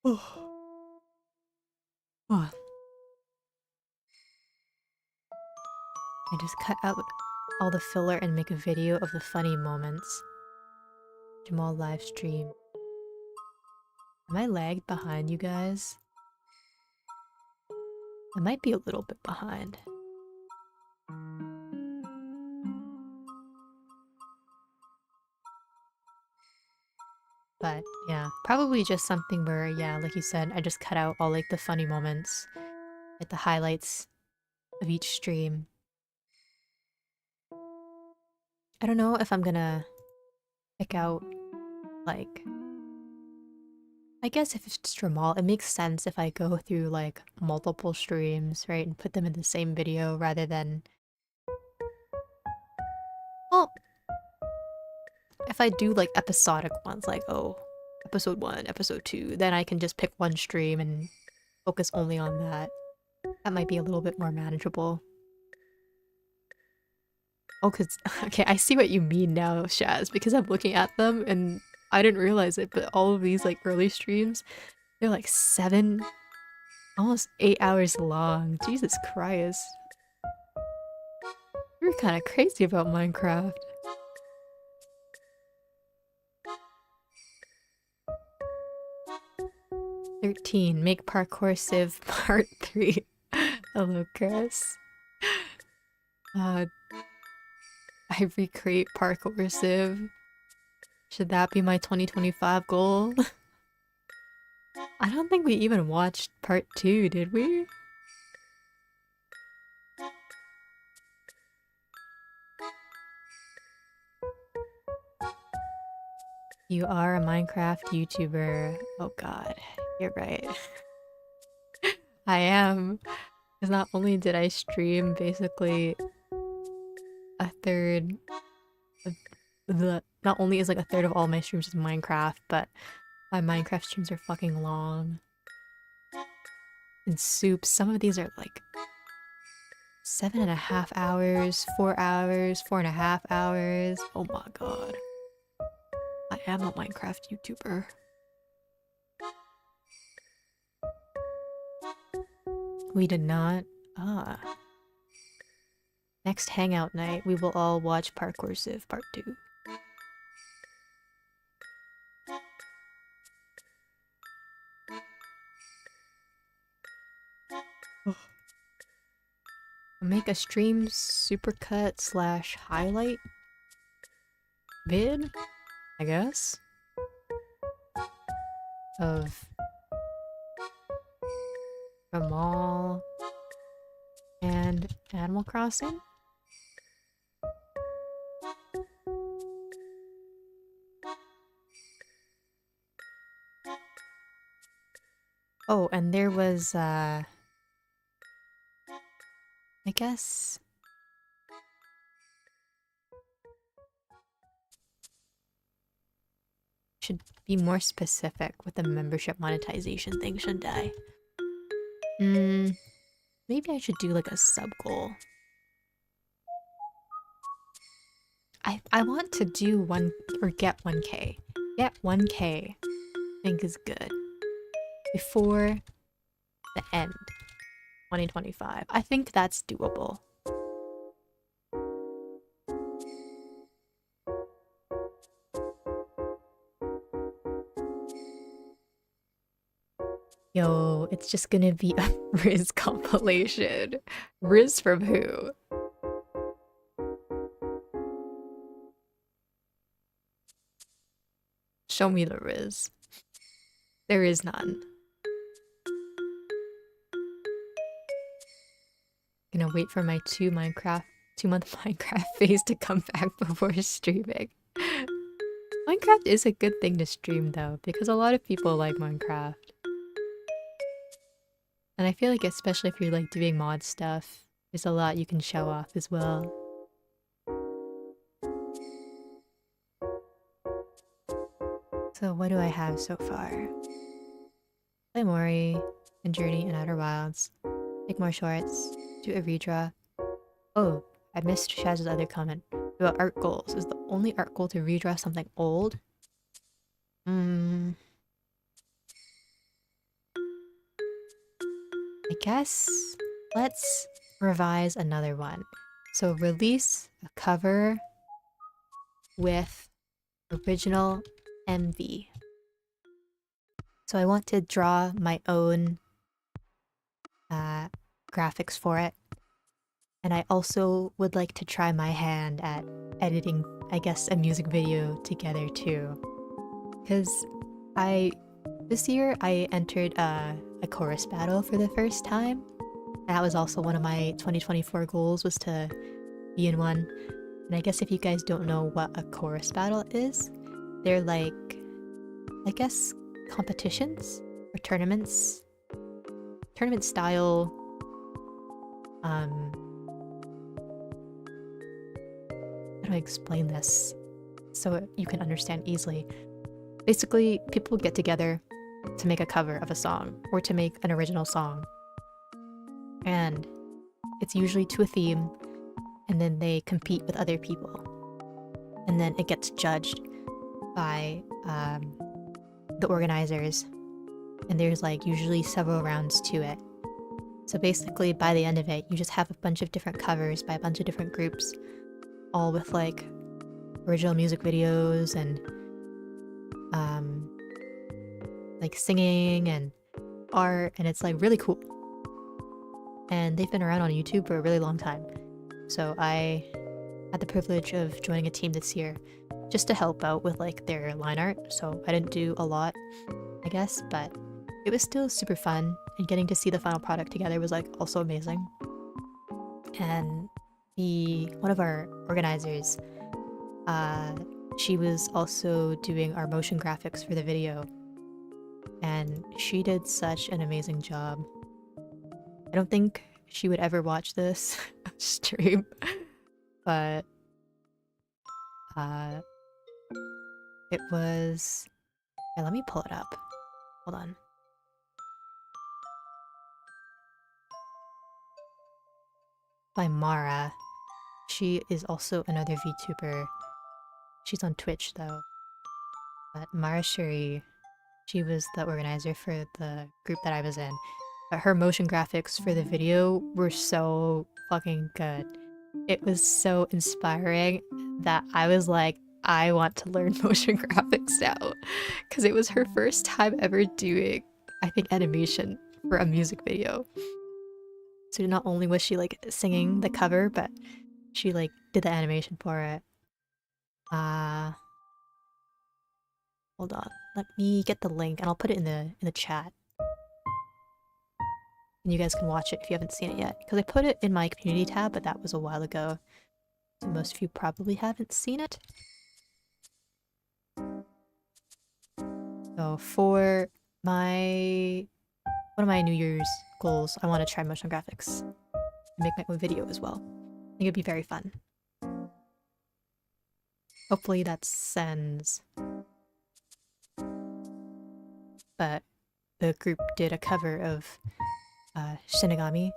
Oh. Oh. I just cut out all the filler and make a video of the funny moments. Jamal live stream. Am I lagged behind you guys? I might be a little bit behind. But yeah, probably just something where, yeah, like you said, I just cut out all like the funny moments, like the highlights of each stream. I don't know if I'm gonna pick out, like, I guess if it's small, it makes sense if I go through like multiple streams, right, and put them in the same video rather than, well, if I do like episodic ones, like, oh, episode 1, episode 2, then I can just pick one stream and focus only on that. That might be a little bit more manageable. Oh, cause okay, I see what you mean now, Shaz, because I'm looking at them and I didn't realize it, but all of these like early streams, they're like 7, almost 8 hours long. Jesus Christ. You're kind of crazy about Minecraft. "13. Make parkour civ part 3. Hello, Chris. I recreate parkour civ. Should that be my 2025 goal? I don't think we even watched part 2, did we? You are a Minecraft YouTuber. Oh god, you're right. I am. Because not only did I stream basically a third of the... Not only is like a third of all my streams is Minecraft, but my Minecraft streams are fucking long. And soups, some of these are like 7.5 hours, 4 hours, 4.5 hours. Oh my god. I am a Minecraft YouTuber. We did not. Ah. Next hangout night, we will all watch Parkour Civ Part 2. Make a stream supercut / highlight vid, I guess, of Ramal and Animal Crossing. Oh, and there was, I guess... Should be more specific with the membership monetization thing, shouldn't I? Maybe I should do like a sub-goal. I want to do 1 or get 1k. Get 1k, I think is good. Before the end, 2025. I think that's doable. Yo, it's just gonna be a Riz compilation. Riz from who? Show me the Riz. There is none. Gonna wait for my 2-month Minecraft phase to come back before streaming. Minecraft is a good thing to stream though, because a lot of people like Minecraft. And I feel like especially if you're like doing mod stuff, there's a lot you can show off as well. So what do I have so far? Play Mori, and Journey, and Outer Wilds. Make more shorts. Do a redraw. Oh, I missed Shaz's other comment about art goals. Is the only art goal to redraw something old? I guess let's revise another one. So release a cover with original MV. So I want to draw my own graphics for it. And I also would like to try my hand at editing, I guess, a music video together too. Because this year I entered a chorus battle for the first time. And that was also one of my 2024 goals, was to be in one. And I guess if you guys don't know what a chorus battle is, they're like, I guess, competitions or tournaments. Tournament style. How do I explain this so you can understand easily? Basically, people get together to make a cover of a song or to make an original song. And it's usually to a theme, and then they compete with other people. And then it gets judged by the organizers. And there's like usually several rounds to it. So basically, by the end of it, you just have a bunch of different covers by a bunch of different groups, all with like original music videos and like singing and art, and it's like really cool. And they've been around on YouTube for a really long time. So I had the privilege of joining a team this year just to help out with like their line art. So I didn't do a lot, I guess, but it was still super fun, and getting to see the final product together was like also amazing. And one of our organizers, she was also doing our motion graphics for the video, and she did such an amazing job. I don't think she would ever watch this stream, but it was... Here, let me pull it up. Hold on. By Mara. She is also another VTuber. She's on Twitch though. But Mara Shuri, she was the organizer for the group that I was in. But her motion graphics for the video were so fucking good. It was so inspiring that I was like, I want to learn motion graphics now. Because it was her first time ever doing, I think, animation for a music video. So not only was she like singing the cover, but she like did the animation for it. Hold on. Let me get the link and I'll put it in the chat. And you guys can watch it if you haven't seen it yet. Because I put it in my community tab, but that was a while ago. So most of you probably haven't seen it. So for one of my New Year's goals, I want to try motion graphics and make my own video as well. I think it'd be very fun. Hopefully that sends. But the group did a cover of Shinigami.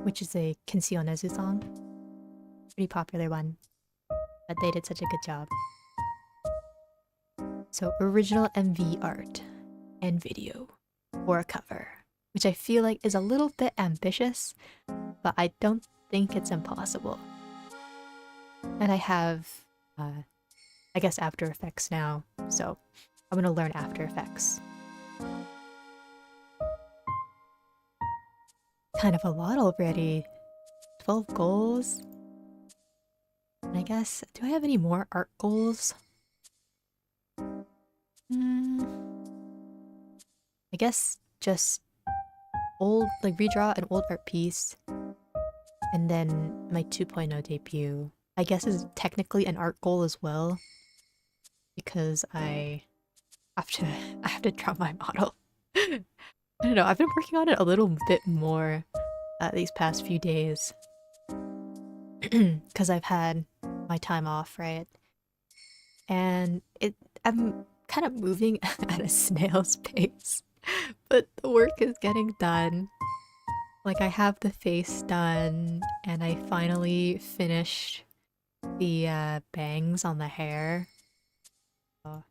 Which is a Kinsey Onezu song. Pretty popular one. But they did such a good job. So original MV art and video for a cover. Which I feel like is a little bit ambitious, but I don't think it's impossible. And I have, I guess, After Effects now, so I'm gonna learn After Effects. Kind of a lot already. 12 goals. And I guess, do I have any more art goals? I guess just redraw an old art piece. And then my 2.0 debut. I guess is technically an art goal as well. Because I have to draw my model. I don't know, I've been working on it a little bit more these past few days. Because I've had my time off, right? And I'm kind of moving at a snail's pace. But the work is getting done. Like, I have the face done, and I finally finished the bangs on the hair. I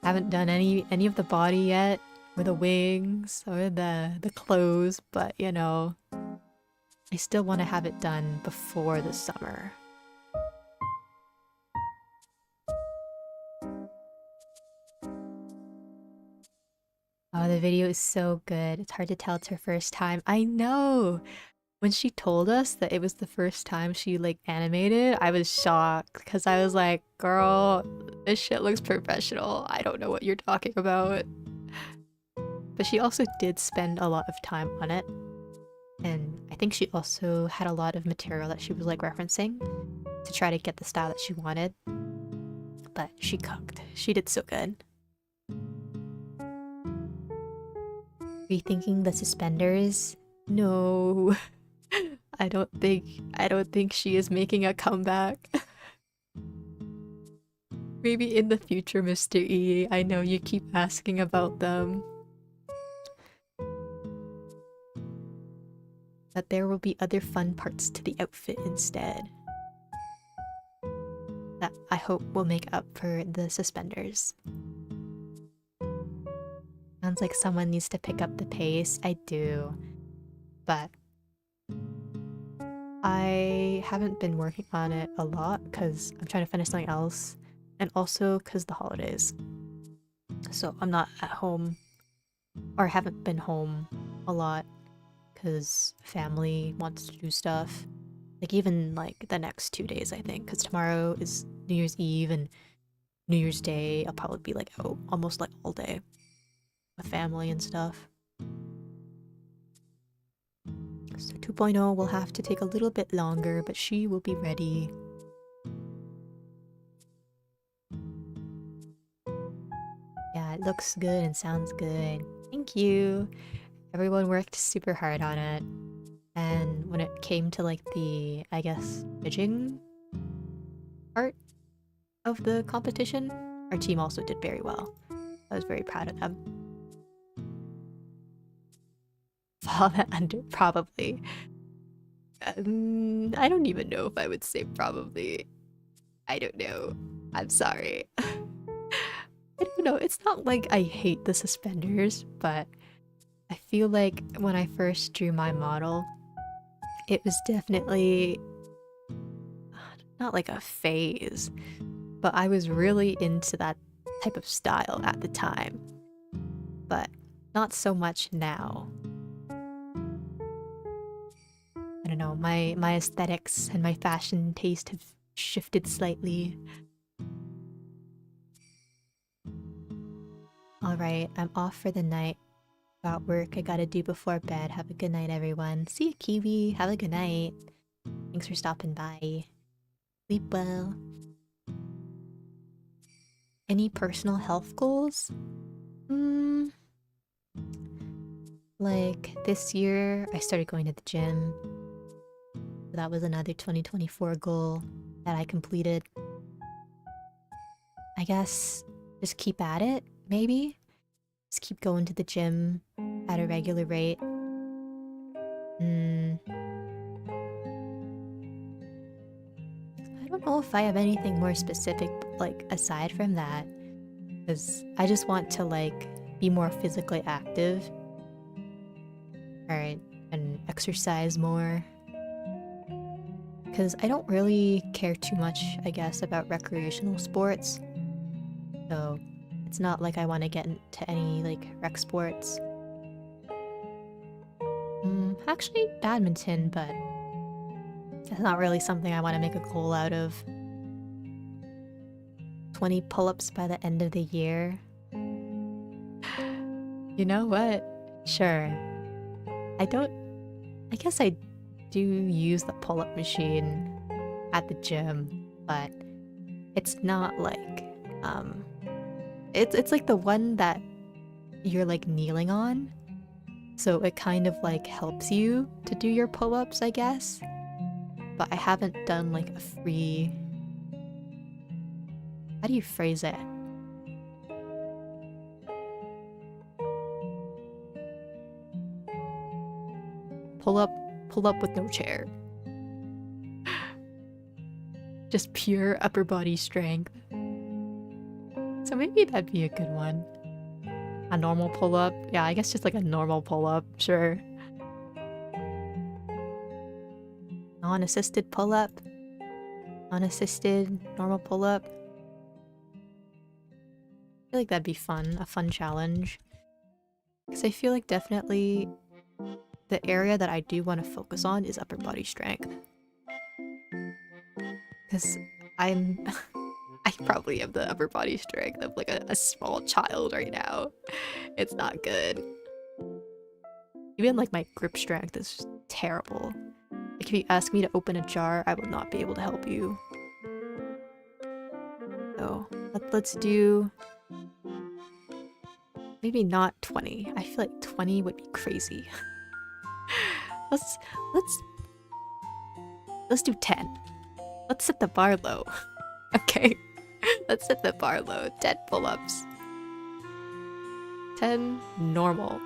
haven't done any of the body yet, or the wings, or the clothes, but you know, I still want to have it done before the summer. Oh, the video is so good. It's hard to tell it's her first time. I know! When she told us that it was the first time she like animated, I was shocked because I was like, girl, this shit looks professional. I don't know what you're talking about. But she also did spend a lot of time on it. And I think she also had a lot of material that she was like referencing to try to get the style that she wanted. But she cooked. She did so good. Rethinking the suspenders? No. I don't think she is making a comeback. Maybe in the future, Mr. E. I know you keep asking about them. That there will be other fun parts to the outfit instead. That I hope will make up for the suspenders. Sounds like someone needs to pick up the pace. I do. But I haven't been working on it a lot because I'm trying to finish something else. And also because the holidays. So I'm not at home. Or haven't been home a lot. Because family wants to do stuff. Like even like the next 2 days, I think. Because tomorrow is New Year's Eve and New Year's Day. I'll probably be like almost like all day. With family and stuff. So 2.0 will have to take a little bit longer, but she will be ready. Yeah, it looks good and sounds good. Thank you. Everyone worked super hard on it. And when it came to like the, I guess, judging part of the competition, our team also did very well. I was very proud of them. Fall under, probably. I don't even know if I would say probably. I don't know. I'm sorry. I don't know. It's not like I hate the suspenders, but I feel like when I first drew my model, it was definitely not like a phase, but I was really into that type of style at the time, but not so much now. I don't know, my aesthetics and my fashion taste have shifted slightly. Alright, I'm off for the night. Got work I gotta do before bed. Have a good night, everyone. See you, Kiwi. Have a good night. Thanks for stopping by. Sleep well. Any personal health goals? Like this year, I started going to the gym. That was another 2024 goal that I completed. I guess just keep at it, maybe? Just keep going to the gym at a regular rate. I don't know if I have anything more specific, like, aside from that. Because I just want to, like, be more physically active. Alright, and exercise more. Because I don't really care too much, I guess, about recreational sports. So it's not like I want to get into any, like, rec sports. Actually, badminton, but that's not really something I want to make a goal out of. 20 pull-ups by the end of the year. You know what? Sure. I guess I do use the pull-up machine at the gym, but it's not like, it's like the one that you're like kneeling on. So it kind of like helps you to do your pull-ups, I guess. But I haven't done like a free... How do you phrase it? Pull up with no chair. Just pure upper body strength. So maybe that'd be a good one. A normal pull-up? Yeah, I guess just like a normal pull-up, sure. Non-assisted pull-up? Unassisted normal pull-up? I feel like that'd be fun, a fun challenge. Because I feel like definitely the area that I do want to focus on is upper body strength. Because I probably have the upper body strength of like a small child right now. It's not good. Even like my grip strength is just terrible. Like if you ask me to open a jar, I would not be able to help you. So let's do maybe not 20. I feel like 20 would be crazy. let's let's do 10. Let's set the bar low. Okay. Let's set the bar low. 10 pull-ups. 10 normal.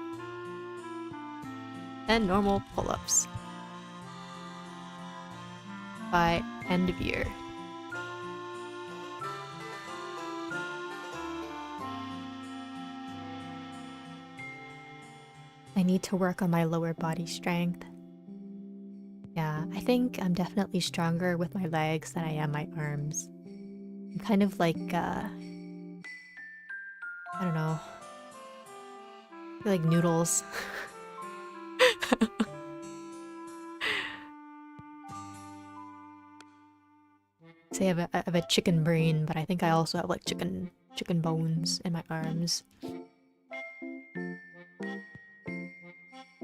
10 normal pull-ups. By end of year. I need to work on my lower body strength. Yeah, I think I'm definitely stronger with my legs than I am my arms. I'm kind of like, I don't know. I feel like noodles. Say I have a chicken brain, but I think I also have like chicken bones in my arms.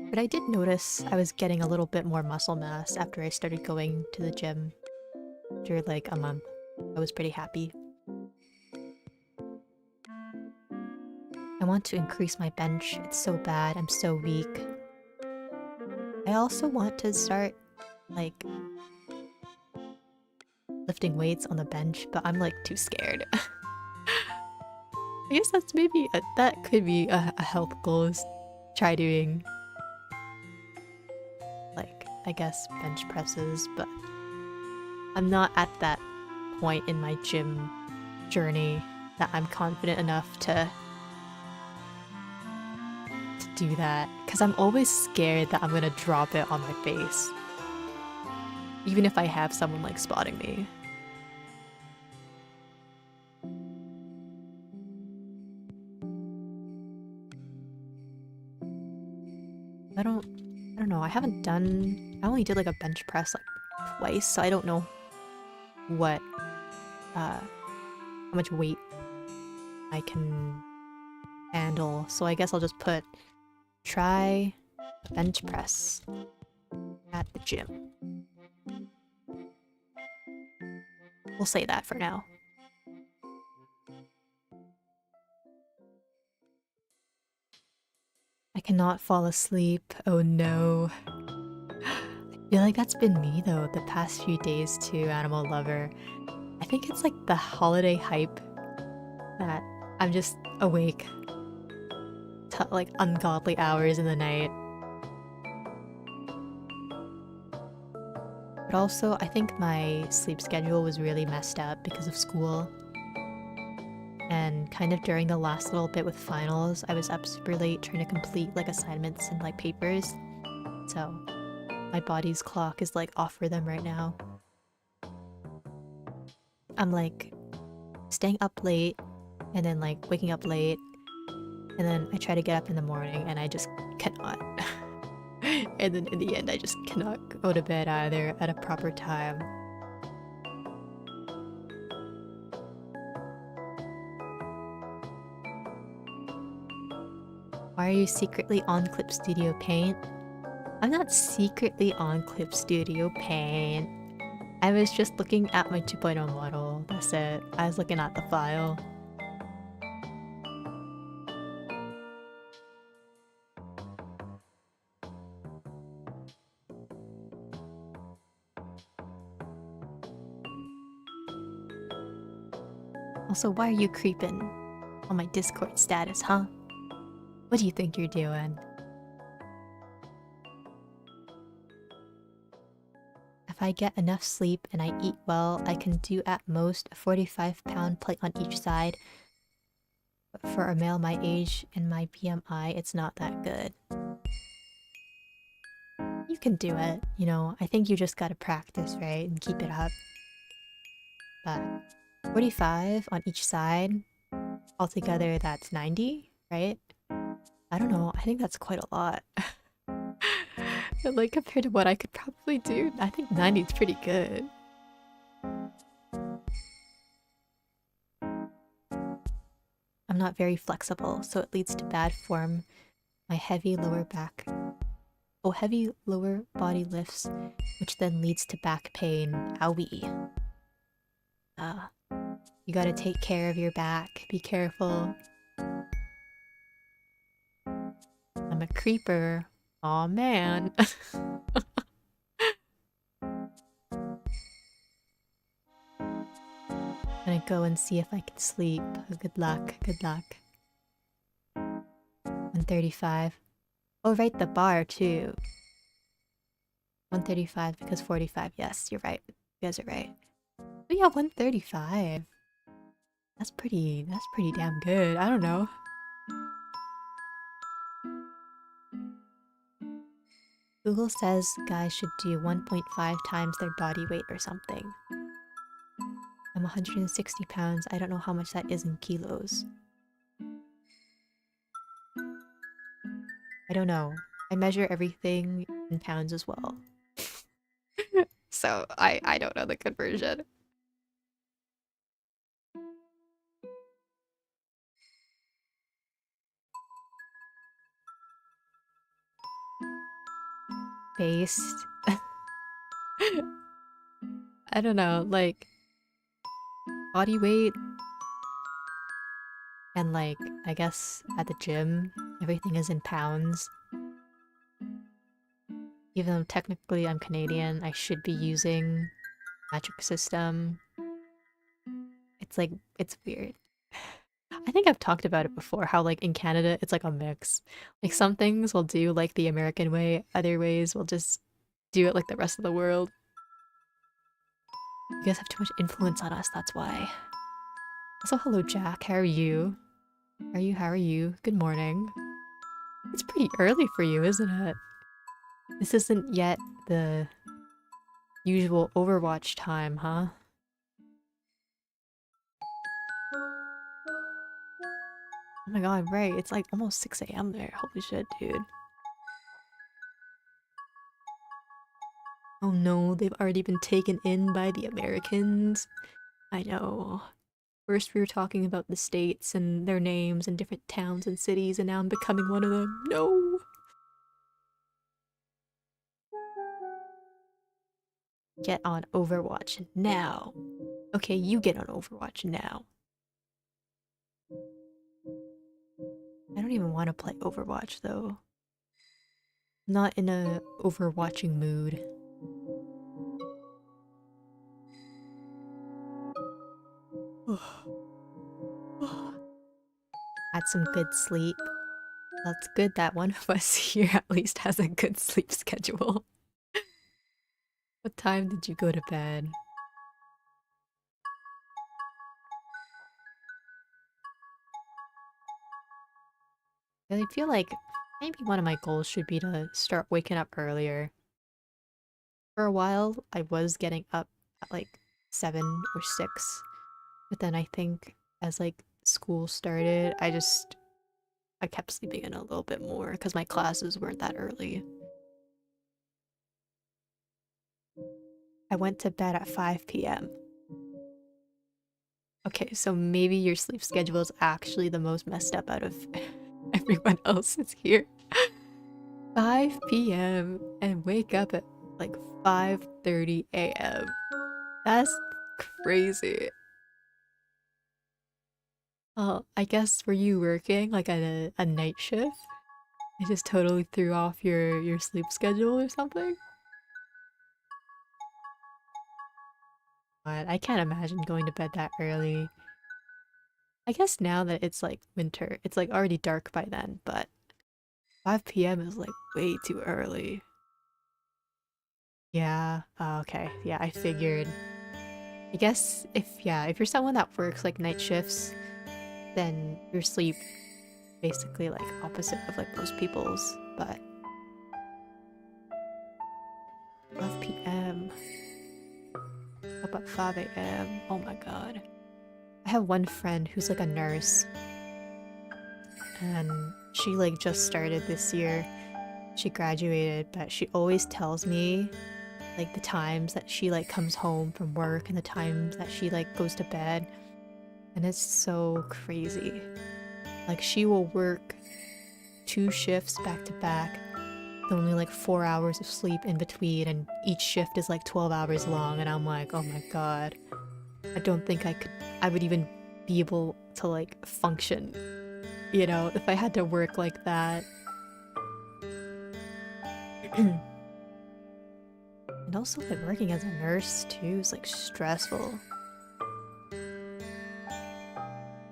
But I did notice I was getting a little bit more muscle mass after I started going to the gym. After like a month. I was pretty happy. I want to increase my bench. It's so bad. I'm so weak. I also want to start like lifting weights on the bench, but I'm like too scared. I guess that's maybe that could be a health goal, is try doing like, I guess, bench presses, but I'm not at that point in my gym journey that I'm confident enough to do that, because I'm always scared that I'm gonna drop it on my face, even if I have someone like spotting me. I don't know. I only did like a bench press like twice, so I don't know what how much weight I can handle. So I guess I'll just put try a bench press at the gym. We'll say that for now. I cannot fall asleep. Oh no. I feel like that's been me though the past few days too, Animal Lover. I think it's like the holiday hype that I'm just awake to like ungodly hours in the night. But also, I think my sleep schedule was really messed up because of school. And kind of during the last little bit with finals, I was up super late trying to complete like assignments and like papers. So my body's clock is like off rhythm right now. I'm like staying up late and then like waking up late, and then I try to get up in the morning and I just cannot. And then in the end I just cannot go to bed either at a proper time. Why are you secretly on Clip Studio Paint? I'm not secretly on Clip Studio Paint. I was just looking at my 2.0 model, that's it. I was looking at the file. Also, why are you creeping on my Discord status, huh? What do you think you're doing? If I get enough sleep and I eat well, I can do at most a 45-pound plate on each side. But for a male my age and my BMI, it's not that good. You can do it, you know. I think you just gotta practice, right? And keep it up. But 45 on each side, altogether that's 90, right? I don't know, I think that's quite a lot. But like compared to what I could probably do, I think 90 is pretty good. I'm not very flexible, so it leads to bad form. My heavy lower back Oh, heavy lower body lifts, which then leads to back pain. Owie. You gotta take care of your back. Be careful. I'm a creeper. Aw, man. Gonna go and see if I can sleep. Good luck, good luck. 135. Oh, right, the bar too. 135 because 45. Yes, you're right. You guys are right. Oh yeah, 135. That's pretty damn good. I don't know. Google says guys should do 1.5 times their body weight or something. I'm 160 pounds. I don't know how much that is in kilos. I don't know. I measure everything in pounds as well. So I don't know the conversion. Based. I don't know, like body weight and like I guess at the gym everything is in pounds. Even though technically I'm Canadian, I should be using metric system. It's like it's weird. I think I've talked about it before, how like in Canada it's like a mix. Like some things we'll do like the American way, other ways we'll just do it like the rest of the world. You guys have too much influence on us, that's why. Also, hello Jack, how are you? How are you? Good morning. It's pretty early for you, isn't it? This isn't yet the usual Overwatch time, huh? Oh my god, right, it's like almost 6 a.m. there. Holy shit, dude. Oh no, they've already been taken in by the Americans. I know. First we were talking about the states and their names and different towns and cities, and now I'm becoming one of them. No! Get on Overwatch now. Okay, you get on Overwatch now. I don't even want to play Overwatch though. Not in a overwatching mood. Had some good sleep. Well, it's good that one of us here at least has a good sleep schedule. What time did you go to bed? I feel like maybe one of my goals should be to start waking up earlier. For a while, I was getting up at like 7 or 6, but then I think as like school started, I kept sleeping in a little bit more because my classes weren't that early. I went to bed at 5 p.m. Okay, so maybe your sleep schedule is actually the most messed up out of everyone else's here. 5 p.m. and wake up at like 5:30 a.m. That's crazy. Oh, I guess were you working like at a night shift? It just totally threw off your sleep schedule or something? But I can't imagine going to bed that early. I guess now that it's like winter, it's like already dark by then, but 5 p.m. is like way too early. Yeah, oh, okay. Yeah, I figured. I guess if you're someone that works like night shifts, then your sleep basically like opposite of like most people's, but 5 p.m. up at 5 a.m. Oh my god. I have one friend who's like a nurse and she like just started this year. She graduated, but she always tells me like the times that she like comes home from work and the times that she like goes to bed, and it's so crazy. Like she will work 2 shifts back to back only like 4 hours of sleep in between, and each shift is like 12 hours long, and I'm like, oh my god, I don't think I would even be able to like function, you know, if I had to work like that. And also like working as a nurse too is like stressful.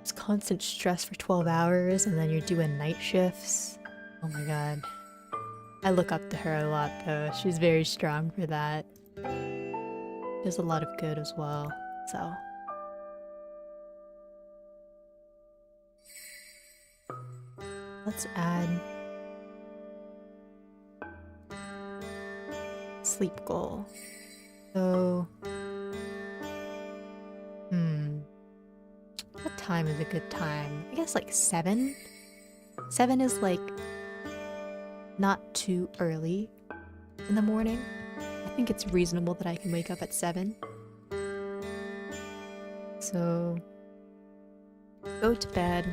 It's constant stress for 12 hours, and then you're doing night shifts. Oh my god. I look up to her a lot though. She's very strong for that. There's a lot of good as well, so. Let's add sleep goal. So, what time is a good time? I guess like 7? 7 is like not too early in the morning. I think it's reasonable that I can wake up at 7. So, go to bed.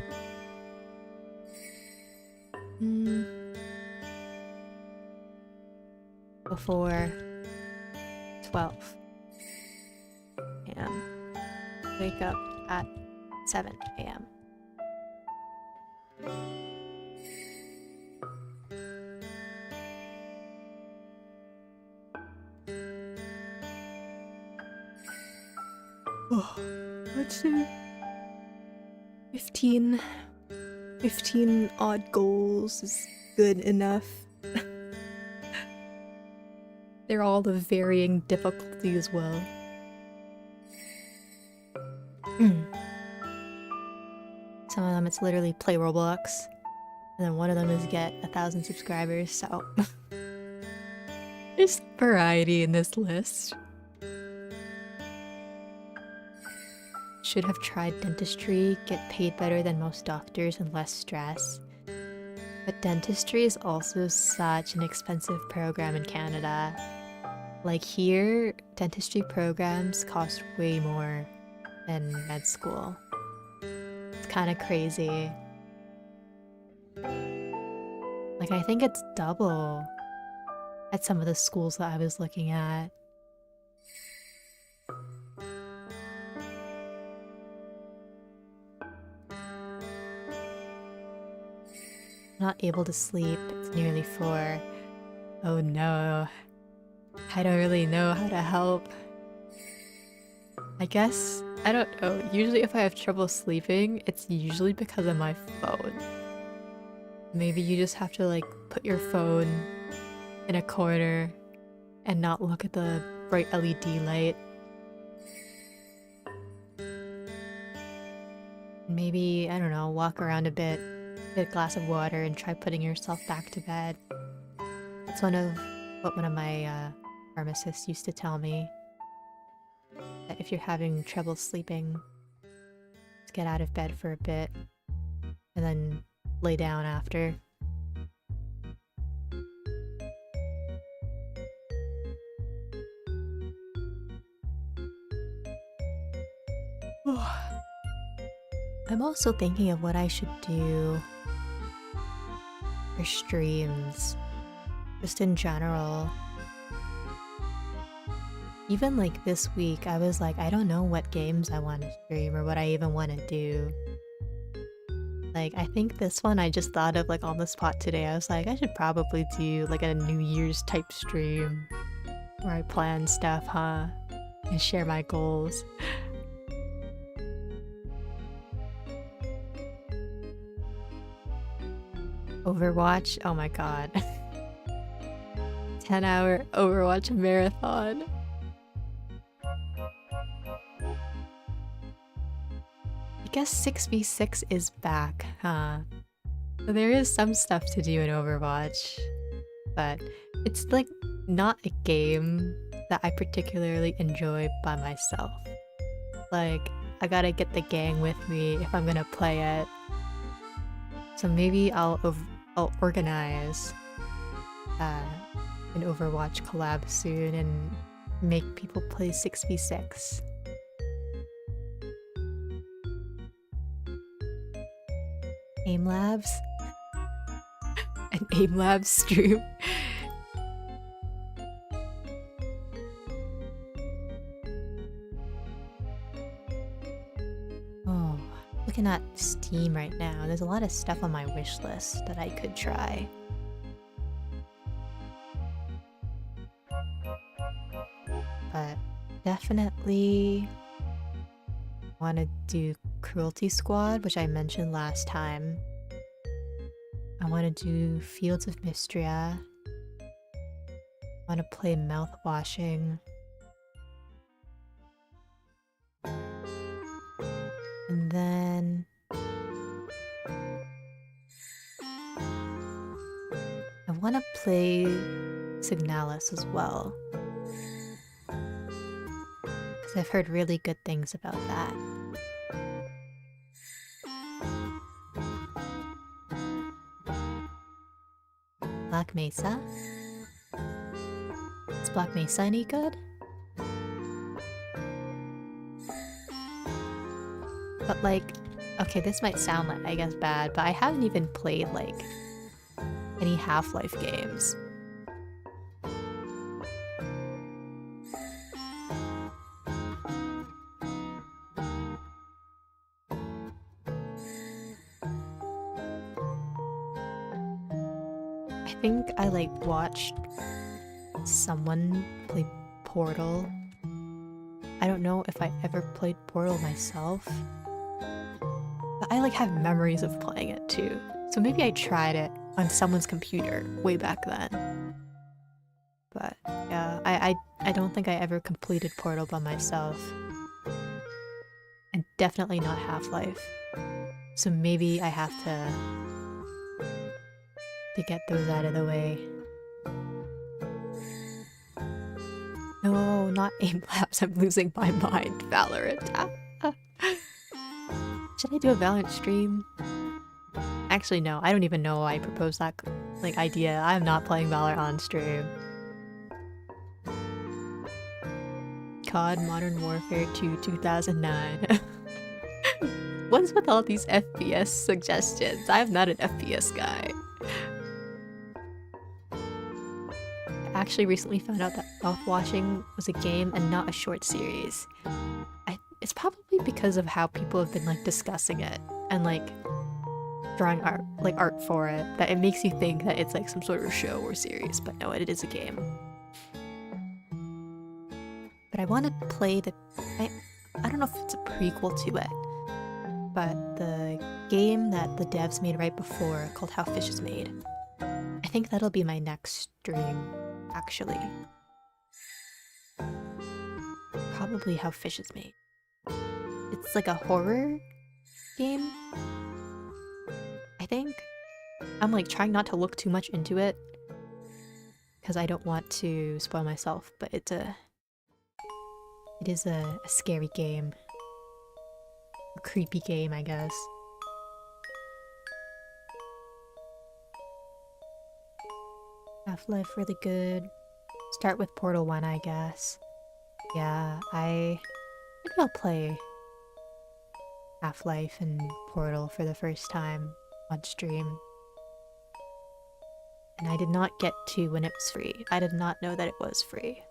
Before 12 a.m. Wake up at 7 a.m. Oh, let's see. 15 odd goals is good enough. They're all of varying difficulty as well. Some of them it's literally play Roblox, and then one of them is get 1,000 subscribers, so there's variety in this list. Should have tried dentistry, get paid better than most doctors and less stress. But dentistry is also such an expensive program in Canada. Like here, dentistry programs cost way more than med school. It's kind of crazy. Like I think it's double at some of the schools that I was looking at. Not able to sleep, it's nearly 4. Oh no. I don't really know how to help. I guess, I don't know, usually if I have trouble sleeping, it's usually because of my phone. Maybe you just have to like put your phone in a corner and not look at the bright LED light. Maybe, I don't know, walk around a bit, get a glass of water, and try putting yourself back to bed. That's what one of my pharmacists used to tell me. That if you're having trouble sleeping, just get out of bed for a bit, and then lay down after. I'm also thinking of what I should do for streams, just in general. Even like this week, I was like, I don't know what games I want to stream or what I even want to do. Like, I think this one I just thought of like on the spot today. I was like, I should probably do like a New Year's type stream where I plan stuff, and share my goals. Overwatch? Oh my god. 10-hour Overwatch marathon. I guess 6v6 is back, huh? So there is some stuff to do in Overwatch, but it's like not a game that I particularly enjoy by myself. Like, I gotta get the gang with me if I'm gonna play it. So maybe I'll organize an Overwatch collab soon and make people play 6v6. Aim Labs? An Aim Labs stream? looking at Steam right now. There's a lot of stuff on my wish list that I could try. But definitely want to do Cruelty Squad, which I mentioned last time. I want to do Fields of Mystria. I want to play Mouthwashing. And then I want to play Signalis as well, because I've heard really good things about that. Black Mesa? Is Black Mesa any good? But like, okay, this might sound like, I guess, bad, but I haven't even played like any Half-Life games. I think I like watched someone play Portal. I don't know if I ever played Portal myself, but I like have memories of playing it too. So maybe I tried it on someone's computer way back then. But yeah, I don't think I ever completed Portal by myself. And definitely not Half-Life. So maybe I have to get those out of the way. No, not Aim Labs, I'm losing my mind. Valorant. Should I do a Valorant stream? Actually, no, I don't even know why I proposed that like idea. I'm not playing Valorant on stream. COD Modern Warfare 2 2009. What's with all these FPS suggestions? I'm not an FPS guy. I actually recently found out that Mouthwashing was a game and not a short series. It's probably because of how people have been like discussing it and like drawing art for it, that it makes you think that it's like some sort of show or series, but no, it is a game. But I want to play the... I don't know if it's a prequel to it, but the game that the devs made right before, called How Fish Is Made. I think that'll be my next stream, actually. Probably How Fish Is Made. It's like a horror game, I think. I'm like trying not to look too much into it, because I don't want to spoil myself, but it is a scary game. A creepy game, I guess. Half-Life really good. Start with Portal 1, I guess. Yeah, maybe I'll play Half-Life and Portal for the first time on stream. And I did not get to when it was free. I did not know that it was free.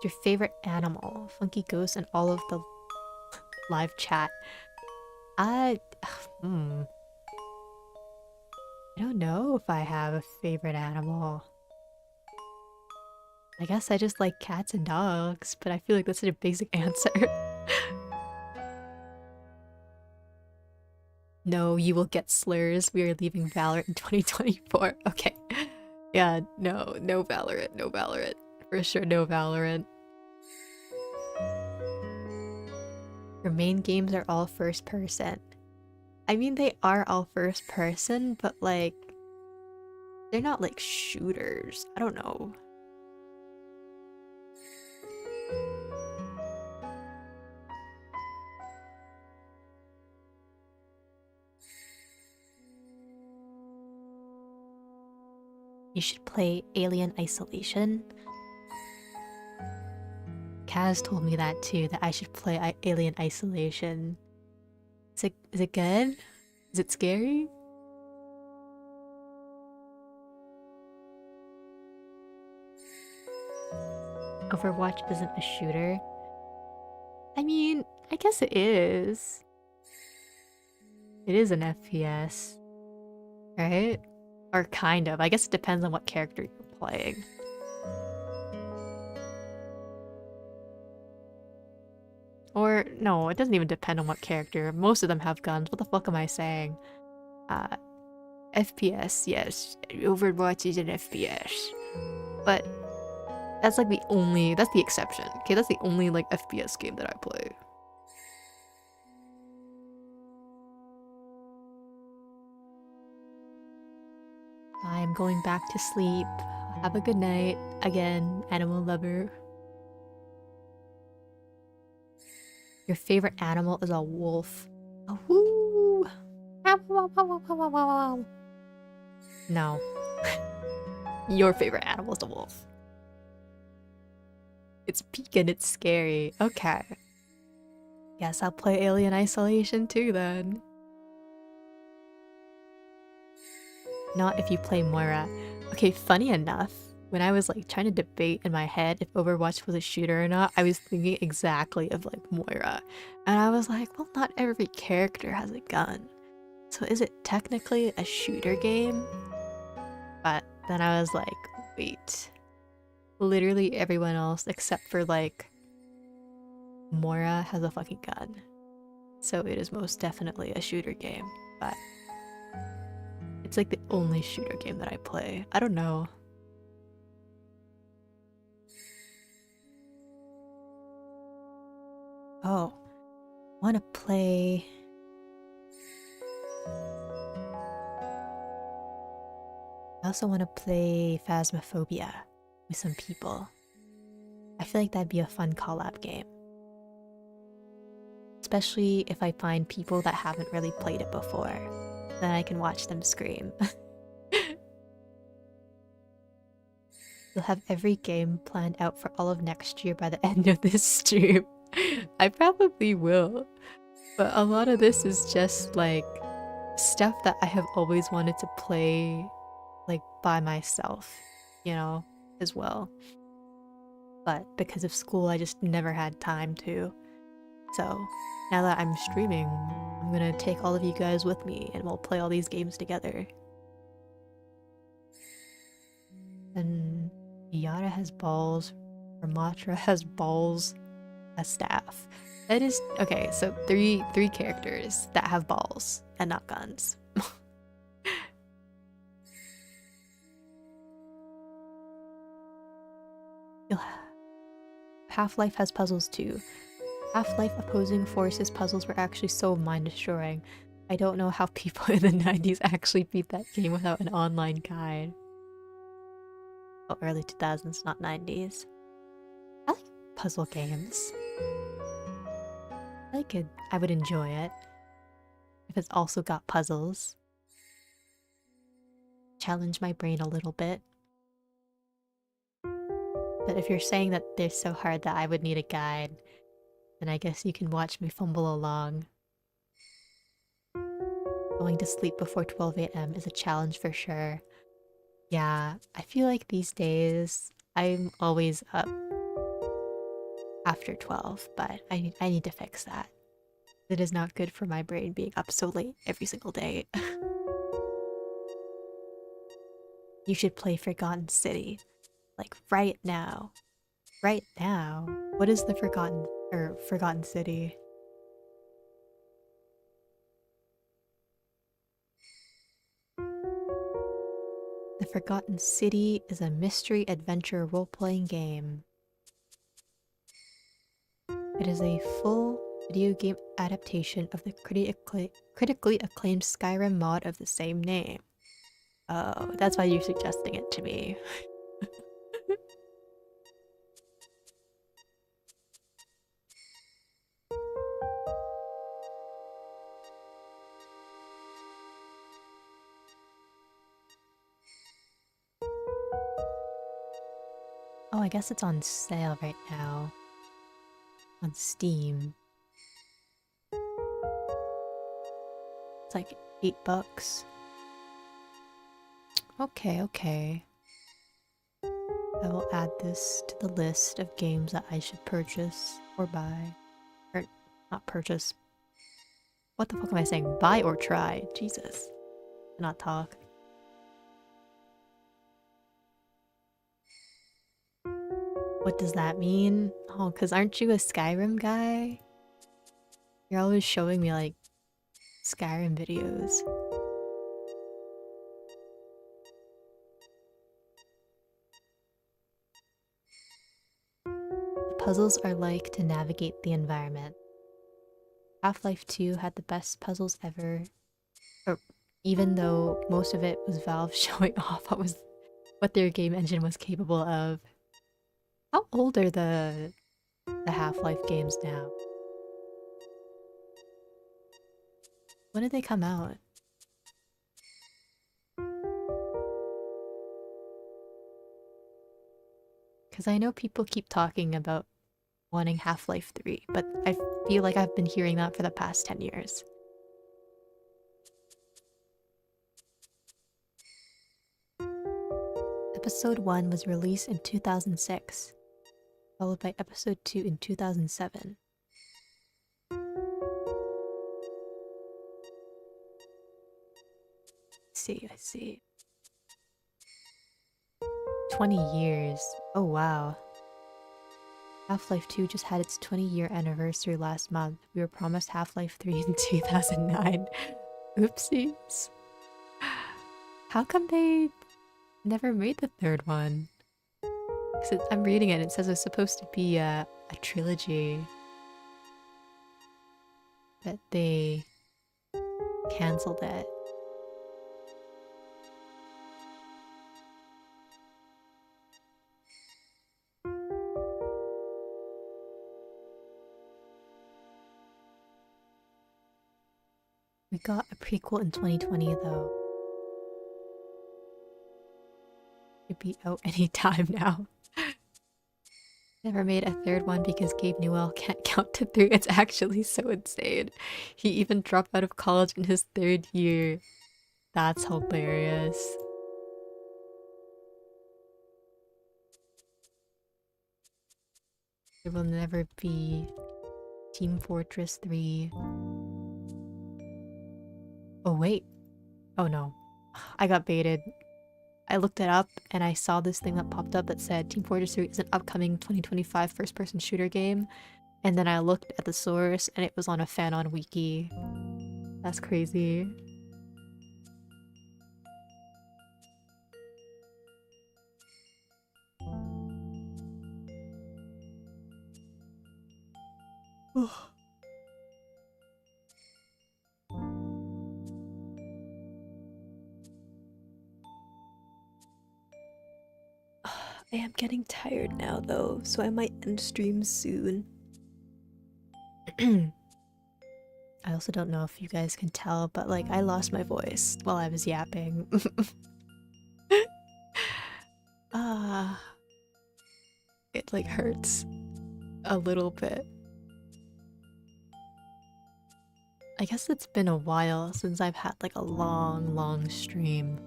Your favorite animal? Funkyghosts and all of the live chat. I don't know if I have a favorite animal. I guess I just like cats and dogs, but I feel like that's such a basic answer. No, you will get slurs. We are leaving Valorant in 2024. Okay. Yeah, no Valorant, no Valorant. For sure, no Valorant. Your main games are all first person. I mean, they are all first person, but like, they're not like shooters. I don't know. You should play Alien Isolation. Kaz told me that too, that I should play Alien Isolation. Is it good? Is it scary? Overwatch isn't a shooter. I mean, I guess it is. It is an FPS, right? Or kind of. I guess it depends on what character you're playing. Or, no, it doesn't even depend on what character. Most of them have guns. What the fuck am I saying? FPS, yes. Overwatch is an FPS. But that's like that's the exception. Okay, that's the only like FPS game that I play. I am going back to sleep. Have a good night. Again, animal lover. Your favorite animal is a wolf. Woo! No. Your favorite animal is a wolf. It's peak and it's scary. Okay. Guess I'll play Alien Isolation too then. Not if you play Moira. Okay, funny enough, when I was like trying to debate in my head if Overwatch was a shooter or not, I was thinking exactly of like Moira. And I was like, well, not every character has a gun. So is it technically a shooter game? But then I was like, wait. Literally everyone else except for like Moira has a fucking gun. So it is most definitely a shooter game. But it's like the only shooter game that I play. I don't know. Oh, I want to play... I also want to play Phasmophobia with some people. I feel like that'd be a fun collab game. Especially if I find people that haven't really played it before. Then I can watch them scream. You'll have every game planned out for all of next year by the end of this stream. I probably will. But a lot of this is just like stuff that I have always wanted to play like by myself, you know, as well. But because of school, I just never had time to. So now that I'm streaming, I'm gonna take all of you guys with me and we'll play all these games together. And Yara has balls, Ramatra has balls, a staff. That is okay, so three characters that have balls and not guns. Half-Life has puzzles too. Half-Life opposing forces puzzles were actually so mind-destroying. I don't know how people in the 90s actually beat that game without an online guide. Oh, early 2000s, not 90s. I like puzzle games. I would enjoy it. If it's also got puzzles. Challenge my brain a little bit. But if you're saying that they're so hard that I would need a guide, then I guess you can watch me fumble along. Going to sleep before 12 AM is a challenge for sure. Yeah, I feel like these days I'm always up after 12, but I need to fix that. It is not good for my brain being up so late every single day. You should play Forgotten City. Like right now. Right now? What is the Forgotten City? The Forgotten City is a mystery adventure role-playing game. It is a full video game adaptation of the critically acclaimed Skyrim mod of the same name. Oh, that's why you're suggesting it to me. Oh, I guess it's on sale right now. On Steam. It's like $8. Okay, okay. I will add this to the list of games that I should purchase or buy. Not purchase. What the fuck am I saying? Buy or try? Jesus. Not talk. What does that mean? Oh, because aren't you a Skyrim guy? You're always showing me like Skyrim videos. The puzzles are like to navigate the environment. Half-Life 2 had the best puzzles ever, or even though most of it was Valve showing off what their game engine was capable of. How old are the Half-Life games now? When did they come out? Because I know people keep talking about wanting Half-Life 3, but I feel like I've been hearing that for the past 10 years. Episode 1 was released in 2006, followed by Episode 2 in 2007. I see. 20 years. Oh wow. Half-Life 2 just had its 20-year anniversary last month. We were promised Half-Life 3 in 2009. Oopsies. How come they never made the third one? Because I'm reading it, it says it's supposed to be a trilogy. But they cancelled it. We got a prequel in 2020 though. It'd be out anytime now. Never made a third one because Gabe Newell can't count to 3. It's actually so insane. He even dropped out of college in his 3rd year. That's hilarious. There will never be Team Fortress 3. Oh wait. Oh no. I got baited. I looked it up and I saw this thing that popped up that said Team Fortress 3 is an upcoming 2025 first-person shooter game. And then I looked at the source and it was on a fan-on wiki. That's crazy. I am getting tired now though, so I might end stream soon. I also don't know if you guys can tell, but like I lost my voice while I was yapping. It like hurts a little bit. I guess it's been a while since I've had like a long stream.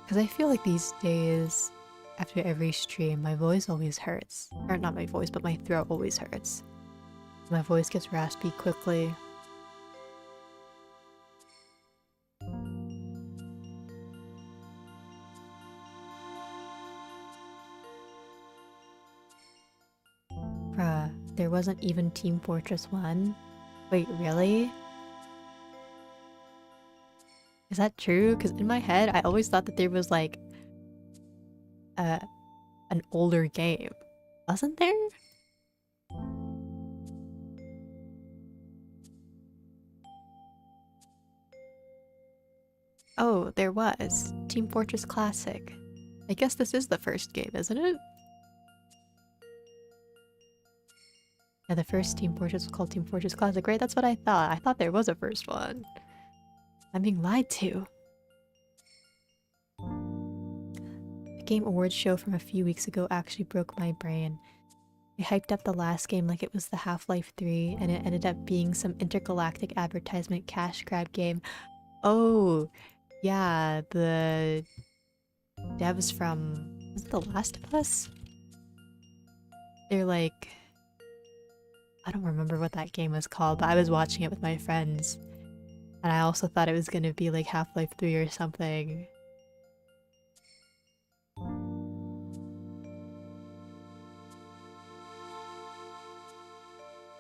Because I feel like these days, after every stream, my voice always hurts. Or not my voice, but my throat always hurts. My voice gets raspy quickly. Bruh, there wasn't even Team Fortress 1? Wait, really? Is that true? Because in my head, I always thought that there was like an older game. Wasn't there? Oh, there was. Team Fortress Classic. I guess this is the first game, isn't it? Yeah, the first Team Fortress was called Team Fortress Classic, right? That's what I thought. I thought there was a first one. I'm being lied to. The Game Awards show from a few weeks ago actually broke my brain. They hyped up the last game like it was the Half-Life 3, and it ended up being some intergalactic advertisement cash grab game. Oh, yeah, the devs from... was it The Last of Us? They're like... I don't remember what that game was called, but I was watching it with my friends. And I also thought it was gonna be like Half-Life 3 or something.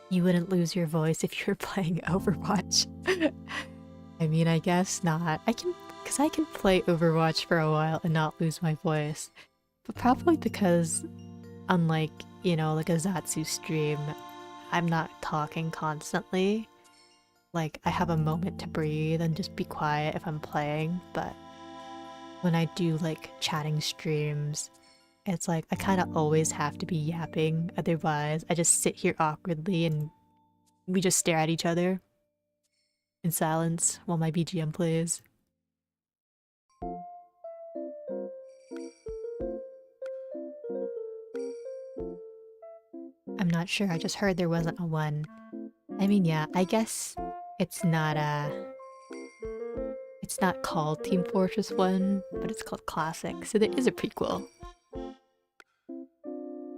You wouldn't lose your voice if you were playing Overwatch. I mean, I guess not. Because I can play Overwatch for a while and not lose my voice. But probably because, unlike, you know, like a Zatsu stream, I'm not talking constantly. Like, I have a moment to breathe and just be quiet if I'm playing, but when I do like chatting streams, it's like I kind of always have to be yapping, otherwise I just sit here awkwardly and we just stare at each other in silence while my BGM plays. I'm not sure, I just heard there wasn't a one. I mean, yeah, I guess it's not it's not called Team Fortress 1, but it's called Classic, so there is a prequel.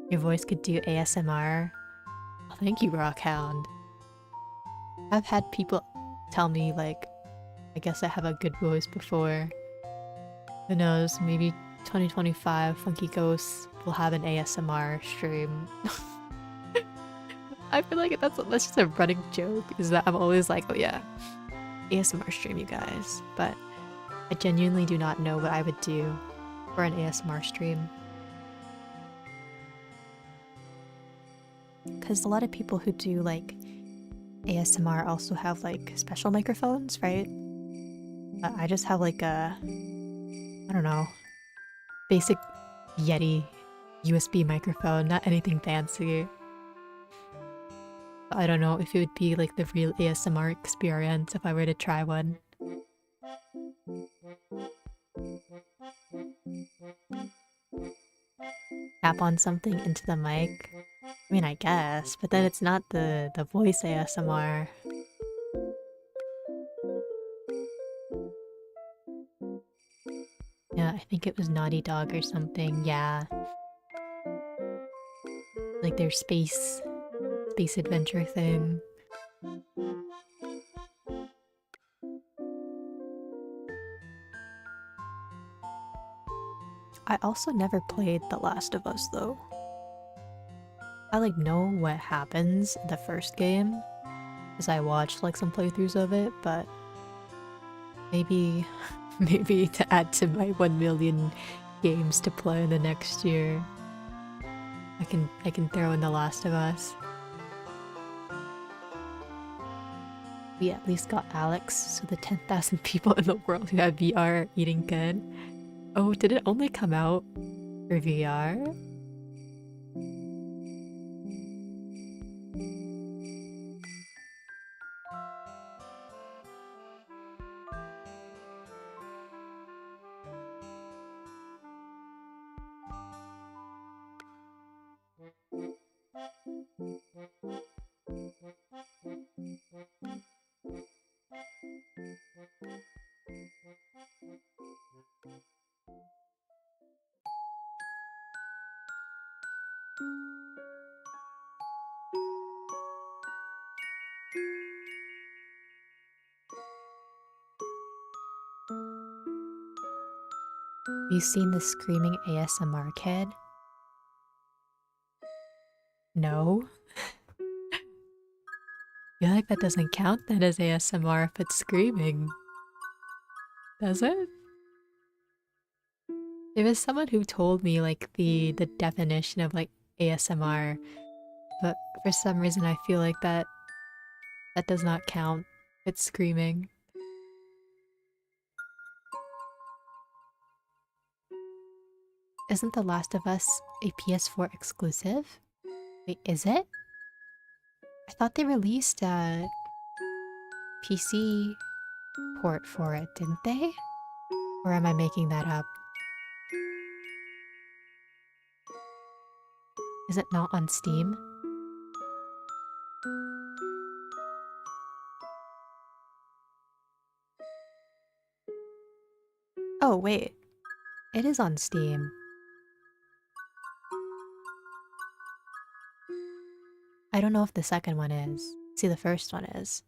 Your voice could do ASMR. Oh, thank you, Rockhound. I've had people tell me, like, I guess I have a good voice before. Who knows, maybe 2025 Funkyghosts will have an ASMR stream. I feel like that's just a running joke, is that I'm always like, oh yeah, ASMR stream, you guys. But I genuinely do not know what I would do for an ASMR stream. Because a lot of people who do like ASMR also have like special microphones, right? I just have like a, I don't know, basic Yeti USB microphone, not anything fancy. I don't know if it would be like the real ASMR experience if I were to try one. Tap on something into the mic? I mean, I guess, but then it's not the voice ASMR. Yeah, I think it was Naughty Dog or something, yeah. Like their space adventure thing. I also never played The Last of Us though. I like know what happens in the first game, because I watched like some playthroughs of it, but maybe maybe to add to my 1 million games to play in the next year, I can throw in The Last of Us. We at least got Alex, so the 10,000 people in the world who have VR are eating good. Oh, did it only come out for VR? Have you seen the screaming ASMR kid? No? I feel like that doesn't count then as ASMR if it's screaming. Does it? There was someone who told me like the definition of like ASMR, but for some reason I feel like that does not count. It's screaming. Isn't The Last of Us a PS4 exclusive? Wait, is it? I thought they released a PC port for it, didn't they? Or am I making that up? Is it not on Steam? Oh, wait. It is on Steam. I don't know if the second one is. See, the first one is.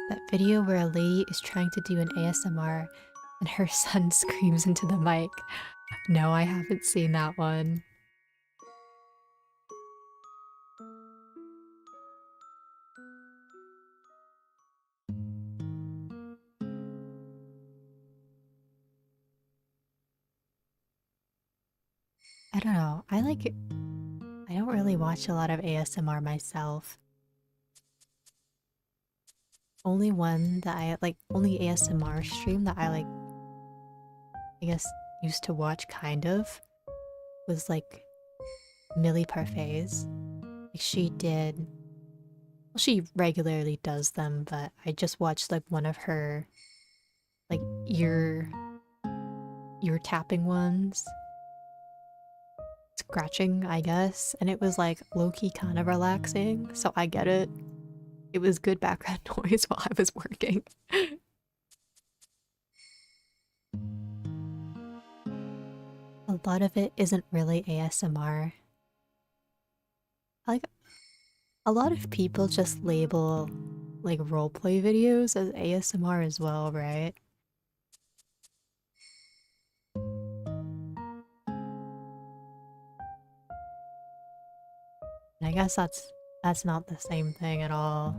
That video where a lady is trying to do an ASMR and her son screams into the mic. No, I haven't seen that one. I don't know. I don't really watch a lot of ASMR myself. Only one that I like, only ASMR stream that I like, I guess, used to watch kind of was like Millie Parfait's. Like she did, well, she regularly does them, but I just watched like one of her like ear tapping ones. Scratching, I guess, and it was like low-key kind of relaxing, so I get it. It was good background noise while I was working. A lot of it isn't really ASMR. Like, a lot of people just label like roleplay videos as ASMR as well, right? And I guess that's not the same thing at all.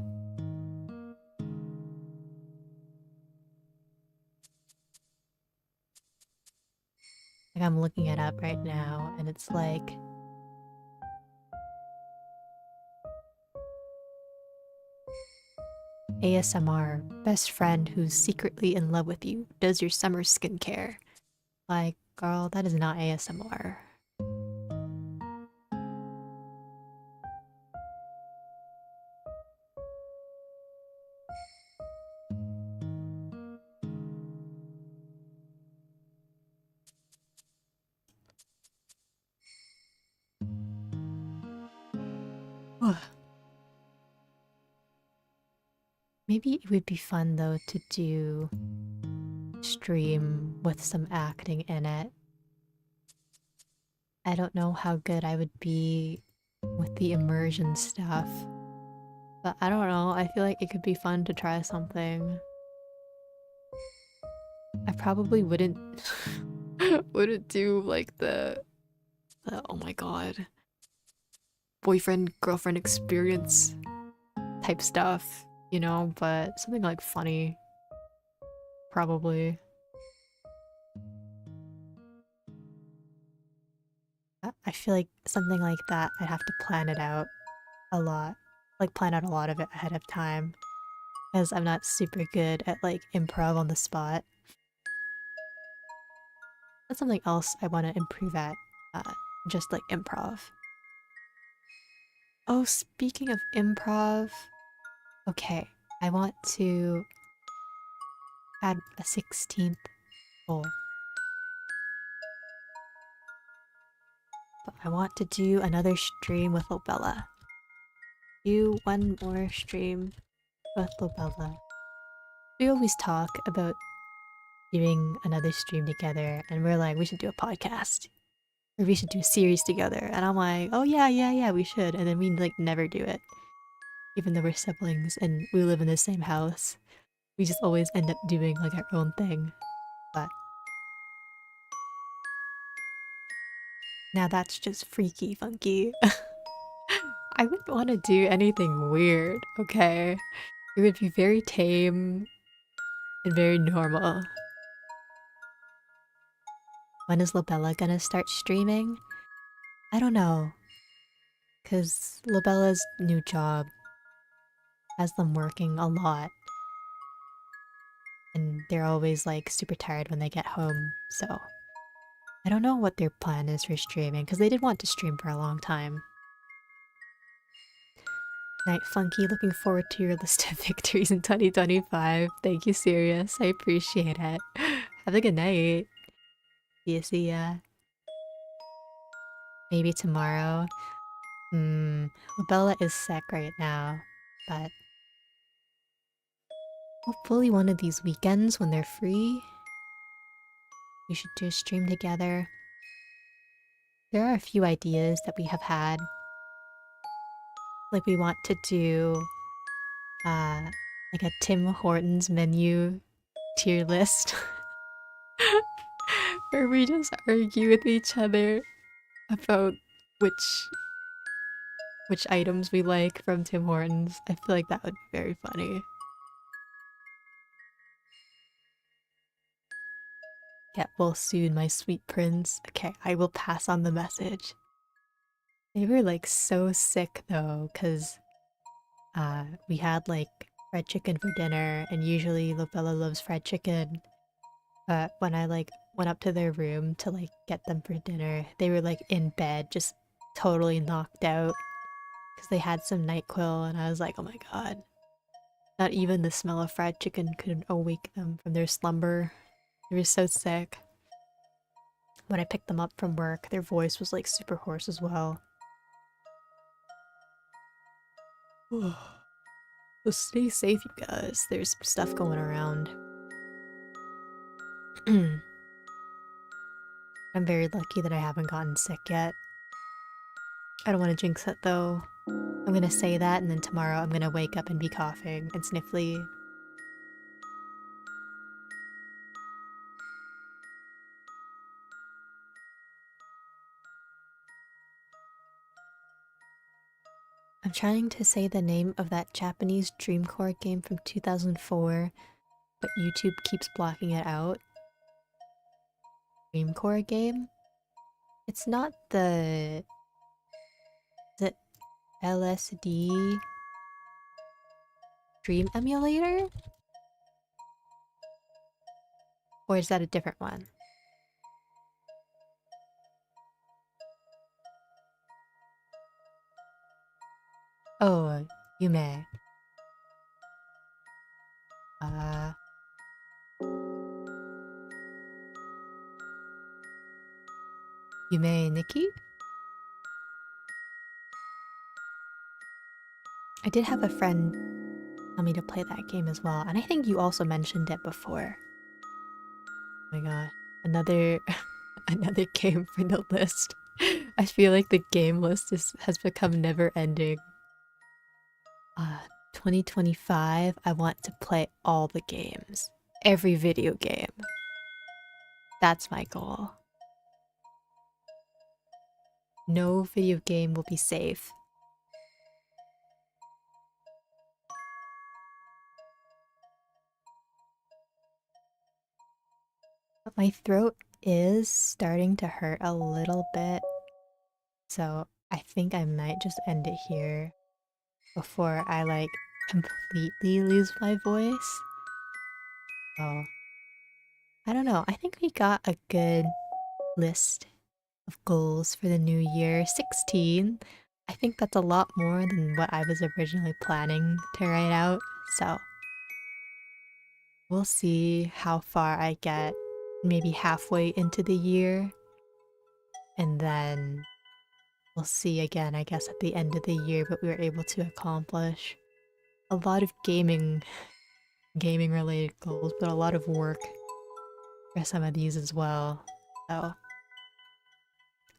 Like I'm looking it up right now and it's like ASMR, best friend who's secretly in love with you, does your summer skincare. Like, girl, that is not ASMR. Maybe it would be fun though to do stream with some acting in it. I don't know how good I would be with the immersion stuff, but I don't know. I feel like it could be fun to try something. I probably wouldn't wouldn't do like the oh my god, boyfriend girlfriend experience type stuff, you know, but something like funny probably. I feel like something like that I'd have to plan it out a lot. Like plan out a lot of it ahead of time. Because I'm not super good at like improv on the spot. That's something else I want to improve at. Just like improv. Oh, speaking of improv. Okay, I want to add a 16th goal. But I want to do another stream with Lobella. Do one more stream with Lobella. We always talk about doing another stream together, and we're like, we should do a podcast. Or we should do a series together. And I'm like, oh yeah, we should. And then we like never do it. Even though we're siblings and we live in the same house. We just always end up doing like our own thing. But now that's just freaky funky. I wouldn't want to do anything weird, okay? It would be very tame and very normal. When is Lobella gonna start streaming? I don't know. Cause Lobella's new job has them working a lot. And they're always like super tired when they get home, so I don't know what their plan is for streaming, because they did want to stream for a long time. Night Funky, looking forward to your list of victories in 2025. Thank you, Sirius. I appreciate it. Have a good night. See, yeah. Maybe tomorrow. Bella is sick right now, but hopefully one of these weekends when they're free, we should do a stream together. There are a few ideas that we have had. Like we want to do like a Tim Hortons menu tier list where we just argue with each other about which items we like from Tim Hortons. I feel like that would be very funny. Get well soon, my sweet prince. Okay, I will pass on the message. They were like so sick though, because we had like fried chicken for dinner, and usually Lopella loves fried chicken. But when I like went up to their room to like get them for dinner, they were like in bed, just totally knocked out because they had some NyQuil, and I was like, oh my god. Not even the smell of fried chicken could awake them from their slumber. They were so sick. When I picked them up from work, their voice was like super hoarse as well. So stay safe, you guys. There's stuff going around. I'm very lucky that I haven't gotten sick yet. I don't want to jinx it though. I'm gonna say that, and then tomorrow I'm gonna wake up and be coughing and sniffly. I'm trying to say the name of that Japanese Dreamcore game from 2004, but YouTube keeps blocking it out. Dreamcore game? It's not the... Is it LSD Dream Emulator? Or is that a different one? Oh, Yume. Yume Nikki? I did have a friend tell me to play that game as well, and I think you also mentioned it before. Oh my god. Another another game for the list. I feel like the game list has become never ending. 2025, I want to play all the games. Every video game. That's my goal. No video game will be safe. But my throat is starting to hurt a little bit, so I think I might just end it here before I like completely lose my voice. Oh, I don't know. I think we got a good list of goals for the new year. 16. I think that's a lot more than what I was originally planning to write out. So we'll see how far I get, maybe halfway into the year. And then we'll see again, I guess, at the end of the year what we were able to accomplish. A lot of gaming related goals, but a lot of work for some of these as well. So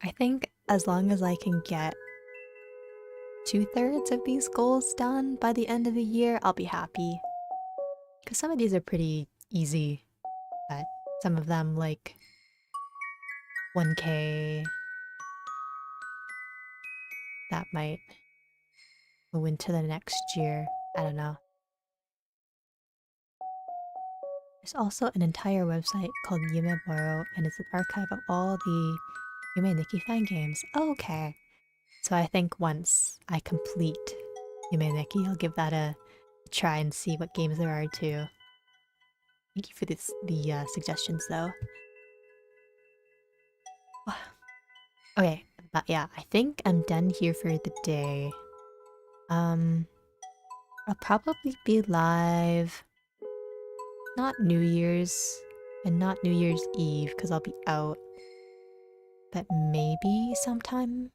I think as long as I can get 2/3 of these goals done by the end of the year, I'll be happy. Because some of these are pretty easy, but some of them, like 1K, that might go into the next year. I don't know. There's also an entire website called Yumeboro, and it's an archive of all the Yume Nikki fan games. Oh, okay. So I think once I complete Yume Nikki, I'll give that a try and see what games there are too. Thank you for the suggestions though. Okay, but yeah, I think I'm done here for the day. I'll probably be live not New Year's and not New Year's Eve because I'll be out. but maybe sometime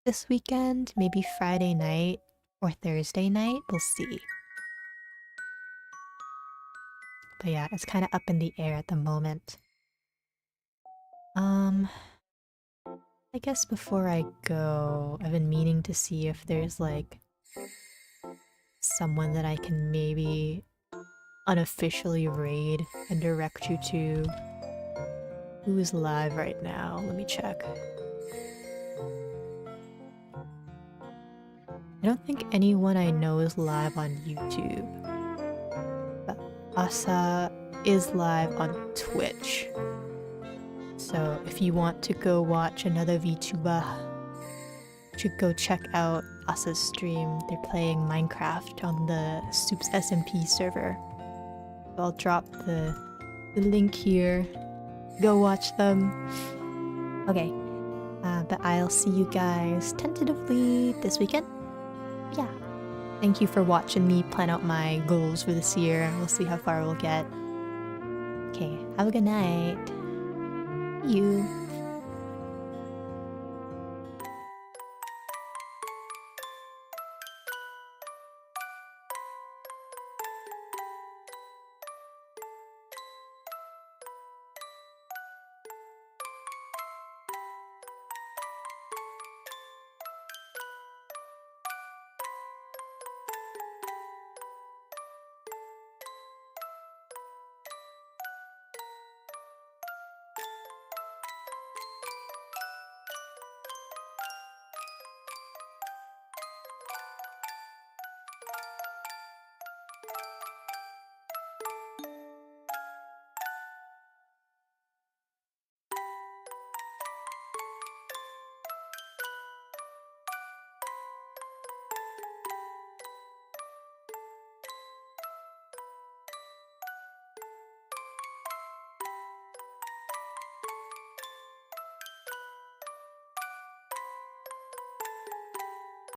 this weekend, maybe Friday night or Thursday night, we'll see. But yeah, it's kind of up in the air at the moment. I guess before I go, I've been meaning to see if there's like someone that I can maybe unofficially raid and direct you to. Who is live right now? Let me check. I don't think anyone I know is live on YouTube, but Asa is live on Twitch. So if you want to go watch another VTuber, you should go check out Asa's stream. They're playing Minecraft on the Soups SMP server. So I'll drop the link here. Go watch them. Okay, but I'll see you guys tentatively this weekend. Yeah. Thank you for watching me plan out my goals for this year. We'll see how far we'll get. Okay, have a good night. See you.